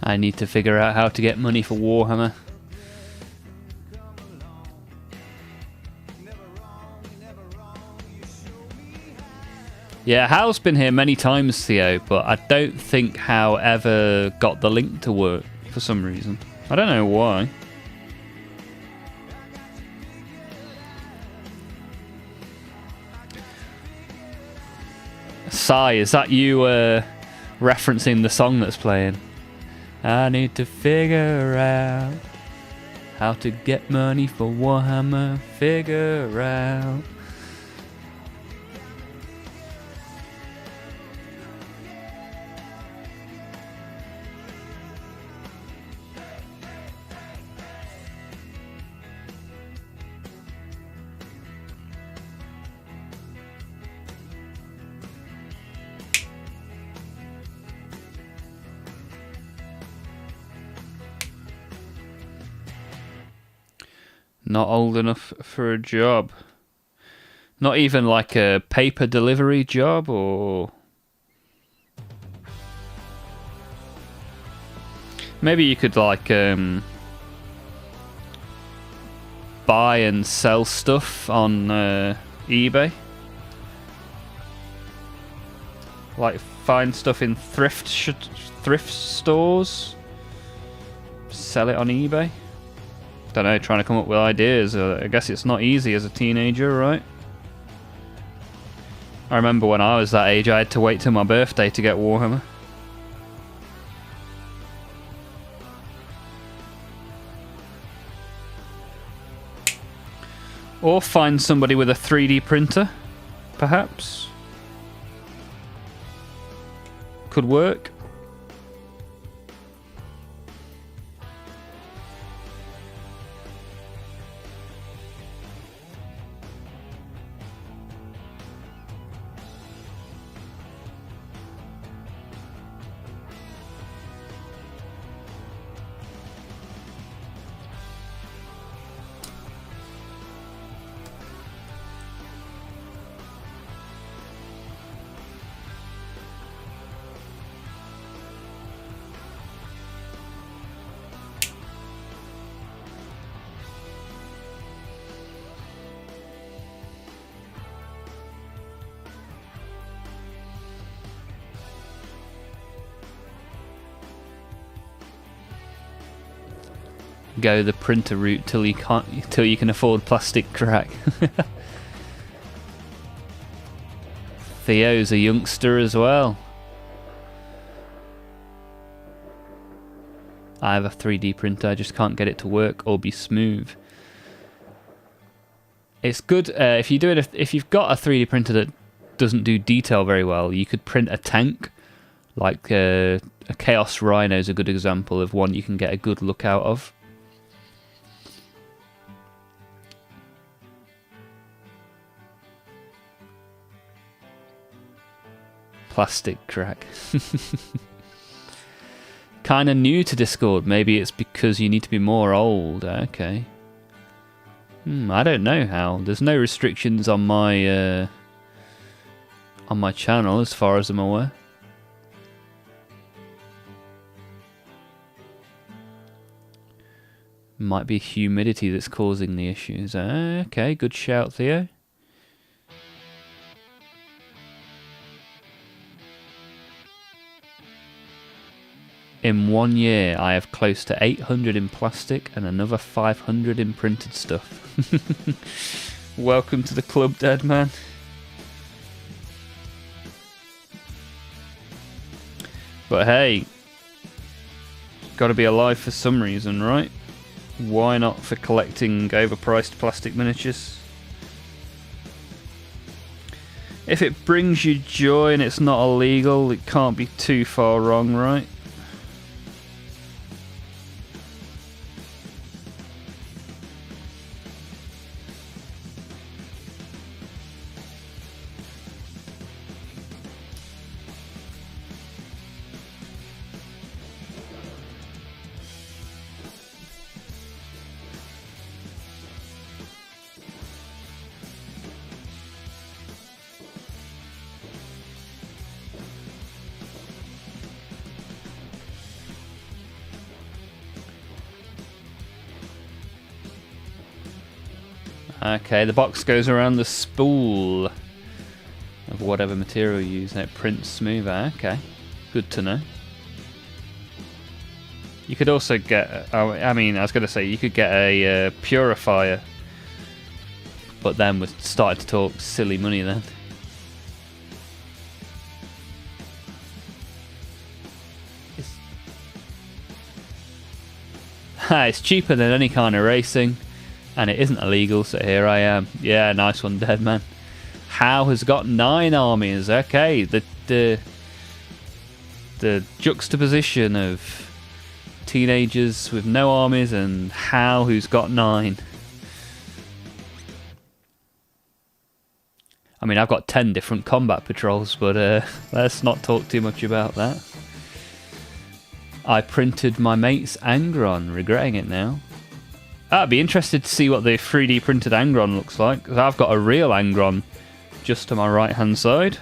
I need to figure out how to get money for Warhammer. Yeah, Hal's been here many times, Theo, but I don't think Hal ever got the link to work for some reason. I don't know why. Sai, is that you referencing the song that's playing? I need to figure out how to get money for Warhammer. Figure out. Not old enough for a job. Not even like a paper delivery job, or maybe you could like buy and sell stuff on eBay. Like find stuff in thrift stores, sell it on eBay. Don't know, trying to come up with ideas. I guess it's not easy as a teenager, right? I remember when I was that age, I had to wait till my birthday to get Warhammer. Or find somebody with a 3D printer, perhaps. Could work. Go the printer route till you can afford plastic crack. Theo's a youngster as well. I have a 3D printer, I just can't get it to work or be smooth. It's good if you do it. If you've got a 3D printer that doesn't do detail very well, you could print a tank. Like a Chaos Rhino is a good example of one you can get a good look out of. Plastic crack. Kinda new to Discord. Maybe it's because you need to be more old. Okay. I don't know how. There's no restrictions on my channel as far as I'm aware. Might be humidity that's causing the issues. Okay, good shout, Theo. In 1 year, I have close to 800 in plastic and another 500 in printed stuff. Welcome to the club, dead man. But hey, gotta be alive for some reason, right? Why not for collecting overpriced plastic miniatures? If it brings you joy and it's not illegal, it can't be too far wrong, right? Okay, the box goes around the spool of whatever material you use, and it prints smoother. Okay, good to know. You could also get, I mean, I was going to say, you could get a purifier, but then we're starting to talk silly money then. It's cheaper than any kind of racing, and it isn't illegal, so here I am. Yeah, nice one, Deadman. How has got 9 armies. Okay, the juxtaposition of teenagers with no armies and How who's got 9. I mean, I've got 10 different combat patrols, but let's not talk too much about that. I printed my mate's Angron, regretting it now. I'd be interested to see what the 3D printed Angron looks like, because I've got a real Angron just to my right hand side.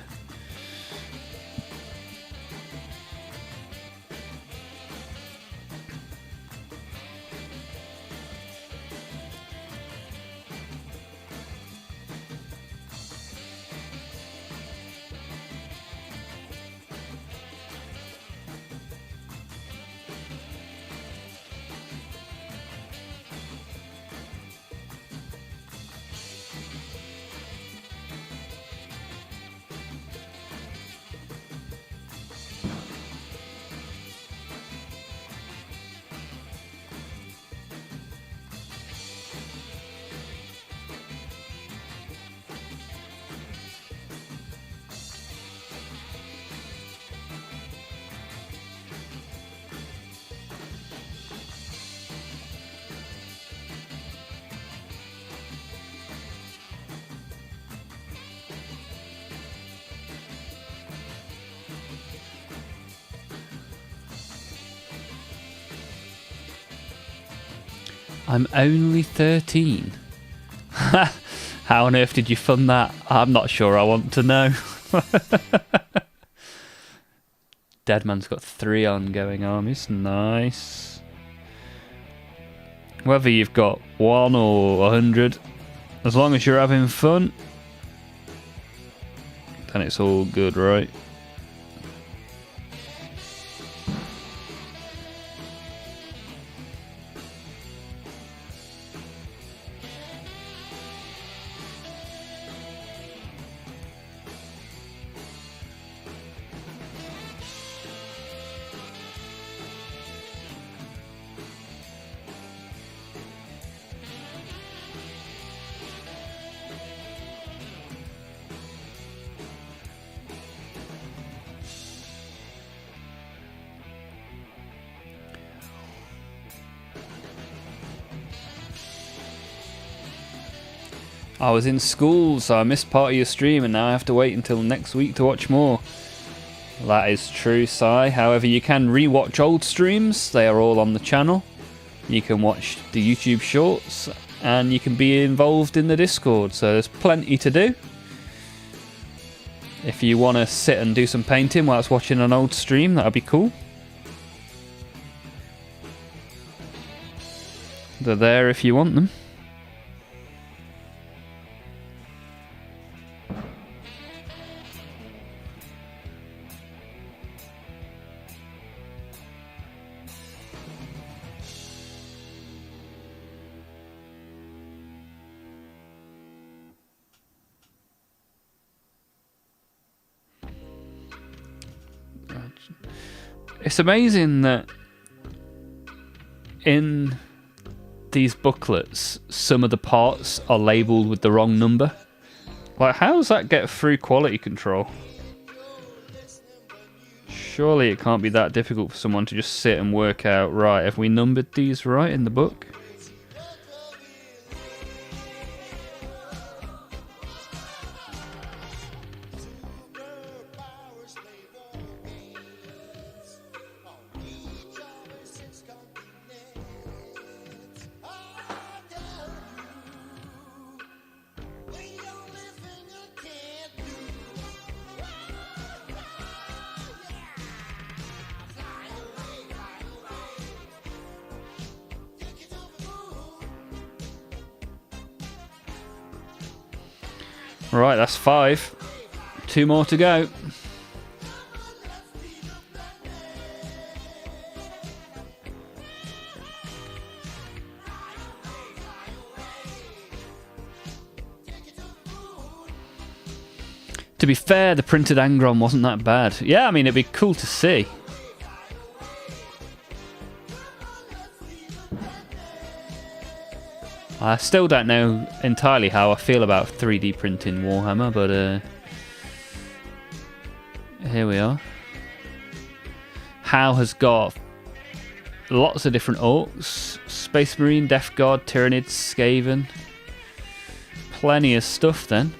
I'm only 13. How on earth did you fund that? I'm not sure I want to know. Deadman's got 3 ongoing armies. Nice. Whether you've got 1 or 100, as long as you're having fun, then it's all good, right? I was in school, so I missed part of your stream, and now I have to wait until next week to watch more. That is true, Sai. However, you can re-watch old streams. They are all on the channel. You can watch the YouTube shorts, and you can be involved in the Discord, so there's plenty to do. If you want to sit and do some painting whilst watching an old stream, that would be cool. They're there if you want them. It's amazing that in these booklets, some of the parts are labelled with the wrong number. Like, how does that get through quality control? Surely it can't be that difficult for someone to just sit and work out, right, have we numbered these right in the book? Right, that's 5. 2 more to go. To be fair, the printed Angron wasn't that bad. Yeah, I mean, it'd be cool to see. I still don't know entirely how I feel about 3D printing Warhammer, but here we are. Hal has got lots of different orcs. Space Marine, Death Guard, Tyranids, Skaven. Plenty of stuff then.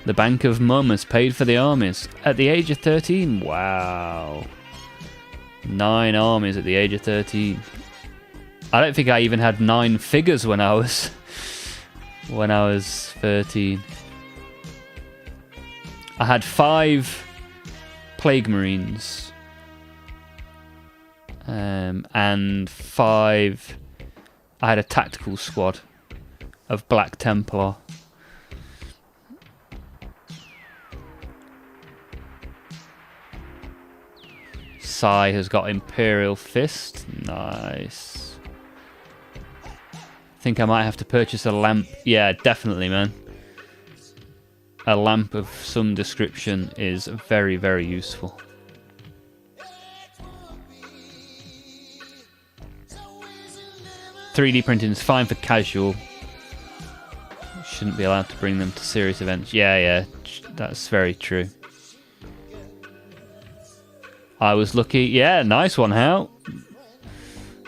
The Bank of Mum has paid for the armies. At the age of 13, wow. 9 armies at the age of 13. I don't think I even had 9 figures when I was 13. I had 5 Plague Marines. And 5... I had a tactical squad of Black Templar. Sai has got Imperial Fist. Nice. Think I might have to purchase a lamp. Yeah, definitely, man. A lamp of some description is very, very useful. .3D printing is fine for casual. Shouldn't be allowed to bring them to serious events. Yeah, that's very true. I was lucky. Yeah, nice one, Hal.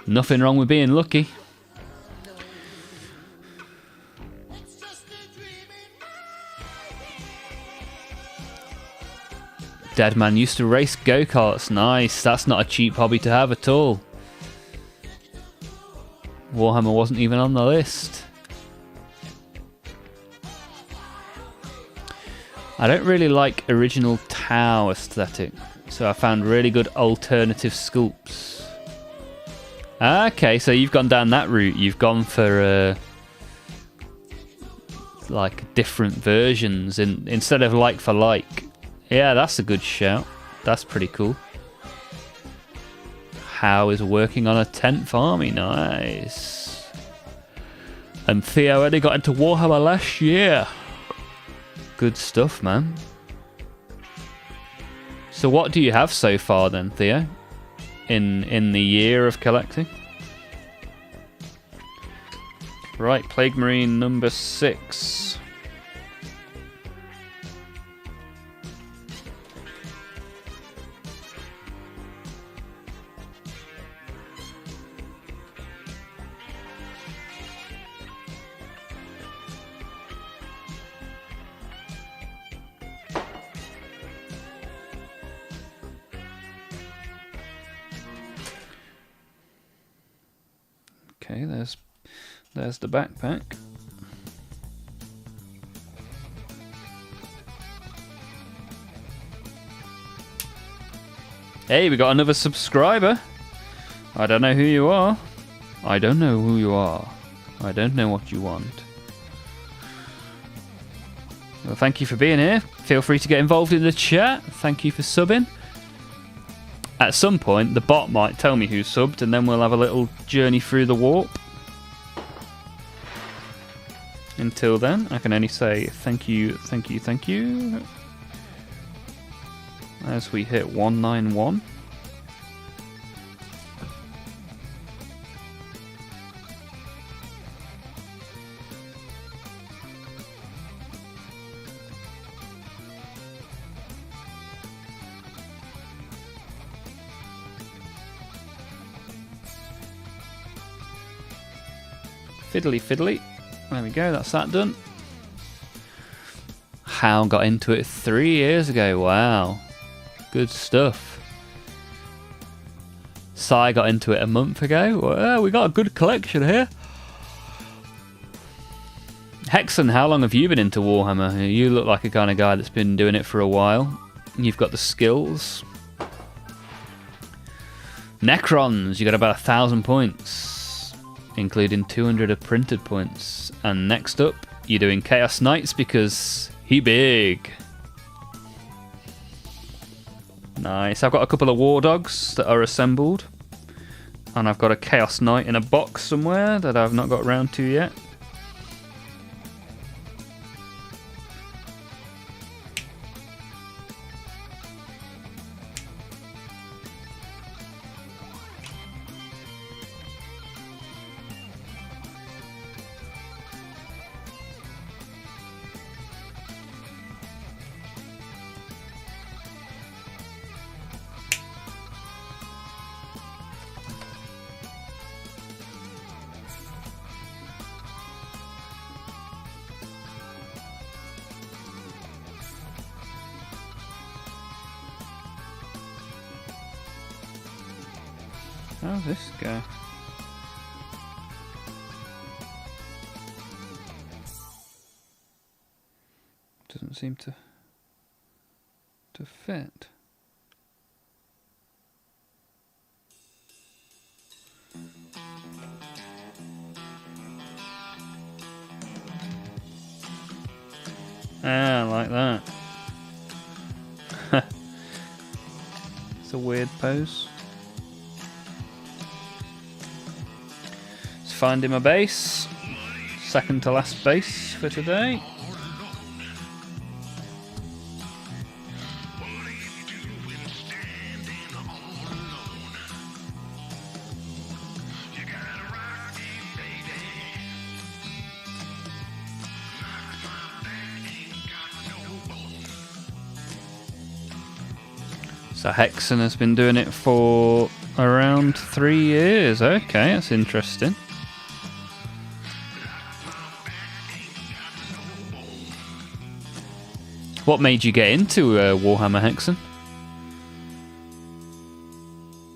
Nothing wrong with being lucky. Dead man used to race go-karts. Nice. That's not a cheap hobby to have at all. Warhammer wasn't even on the list. I don't really like original Tau aesthetic. So I found really good alternative sculpts. Okay, so you've gone down that route. You've gone for like different versions instead of like for like. Yeah, that's a good shout. That's pretty cool. How is working on a 10th army? Nice. And Theo only got into Warhammer last year. Good stuff, man. So what do you have so far then, Theo? In the year of collecting? Right, Plague Marine number 6. Okay, there's the backpack. Hey, we got another subscriber. I don't know who you are. I don't know who you are. I don't know what you want. Well, thank you for being here. Feel free to get involved in the chat. Thank you for subbing. At some point, the bot might tell me who subbed, and then we'll have a little journey through the warp. Until then, I can only say thank you, thank you, thank you. As we hit 191. Fiddly fiddly. There we go, that's that done. Hal got into it 3 years ago. Wow. Good stuff. Sai got into it a month ago. Well, we got a good collection here. Hexen, how long have you been into Warhammer? You look like a kind of guy that's been doing it for a while. You've got the skills. Necrons, you got about 1,000 points. including 200 of printed points. And next up, you're doing Chaos Knights because he big. Nice. I've got a couple of War Dogs that are assembled. And I've got a Chaos Knight in a box somewhere that I've not got round to yet. How's this go? Doesn't seem to fit. Ah, like that. It's a weird pose. Finding my base. Second to last base for today. So Hexen has been doing it for around 3 years. Okay, that's interesting. What made you get into Warhammer Hexen?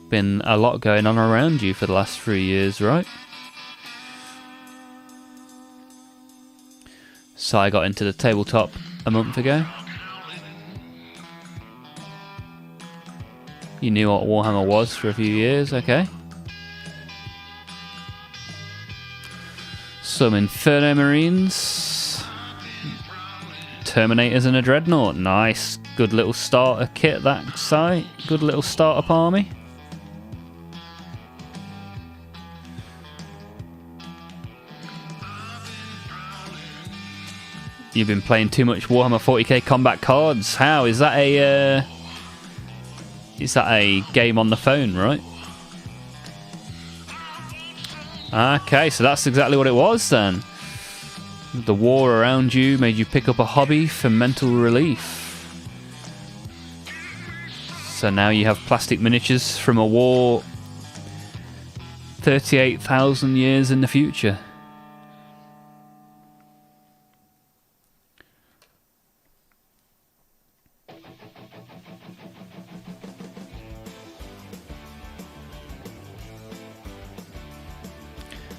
Been a lot going on around you for the last 3 years, right? So I got into the tabletop a month ago. You knew what Warhammer was for a few years, okay. Some Inferno Marines. Terminators and a Dreadnought. Nice. Good little starter kit, that site. Good little startup army. You've been playing too much Warhammer 40k combat cards. How? Is that a game on the phone, right? Okay, so that's exactly what it was then. The war around you made you pick up a hobby for mental relief. So now you have plastic miniatures from a war 38,000 years in the future.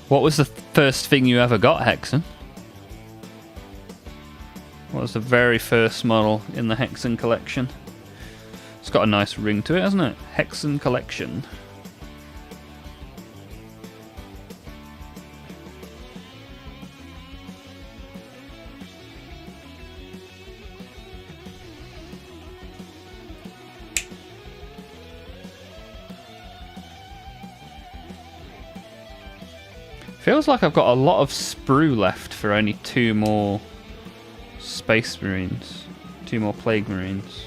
What was the first thing you ever got, Hexen? What was the very first model in the Hexen collection? It's got a nice ring to it, hasn't it? Hexen collection. Feels like I've got a lot of sprue left for only 2 more Space Marines. 2 more Plague Marines.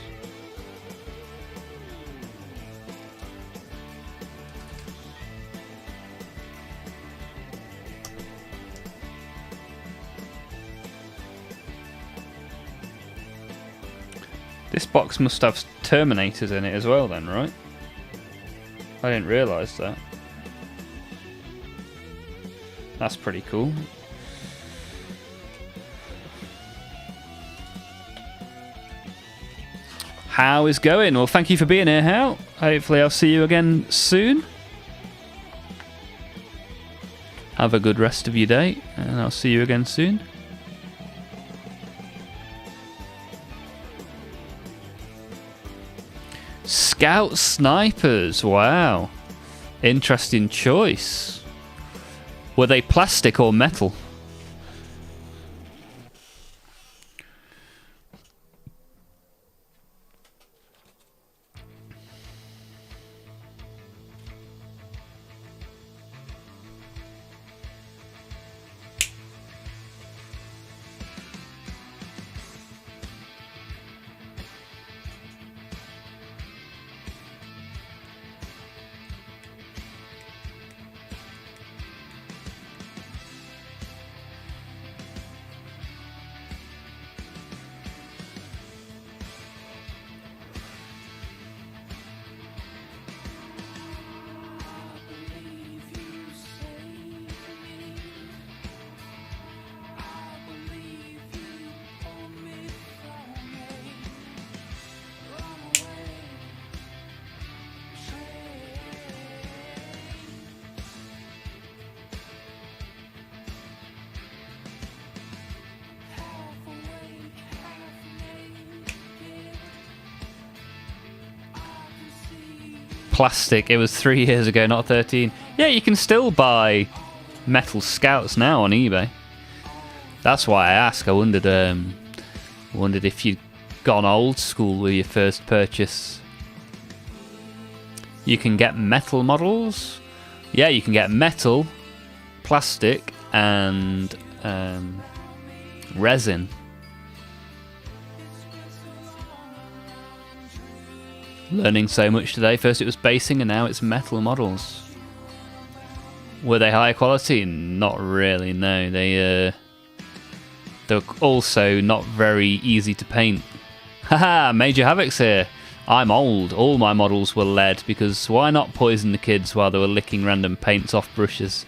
This box must have Terminators in it as well then, right? I didn't realise that. That's pretty cool. How is going? Well, thank you for being here, How. Hopefully I'll see you again soon. Have a good rest of your day, and I'll see you again soon. Scout Snipers, wow. Interesting choice. Were they plastic or metal? Plastic. It was 3 years ago, not 13. Yeah, you can still buy metal scouts now on eBay. That's why I asked. I wondered if you'd gone old school with your first purchase. You can get metal models. Yeah, you can get metal, plastic, and resin. Learning so much today. First it was basing and now it's metal models. Were they high quality? Not really, no. They're also not very easy to paint. Haha, Major Havoc's here. I'm old. All my models were lead because why not poison the kids while they were licking random paints off brushes?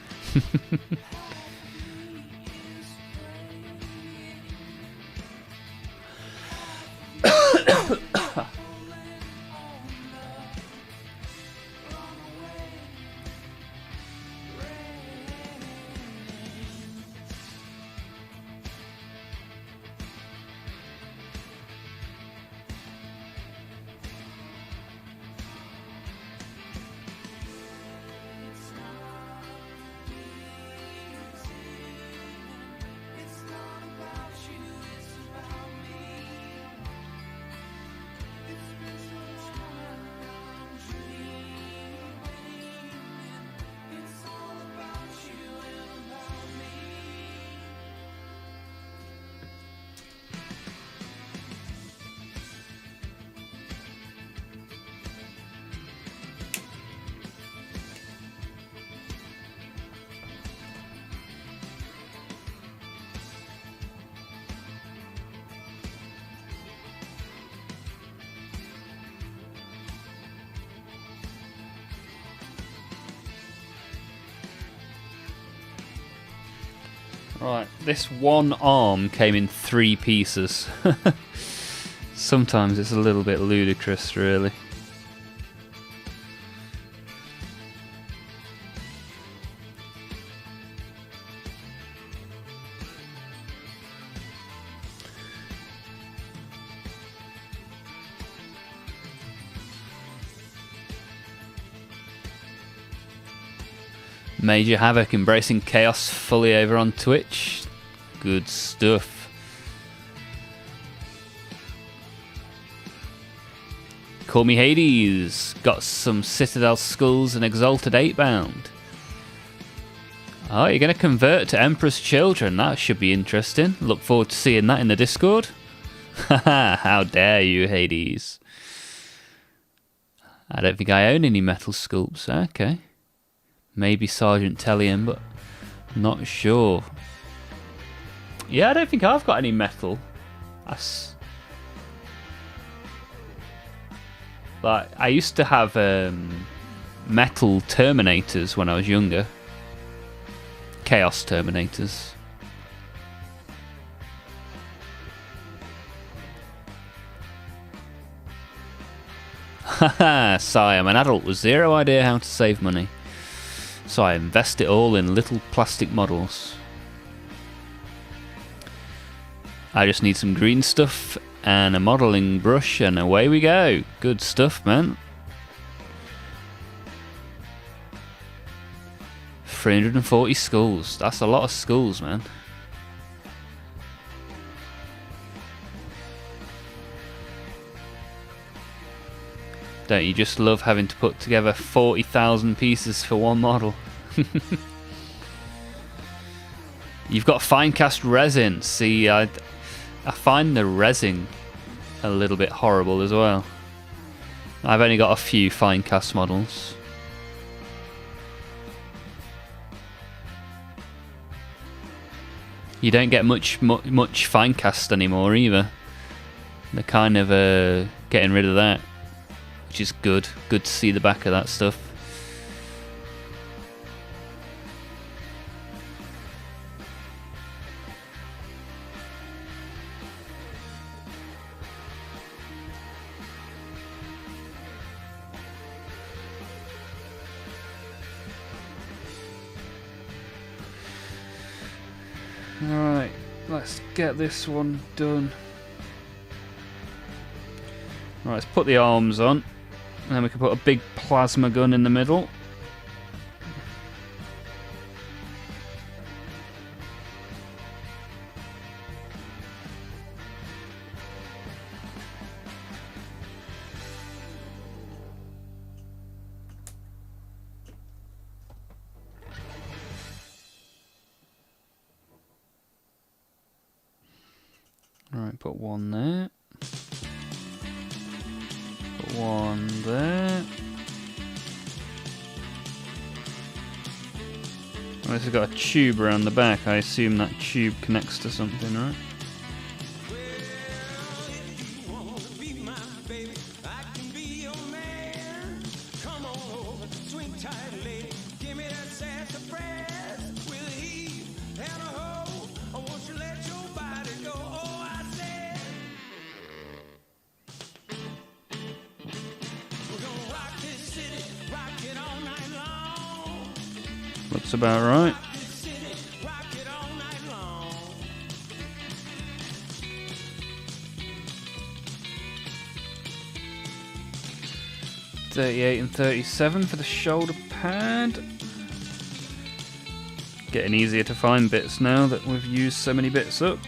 Right, this one arm came in 3 pieces. Sometimes it's a little bit ludicrous, really. Major Havoc embracing chaos fully over on Twitch. Good stuff. Call me Hades. Got some Citadel skulls and Exalted 8-bound. Oh, you're going to convert to Emperor's Children. That should be interesting. Look forward to seeing that in the Discord. Haha, how dare you, Hades. I don't think I own any metal sculpts. Okay. Maybe Sergeant Tellian, but not sure. Yeah, I don't think I've got any metal. Like, I used to have metal Terminators when I was younger. Chaos Terminators. Haha, sigh, I'm an adult with zero idea how to save money. So I invest it all in little plastic models. I just need some green stuff and a modelling brush and away we go. Good stuff, man. 340 skulls. That's a lot of skulls, man. Don't you just love having to put together 40,000 pieces for one model? You've got fine cast resin. See, I find the resin a little bit horrible as well. I've only got a few fine cast models. You don't get much fine cast anymore either. They're kind of getting rid of that, which is good. Good to see the back of that stuff. Alright, let's get this one done. Right, let's put the arms on, and then we can put a big plasma gun in the middle. Right, put one there. Put one there. Oh, this has got a tube around the back. I assume that tube connects to something, right? Looks about right. $38 and $37 for the shoulder pad. Getting easier to find bits now that we've used so many bits up.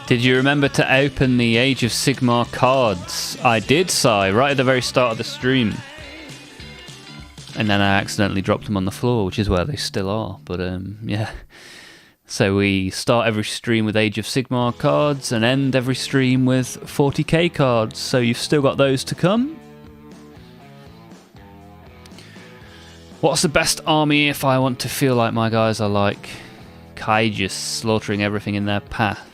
Did you remember to open the Age of Sigmar cards? I did, Si, right at the very start of the stream. And then I accidentally dropped them on the floor, which is where they still are. But, yeah. So we start every stream with Age of Sigmar cards and end every stream with 40k cards. So you've still got those to come. What's the best army if I want to feel like my guys are like Kaijus slaughtering everything in their path?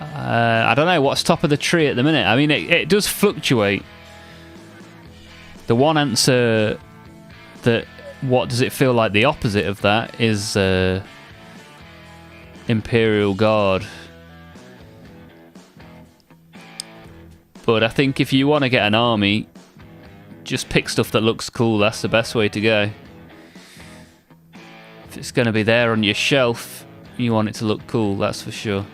I don't know what's top of the tree at the minute. I mean, it does fluctuate. The one answer that what does it feel like the opposite of that is Imperial Guard. But I think if you want to get an army, just pick stuff that looks cool. That's the best way to go. If it's going to be there on your shelf, you want it to look cool, that's for sure.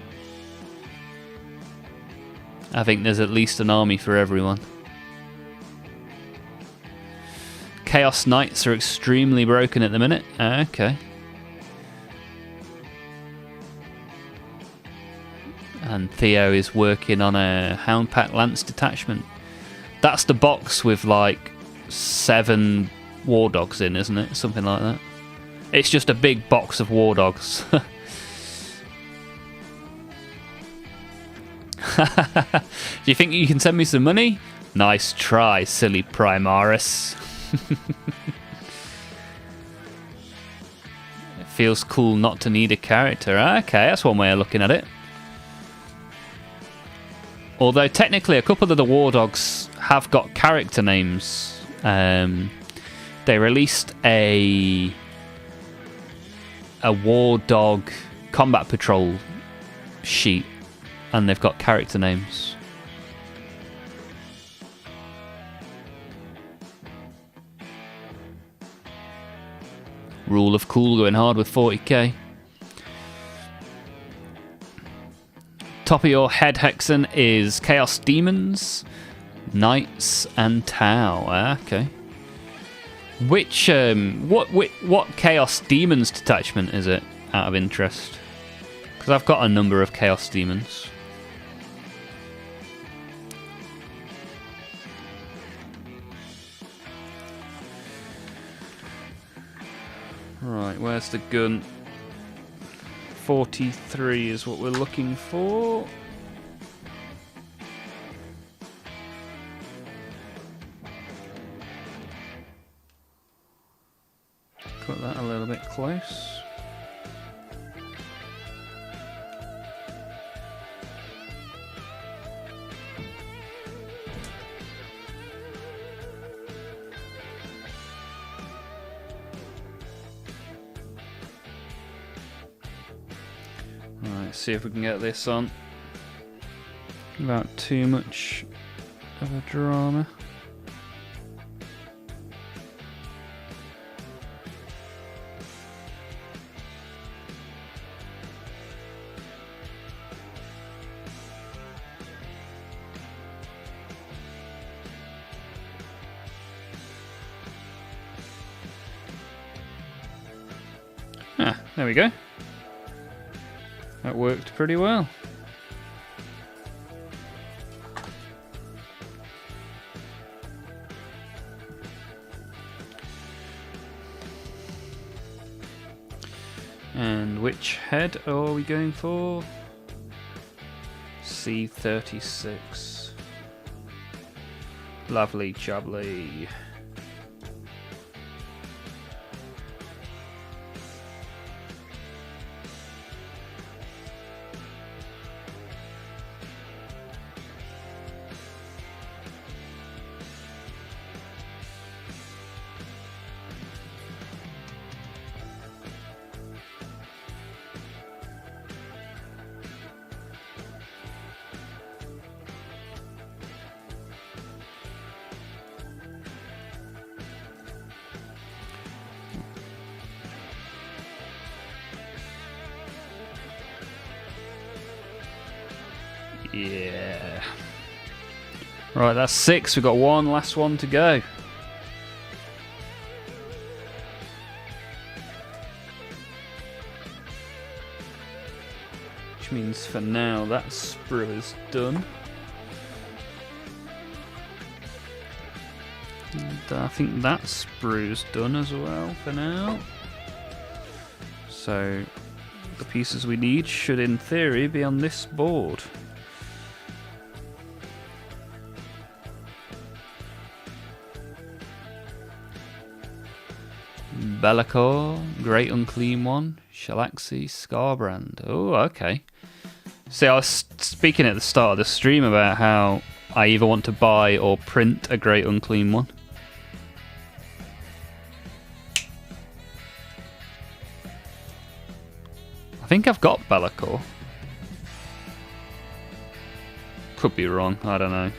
I think there's at least an army for everyone. Chaos Knights are extremely broken at the minute. Okay. And Theo is working on a Hound Pack Lance detachment. That's the box with like 7 War Dogs in, isn't it? Something like that. It's just a big box of War Dogs. Do you think you can send me some money? Nice try, silly Primaris. feels cool not to need a character. Okay, that's one way of looking at it. Although technically a couple of the war dogs have got character names. They released a war dog combat patrol sheet, and they've got character names. Rule of Cool going hard with 40k. Top of your head, Hexen, is Chaos Demons, Knights, and Tau. Okay. Which what Chaos Demons detachment is it, out of interest? Because I've got a number of Chaos Demons. Right, where's the gun? 43 is what we're looking for. Cut that a little bit close. Right, see if we can get this on without too much of a drama. Ah, there we go. That worked pretty well. And which head are we going for? C36. Lovely jubbly. Yeah. Right, that's 6. We've got one last one to go. Which means for now that sprue is done. And I think that sprue's done as well for now. So the pieces we need should in theory be on this board. Be'lakor, Great Unclean One, Shalaxi, Scarbrand. Oh, okay. See, I was speaking at the start of the stream about how I either want to buy or print a Great Unclean One. I think I've got Be'lakor. Could be wrong, I don't know.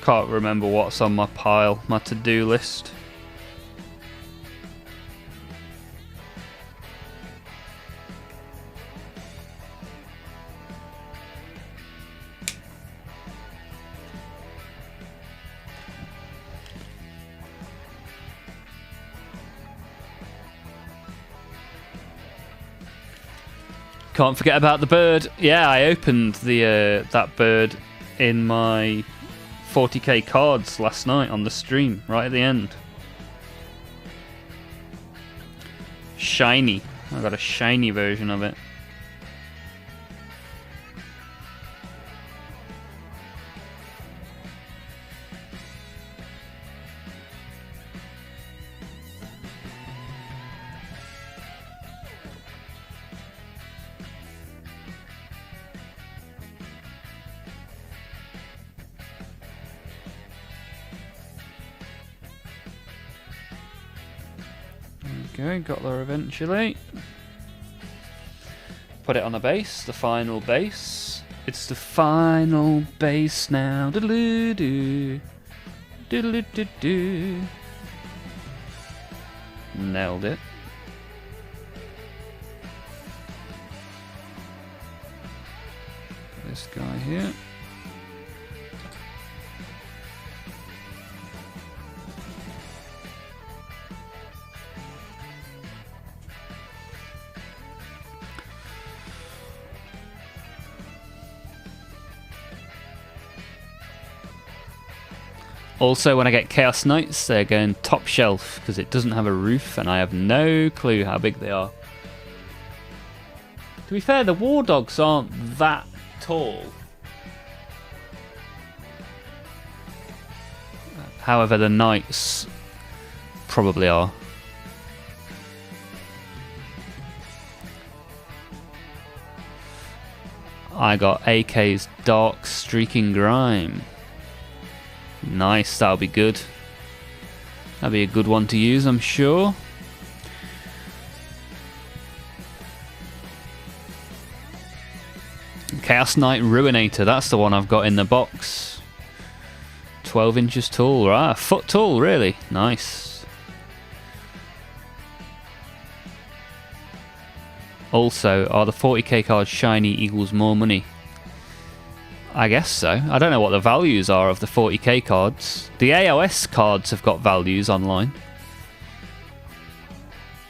Can't remember what's on my pile, my to-do list. Can't forget about the bird. Yeah, I opened the that bird in my 40k cards last night on the stream, right at the end. Shiny. I got a shiny version of it. go, got there eventually. Put it on a base, the final base. It's the final base now. Doodle-doo. Doodle-doo-doo. Nailed it. This guy here. Also, when I get Chaos Knights, they're going top shelf because it doesn't have a roof and I have no clue how big they are. To be fair, the War Dogs aren't that tall. However, the Knights probably are. I got AK's Dark Streaking Grime. Nice, that'll be good. That'll be a good one to use, I'm sure. Chaos Knight Ruinator, that's the one I've got in the box. 12 inches tall, right? A foot tall, really. Nice. Also, are the 40k cards shiny equals more money? I guess so. I don't know what the values are of the 40k cards. The AOS cards have got values online.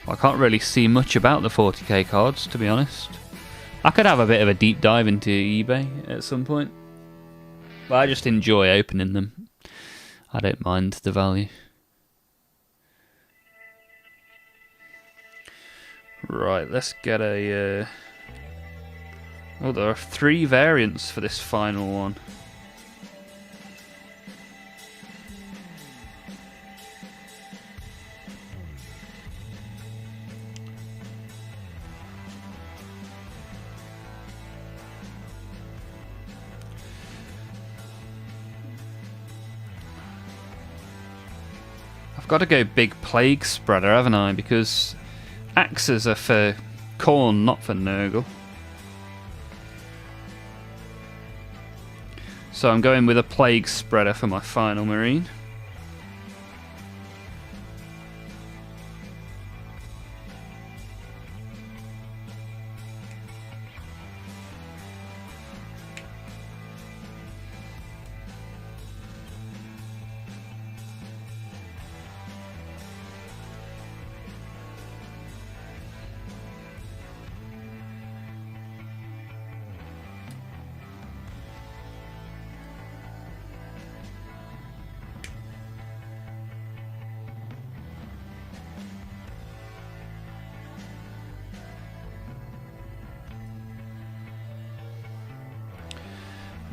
I can't really see much about the 40k cards, to be honest. I could have a bit of a deep dive into eBay at some point. But I just enjoy opening them. I don't mind the value. Right, let's get a... Oh, there are 3 variants for this final one. I've got to go big plague spreader, haven't I? Because axes are for Khorne, not for Nurgle. So I'm going with a plague spreader for my final marine.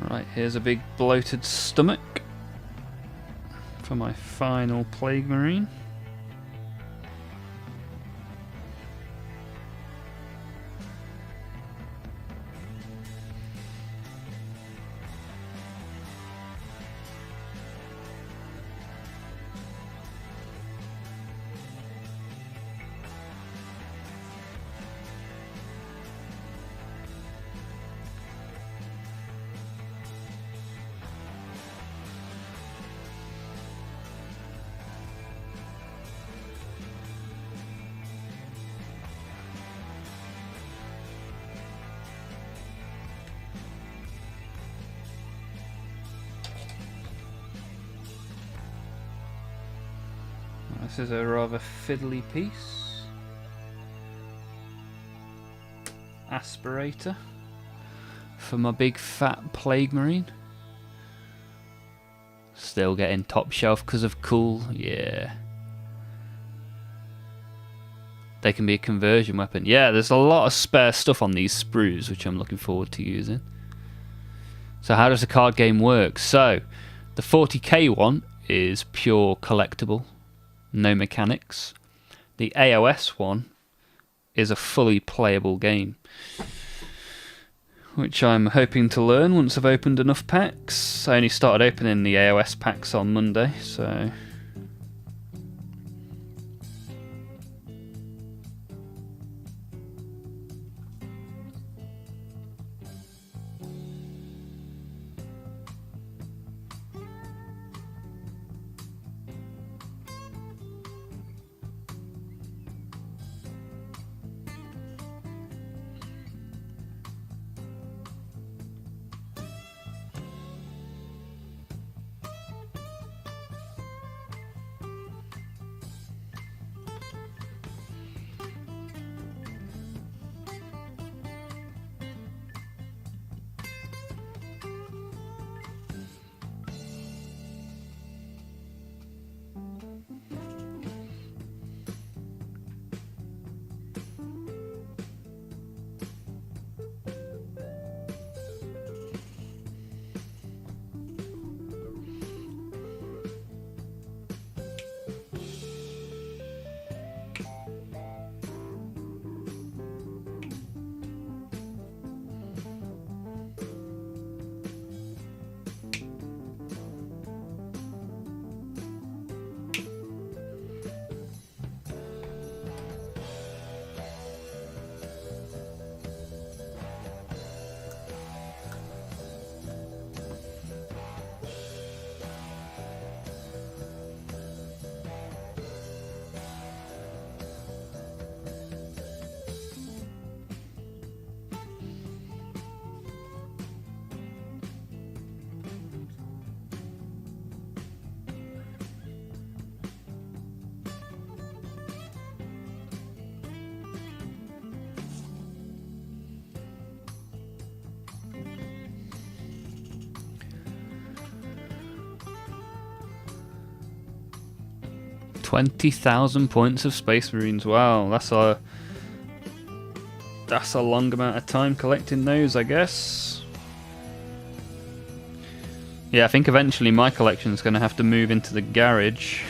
Right, here's a big bloated stomach for my final Plague Marine. This is a rather fiddly piece. Aspirator for my big fat Plague Marine. Still getting top shelf because of cool, yeah. They can be a conversion weapon. Yeah, there's a lot of spare stuff on these sprues, which I'm looking forward to using. So how does the card game work? So, the 40k one is pure collectible. No mechanics. The AOS one is a fully playable game, which I'm hoping to learn once I've opened enough packs. I only started opening the AOS packs on Monday, so... $20,000 points of Space Marines. Wow, that's a long amount of time collecting those, I guess. Yeah, I think eventually my collection's going to have to move into the garage.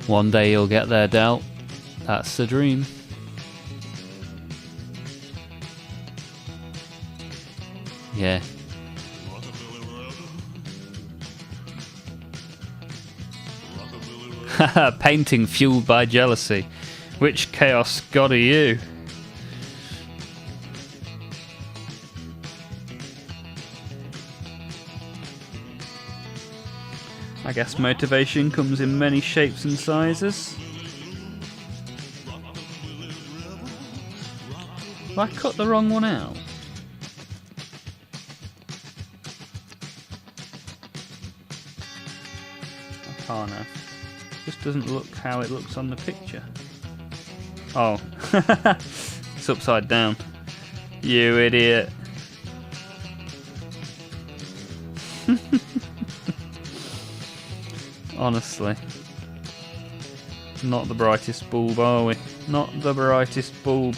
One day you'll get there, Del. That's the dream. Yeah. Painting fueled by jealousy. Which chaos god are you? I guess motivation comes in many shapes and sizes. Have I cut the wrong one out? I can't have. Just doesn't look how it looks on the picture. Oh, it's upside down. You idiot. Honestly. Not the brightest bulb, are we? Not the brightest bulb.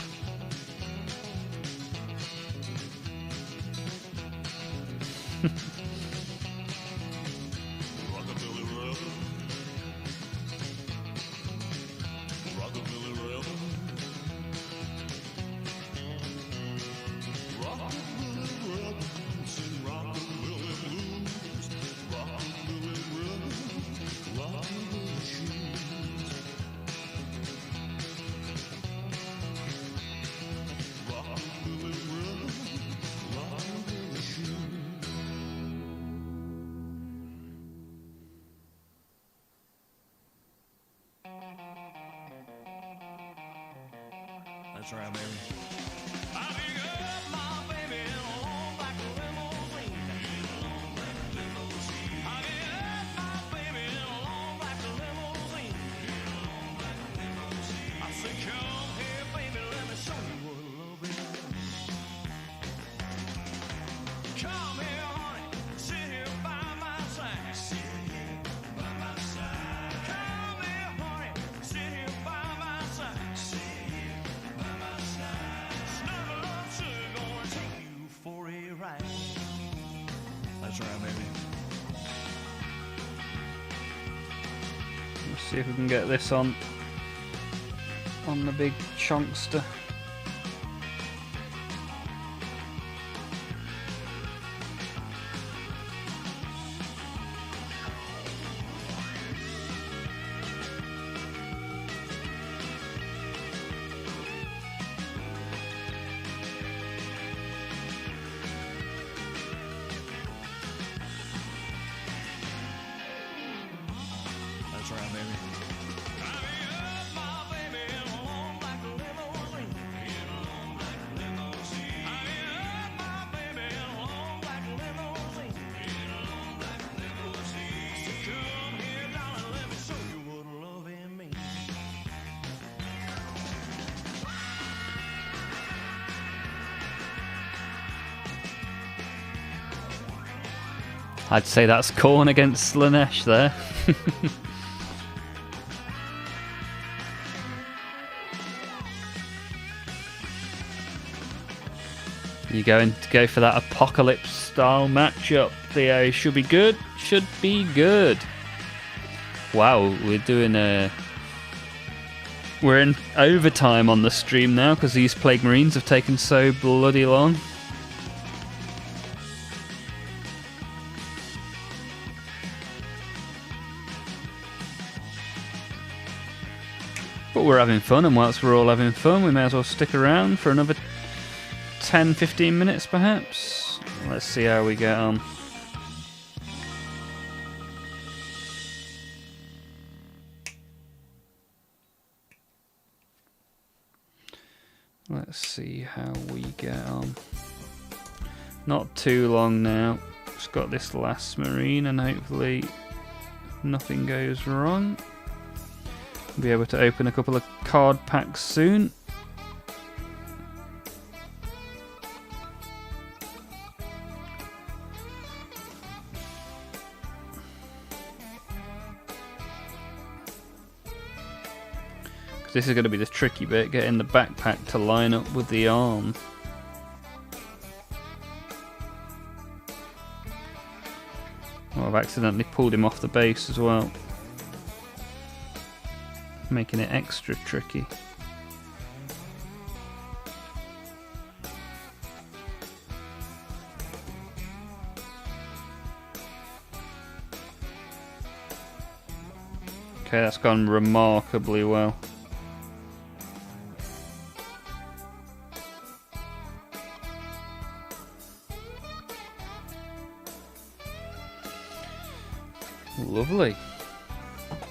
That's right, baby. That's right, baby. Let's see if we can get this on the big chunkster. I'd say that's Khorne against Slanesh there. You're going to go for that apocalypse style matchup, Theo. Should be good. Should be good. Wow, we're in overtime on the stream now because these Plague Marines have taken so bloody long. But we're having fun, and whilst we're all having fun, we may as well stick around for another 10-15 minutes perhaps. Let's see how we get on. Let's see how we get on. Not too long now. Just got this last Marine and hopefully nothing goes wrong. Be able to open a couple of card packs soon. This is going to be the tricky bit, getting the backpack to line up with the arm. Oh, I've accidentally pulled him off the base as well, making it extra tricky. Okay, that's gone remarkably well. Lovely.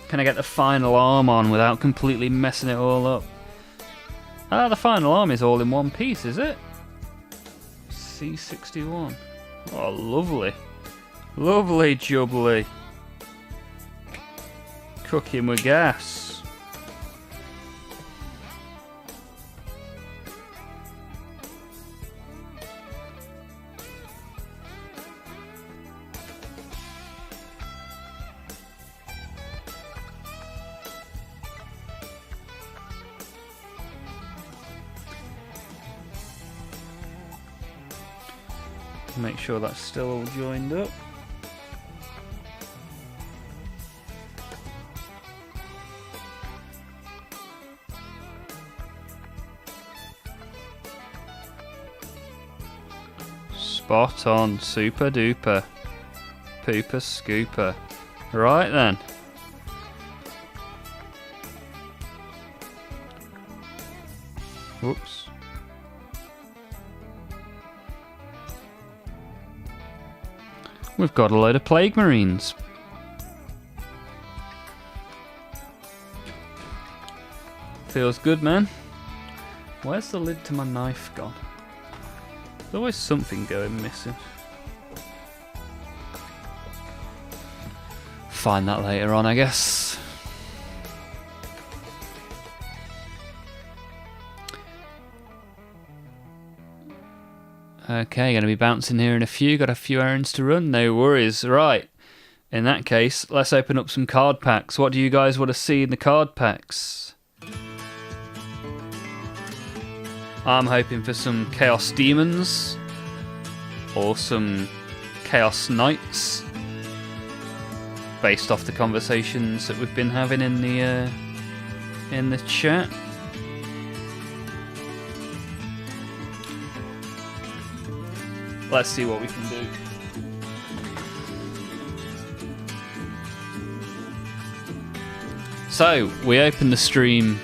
Can I get the final arm on without completely messing it all up? Ah, the final arm is all in one piece, is it? C61. Oh, lovely. Lovely jubbly. Cooking with gas. Make sure that's still all joined up. Spot on, super duper, pooper scooper. Right then. Whoops. We've got a load of Plague Marines. Feels good, man. Where's the lid to my knife gone? There's always something going missing. Find that later on, I guess. Okay, going to be bouncing here in a few. Got a few errands to run. No worries. Right. In that case, let's open up some card packs. What do you guys want to see in the card packs? I'm hoping for some Chaos Demons. Or some Chaos Knights. Based off the conversations that we've been having in the chat. Let's see what we can do. So, we opened the stream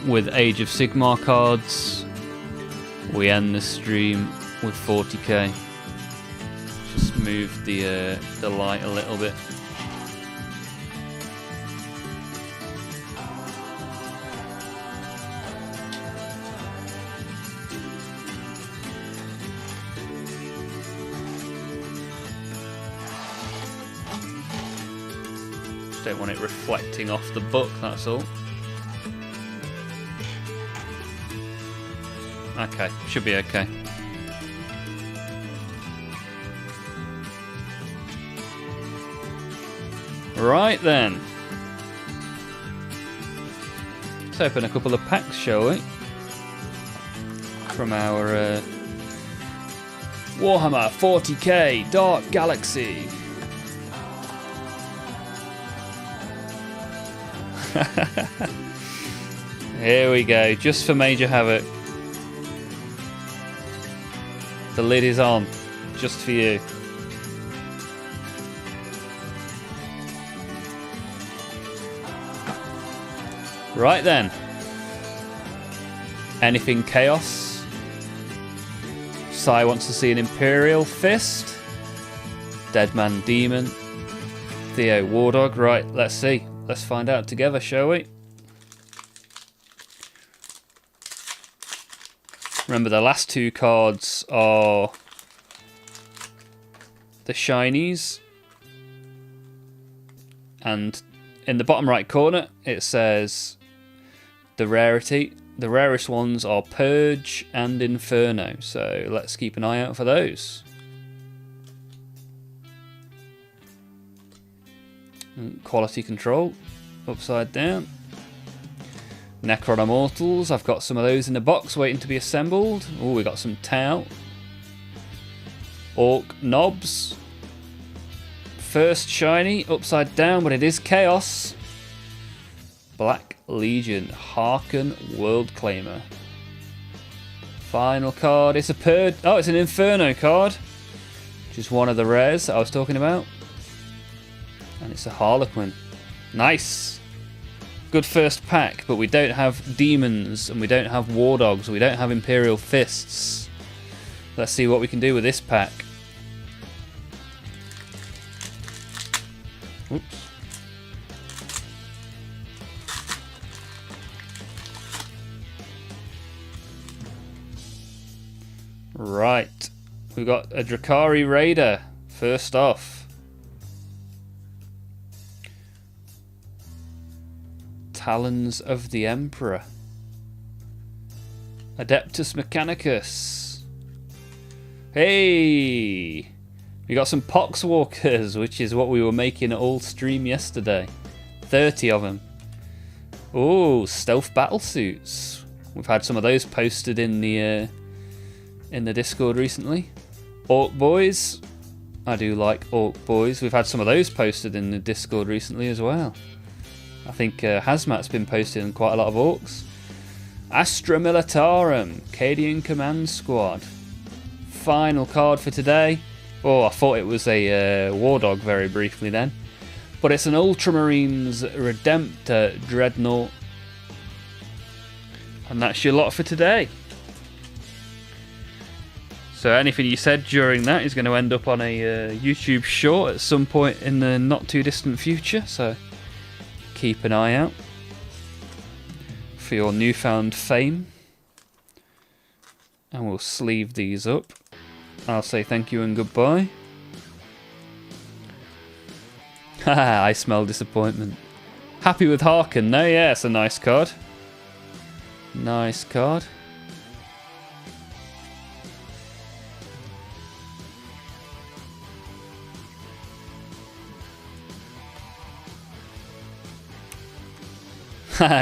with Age of Sigmar cards. We end the stream with 40k. Just move the light a little bit. Don't want it reflecting off the book, that's all. Okay, should be okay. Right then. Let's open a couple of packs, shall we? From our Warhammer 40k Dark Galaxy. Here we go, just for Major Havoc. The lid is on, just for you. Right then. Anything Chaos? Sai wants to see an Imperial Fist. Deadman Demon. Theo Wardog. Right, let's see. Let's find out together, shall we? Remember, the last two cards are the shinies. And in the bottom right corner, it says the rarity. The rarest ones are Purge and Inferno. So let's keep an eye out for those. Quality Control. Upside down. Necron Immortals, I've got some of those in the box waiting to be assembled. Oh, we got some Tau. Orc Knobs. First shiny, upside down, but it is Chaos. Black Legion, Harken World Claimer. Final card, it's a it's an Inferno card. Which is one of the rares that I was talking about. And it's a Harlequin. Nice. Good first pack, but we don't have demons and we don't have war dogs. We don't have Imperial Fists. Let's see what we can do with this pack. Oops. Right. We've got a Drakari Raider first off. Talons of the Emperor. Adeptus Mechanicus. Hey! We got some Poxwalkers, which is what we were making all stream yesterday. 30 of them. Oh, stealth battlesuits. We've had some of those posted in the Discord recently. Orc Boys. I do like Orc Boys. We've had some of those posted in the Discord recently as well. I think Hazmat's been posting quite a lot of orcs. Astra Militarum, Cadian Command Squad. Final card for today. Oh, I thought it was a War Dog very briefly then. But it's an Ultramarines Redemptor Dreadnought. And that's your lot for today. So anything you said during that is going to end up on a YouTube short at some point in the not too distant future. So keep an eye out for your newfound fame. And we'll sleeve these up. I'll say thank you and goodbye. Haha, I smell disappointment. Happy with Harken, no? Yeah, it's a nice card. Nice card.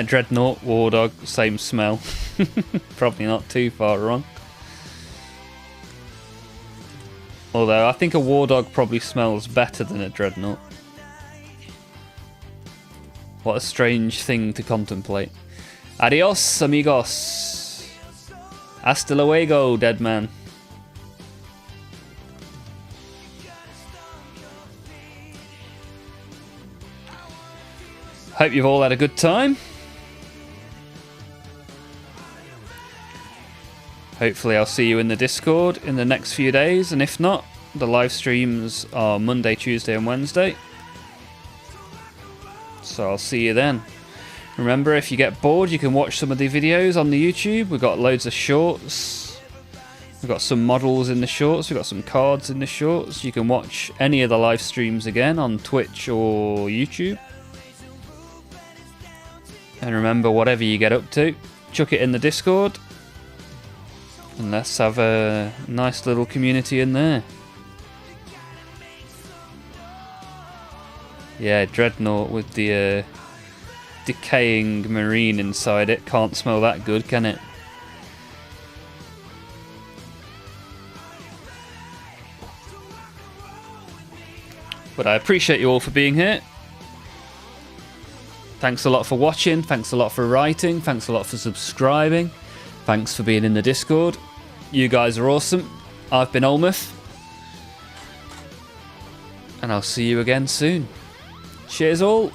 Dreadnought, War Dog, same smell. Probably not too far wrong. Although I think a War Dog probably smells better than a Dreadnought. What a strange thing to contemplate. Adios, amigos. Hasta luego, dead man. Hope you've all had a good time. Hopefully I'll see you in the Discord in the next few days, and if not, the live streams are Monday, Tuesday and Wednesday. So I'll see you then. Remember, if you get bored, you can watch some of the videos on the YouTube. We've got loads of shorts. We've got some models in the shorts. We've got some cards in the shorts. You can watch any of the live streams again on Twitch or YouTube. And remember, whatever you get up to, chuck it in the Discord. And let's have a nice little community in there. Yeah, Dreadnought with the decaying marine inside it. Can't smell that good, can it? But I appreciate you all for being here. Thanks a lot for watching. Thanks a lot for writing. Thanks a lot for subscribing. Thanks for being in the Discord. You guys are awesome. I've been Olmouth. And I'll see you again soon. Cheers all.